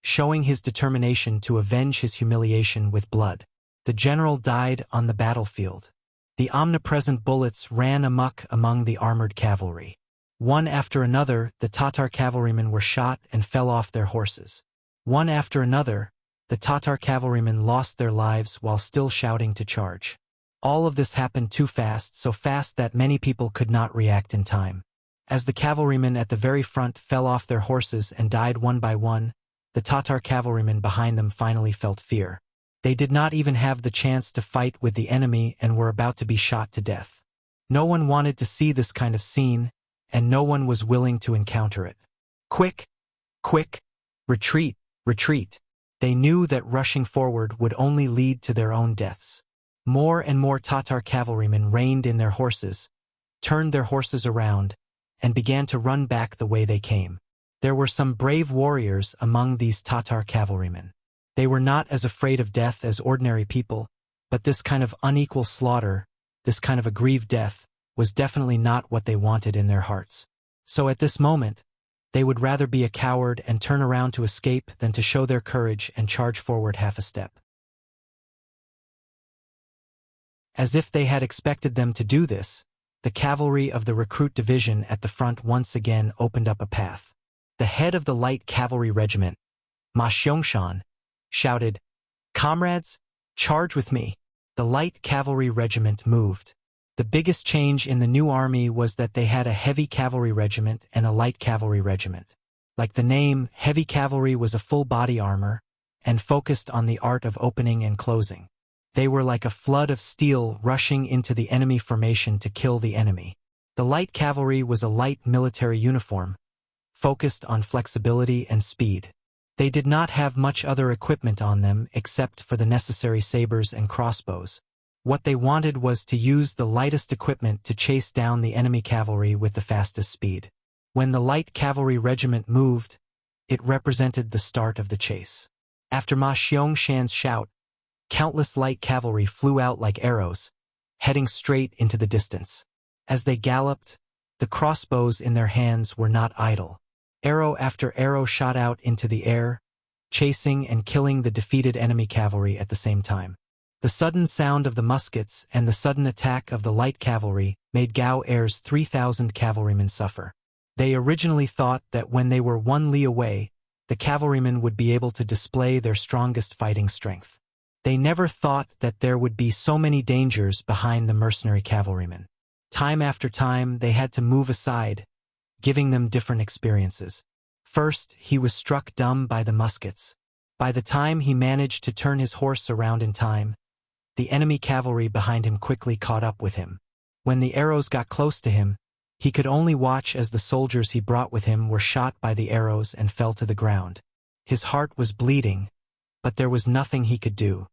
showing his determination to avenge his humiliation with blood. The general died on the battlefield. The omnipresent bullets ran amok among the armored cavalry. One after another, the Tatar cavalrymen were shot and fell off their horses. One after another, the Tatar cavalrymen lost their lives while still shouting to charge. All of this happened too fast, so fast that many people could not react in time. As the cavalrymen at the very front fell off their horses and died one by one, the Tatar cavalrymen behind them finally felt fear. They did not even have the chance to fight with the enemy and were about to be shot to death. No one wanted to see this kind of scene, and no one was willing to encounter it. Quick! Quick! Retreat! Retreat! They knew that rushing forward would only lead to their own deaths. More and more Tatar cavalrymen reined in their horses, turned their horses around, and began to run back the way they came. There were some brave warriors among these Tatar cavalrymen. They were not as afraid of death as ordinary people, but this kind of unequal slaughter, this kind of aggrieved death, was definitely not what they wanted in their hearts. So at this moment, they would rather be a coward and turn around to escape than to show their courage and charge forward half a step. As if they had expected them to do this, the cavalry of the recruit division at the front once again opened up a path. The head of the light cavalry regiment, Ma Xiangshan, shouted, "Comrades, charge with me!" The light cavalry regiment moved. The biggest change in the new army was that they had a heavy cavalry regiment and a light cavalry regiment. Like the name, heavy cavalry was a full body armor and focused on the art of opening and closing. They were like a flood of steel rushing into the enemy formation to kill the enemy. The light cavalry was a light military uniform, focused on flexibility and speed. They did not have much other equipment on them except for the necessary sabers and crossbows. What they wanted was to use the lightest equipment to chase down the enemy cavalry with the fastest speed. When the light cavalry regiment moved, it represented the start of the chase. After Ma Xiangshan's shout, countless light cavalry flew out like arrows, heading straight into the distance. As they galloped, the crossbows in their hands were not idle. Arrow after arrow shot out into the air, chasing and killing the defeated enemy cavalry at the same time. The sudden sound of the muskets and the sudden attack of the light cavalry made Gao Er's 3,000 cavalrymen suffer. They originally thought that when they were 1 li away, the cavalrymen would be able to display their strongest fighting strength. They never thought that there would be so many dangers behind the mercenary cavalrymen. Time after time, they had to move aside, giving them different experiences. First, he was struck dumb by the muskets. By the time he managed to turn his horse around in time, the enemy cavalry behind him quickly caught up with him. When the arrows got close to him, he could only watch as the soldiers he brought with him were shot by the arrows and fell to the ground. His heart was bleeding, but there was nothing he could do.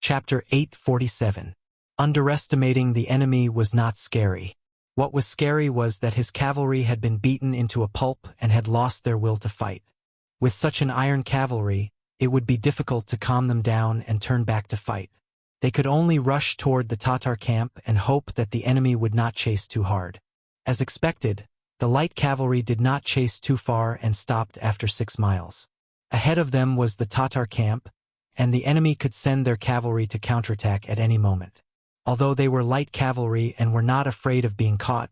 Chapter 847. Underestimating the enemy was not scary. What was scary was that his cavalry had been beaten into a pulp and had lost their will to fight. With such an iron cavalry, it would be difficult to calm them down and turn back to fight. They could only rush toward the Tatar camp and hope that the enemy would not chase too hard. As expected, the light cavalry did not chase too far and stopped after 6 miles. Ahead of them was the Tatar camp, and the enemy could send their cavalry to counterattack at any moment. Although they were light cavalry and were not afraid of being caught,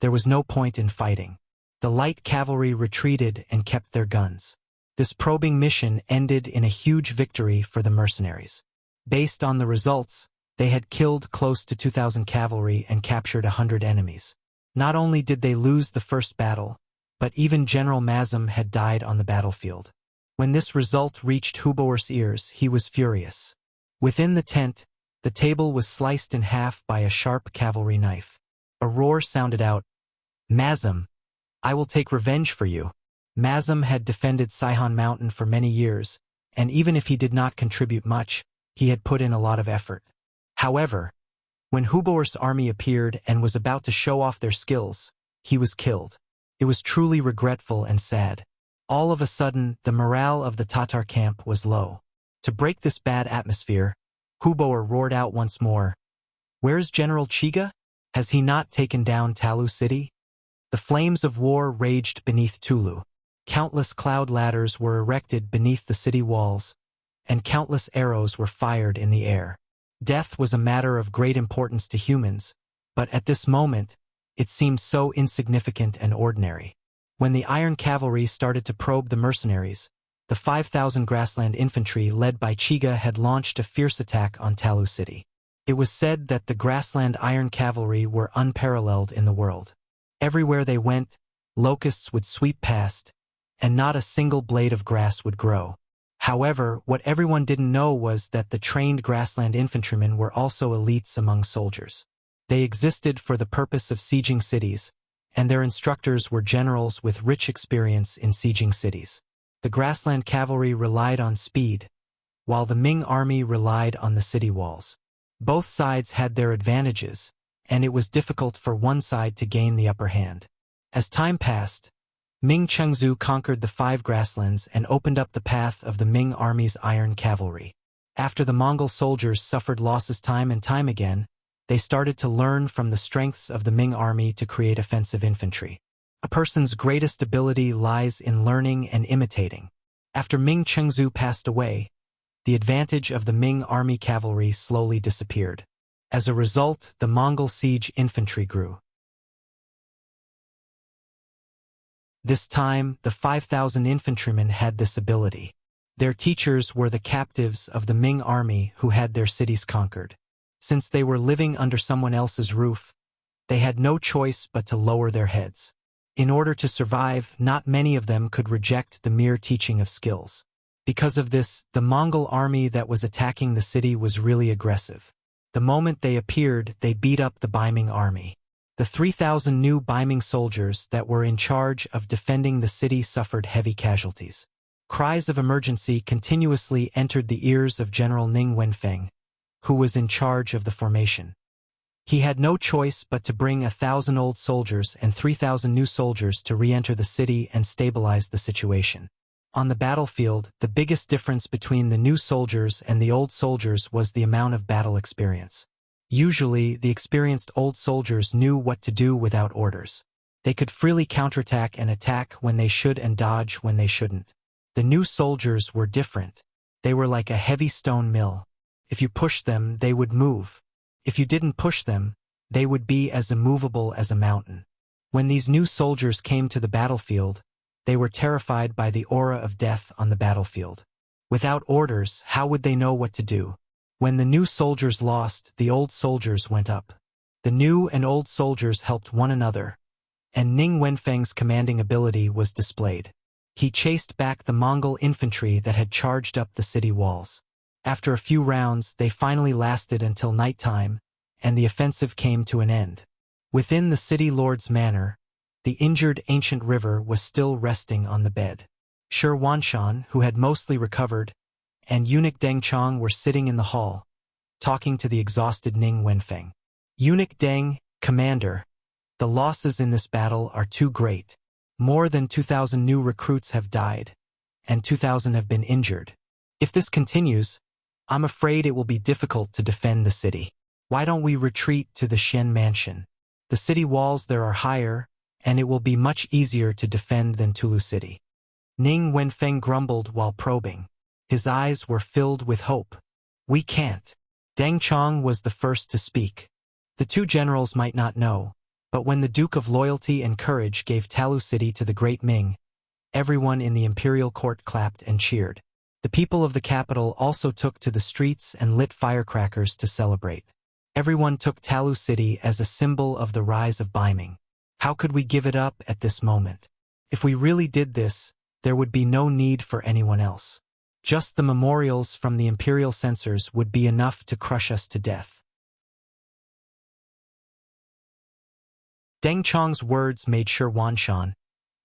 there was no point in fighting. The light cavalry retreated and kept their guns. This probing mission ended in a huge victory for the mercenaries. Based on the results, they had killed close to 2,000 cavalry and captured 100 enemies. Not only did they lose the first battle, but even General Mazum had died on the battlefield. When this result reached Huboer's ears, he was furious. Within the tent, the table was sliced in half by a sharp cavalry knife. A roar sounded out, "Mazum, I will take revenge for you." Mazum had defended Sihon Mountain for many years, and even if he did not contribute much, he had put in a lot of effort. However, when Huboer's army appeared and was about to show off their skills, he was killed. It was truly regretful and sad. All of a sudden, the morale of the Tatar camp was low. To break this bad atmosphere, Huboer roared out once more, "Where's General Chiga? Has he not taken down Talu City?" The flames of war raged beneath Tulu. Countless cloud ladders were erected beneath the city walls, and countless arrows were fired in the air. Death was a matter of great importance to humans, but at this moment, it seemed so insignificant and ordinary. When the Iron Cavalry started to probe the mercenaries, the 5,000 grassland infantry led by Chiga had launched a fierce attack on Talu City. It was said that the grassland Iron Cavalry were unparalleled in the world. Everywhere they went, locusts would sweep past, and not a single blade of grass would grow. However, what everyone didn't know was that the trained grassland infantrymen were also elites among soldiers. They existed for the purpose of sieging cities, and their instructors were generals with rich experience in sieging cities. The grassland cavalry relied on speed, while the Ming army relied on the city walls. Both sides had their advantages, and it was difficult for one side to gain the upper hand. As time passed, Ming Chengzu conquered the 5 grasslands and opened up the path of the Ming army's Iron Cavalry. After the Mongol soldiers suffered losses time and time again, they started to learn from the strengths of the Ming army to create offensive infantry. A person's greatest ability lies in learning and imitating. After Ming Chengzu passed away, the advantage of the Ming army cavalry slowly disappeared. As a result, the Mongol siege infantry grew. This time, the 5,000 infantrymen had this ability. Their teachers were the captives of the Ming army who had their cities conquered. Since they were living under someone else's roof, they had no choice but to lower their heads. In order to survive, not many of them could reject the mere teaching of skills. Because of this, the Mongol army that was attacking the city was really aggressive. The moment they appeared, they beat up the Baiming army. The 3,000 new Baiming soldiers that were in charge of defending the city suffered heavy casualties. Cries of emergency continuously entered the ears of General Ning Wenfeng, who was in charge of the formation. He had no choice but to bring 1,000 old soldiers and 3,000 new soldiers to re-enter the city and stabilize the situation. On the battlefield, the biggest difference between the new soldiers and the old soldiers was the amount of battle experience. Usually, the experienced old soldiers knew what to do without orders. They could freely counterattack and attack when they should and dodge when they shouldn't. The new soldiers were different. They were like a heavy stone mill. If you pushed them, they would move. If you didn't push them, they would be as immovable as a mountain. When these new soldiers came to the battlefield, they were terrified by the aura of death on the battlefield. Without orders, how would they know what to do? When the new soldiers lost, the old soldiers went up. The new and old soldiers helped one another, and Ning Wenfeng's commanding ability was displayed. He chased back the Mongol infantry that had charged up the city walls. After a few rounds, they finally lasted until nighttime, and the offensive came to an end. Within the city lord's manor, the injured ancient river was still resting on the bed. Shi Wanshan, who had mostly recovered, and eunuch Deng Chong were sitting in the hall, talking to the exhausted Ning Wenfeng. "Eunuch Deng, commander, the losses in this battle are too great. More than 2,000 new recruits have died, and 2,000 have been injured. If this continues, I'm afraid it will be difficult to defend the city. Why don't we retreat to the Shen Mansion? The city walls there are higher, and it will be much easier to defend than Tulu City." Ning Wenfeng grumbled while probing. His eyes were filled with hope. "We can't." Deng Chong was the first to speak. The two generals might not know, but when the Duke of Loyalty and Courage gave Talu City to the Great Ming, everyone in the imperial court clapped and cheered. The people of the capital also took to the streets and lit firecrackers to celebrate. Everyone took Talu City as a symbol of the rise of Baiming. How could we give it up at this moment? If we really did this, there would be no need for anyone else. Just the memorials from the imperial censors would be enough to crush us to death. Deng Chong's words made sure Wanshan,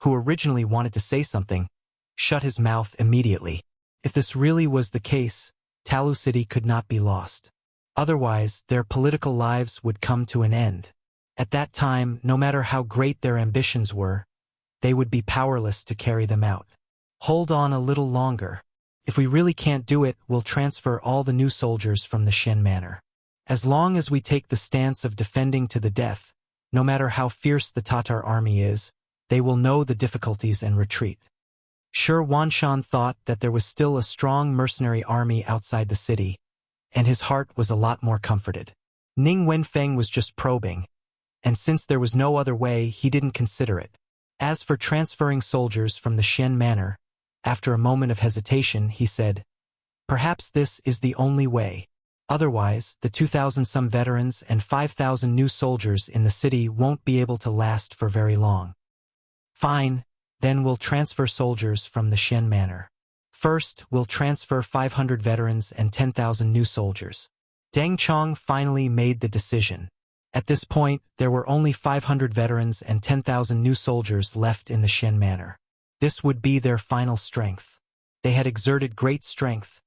who originally wanted to say something, shut his mouth immediately. If this really was the case, Talu City could not be lost. Otherwise, their political lives would come to an end. At that time, no matter how great their ambitions were, they would be powerless to carry them out. Hold on a little longer. If we really can't do it, we'll transfer all the new soldiers from the Shen Manor. As long as we take the stance of defending to the death, no matter how fierce the Tatar army is, they will know the difficulties and retreat. Sure, Wanshan thought that there was still a strong mercenary army outside the city, and his heart was a lot more comforted. Ning Wenfeng was just probing, and since there was no other way, he didn't consider it. As for transferring soldiers from the Shen Manor, after a moment of hesitation, he said, "Perhaps this is the only way. Otherwise, the 2,000-some veterans and 5,000 new soldiers in the city won't be able to last for very long." "Fine, then we'll transfer soldiers from the Shen Manor. First, we'll transfer 500 veterans and 10,000 new soldiers." Deng Chong finally made the decision. At this point, there were only 500 veterans and 10,000 new soldiers left in the Shen Manor. This would be their final strength. They had exerted great strength,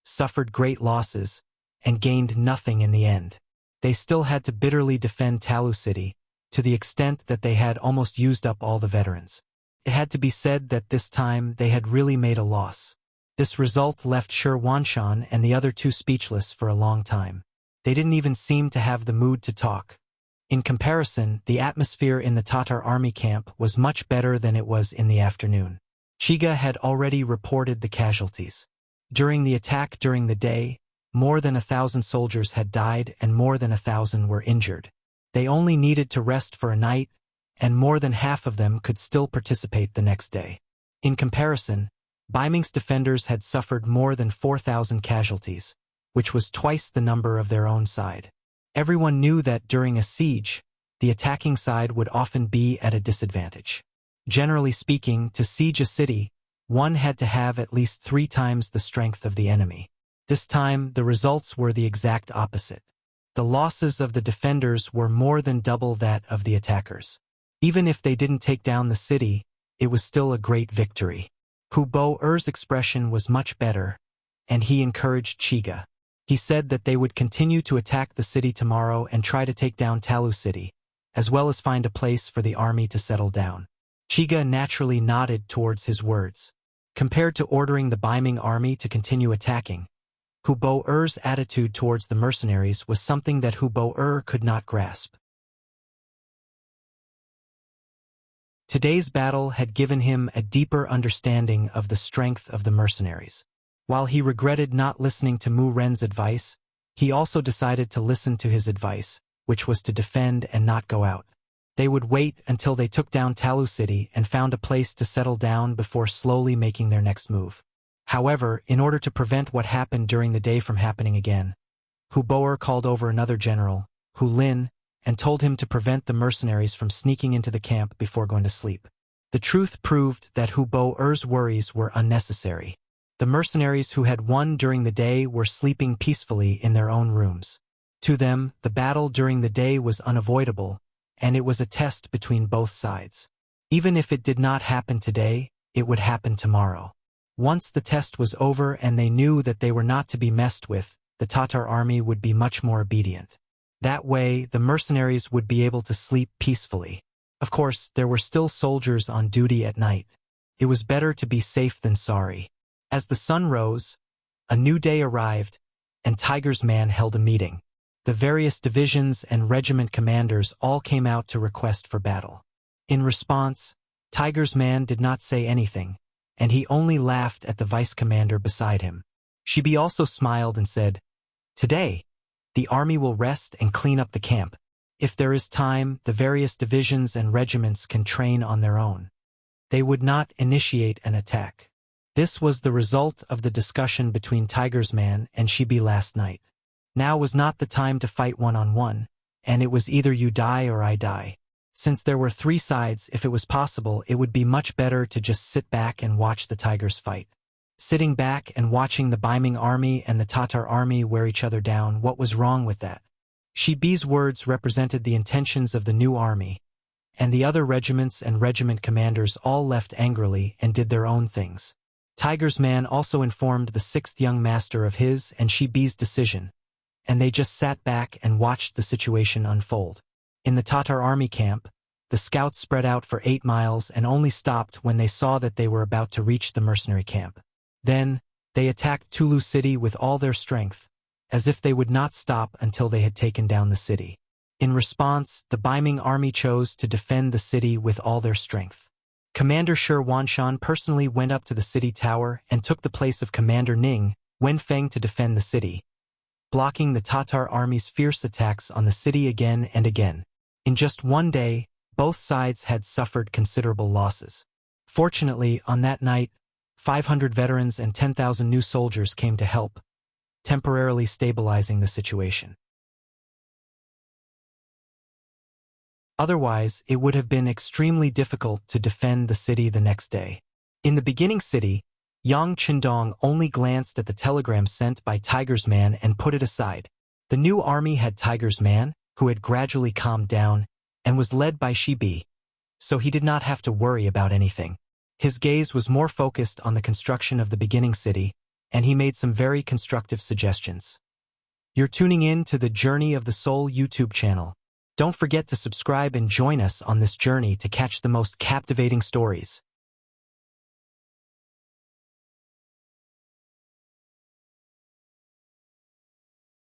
suffered great losses, and gained nothing in the end. They still had to bitterly defend Talu City, to the extent that they had almost used up all the veterans. It had to be said that this time they had really made a loss. This result left Sher Wanshan and the other two speechless for a long time. They didn't even seem to have the mood to talk. In comparison, the atmosphere in the Tatar army camp was much better than it was in the afternoon. Chiga had already reported the casualties. During the attack during the day, more than 1,000 soldiers had died and more than 1,000 were injured. They only needed to rest for a night, and more than half of them could still participate the next day. In comparison, Baiming's defenders had suffered more than 4,000 casualties, which was twice the number of their own side. Everyone knew that during a siege, the attacking side would often be at a disadvantage. Generally speaking, to siege a city, one had to have at least 3 times the strength of the enemy. This time, the results were the exact opposite. The losses of the defenders were more than double that of the attackers. Even if they didn't take down the city, it was still a great victory. Hu Bo-er's expression was much better, and he encouraged Chiga. He said that they would continue to attack the city tomorrow and try to take down Talu City, as well as find a place for the army to settle down. Chiga naturally nodded towards his words. Compared to ordering the Baiming army to continue attacking, Hu Bo-er's attitude towards the mercenaries was something that Hu Bo-er could not grasp. Today's battle had given him a deeper understanding of the strength of the mercenaries. While he regretted not listening to Mu Ren's advice, he also decided to listen to his advice, which was to defend and not go out. They would wait until they took down Talu City and found a place to settle down before slowly making their next move. However, in order to prevent what happened during the day from happening again, Hu Bo-er called over another general, Hu Lin, and told him to prevent the mercenaries from sneaking into the camp before going to sleep. The truth proved that Hu Bo-er's worries were unnecessary. The mercenaries who had won during the day were sleeping peacefully in their own rooms. To them, the battle during the day was unavoidable, and it was a test between both sides. Even if it did not happen today, it would happen tomorrow. Once the test was over and they knew that they were not to be messed with, the Tatar army would be much more obedient. That way, the mercenaries would be able to sleep peacefully. Of course, there were still soldiers on duty at night. It was better to be safe than sorry. As the sun rose, a new day arrived, and Tiger's Man held a meeting. The various divisions and regiment commanders all came out to request for battle. In response, Tiger's Man did not say anything, and he only laughed at the vice commander beside him. Shibi also smiled and said, "Today, the army will rest and clean up the camp. If there is time, the various divisions and regiments can train on their own. They would not initiate an attack." This was the result of the discussion between Tiger's Man and Shibi last night. Now was not the time to fight one-on-one, and it was either you die or I die. Since there were three sides, if it was possible, it would be much better to just sit back and watch the tigers fight. Sitting back and watching the Baiming army and the Tatar army wear each other down, what was wrong with that? Shibi's words represented the intentions of the new army, and the other regiments and regiment commanders all left angrily and did their own things. Tiger's man also informed the sixth young master of his and Shibi's decision, and they just sat back and watched the situation unfold. In the Tatar army camp, the scouts spread out for 8 miles and only stopped when they saw that they were about to reach the mercenary camp. Then, they attacked Tulu city with all their strength, as if they would not stop until they had taken down the city. In response, the Baiming army chose to defend the city with all their strength. Commander Shi Wanshan personally went up to the city tower and took the place of Commander Ning Wenfeng to defend the city, blocking the Tatar army's fierce attacks on the city again and again. In just one day, both sides had suffered considerable losses. Fortunately, on that night, 500 veterans and 10,000 new soldiers came to help, temporarily stabilizing the situation. Otherwise, it would have been extremely difficult to defend the city the next day. In the beginning city, Yang Qindong only glanced at the telegram sent by Tiger's man and put it aside. The new army had Tiger's man, who had gradually calmed down, and was led by Shibi, so he did not have to worry about anything. His gaze was more focused on the construction of the beginning city, and he made some very constructive suggestions. You're tuning in to the Journey of the Soul YouTube channel. Don't forget to subscribe and join us on this journey to catch the most captivating stories.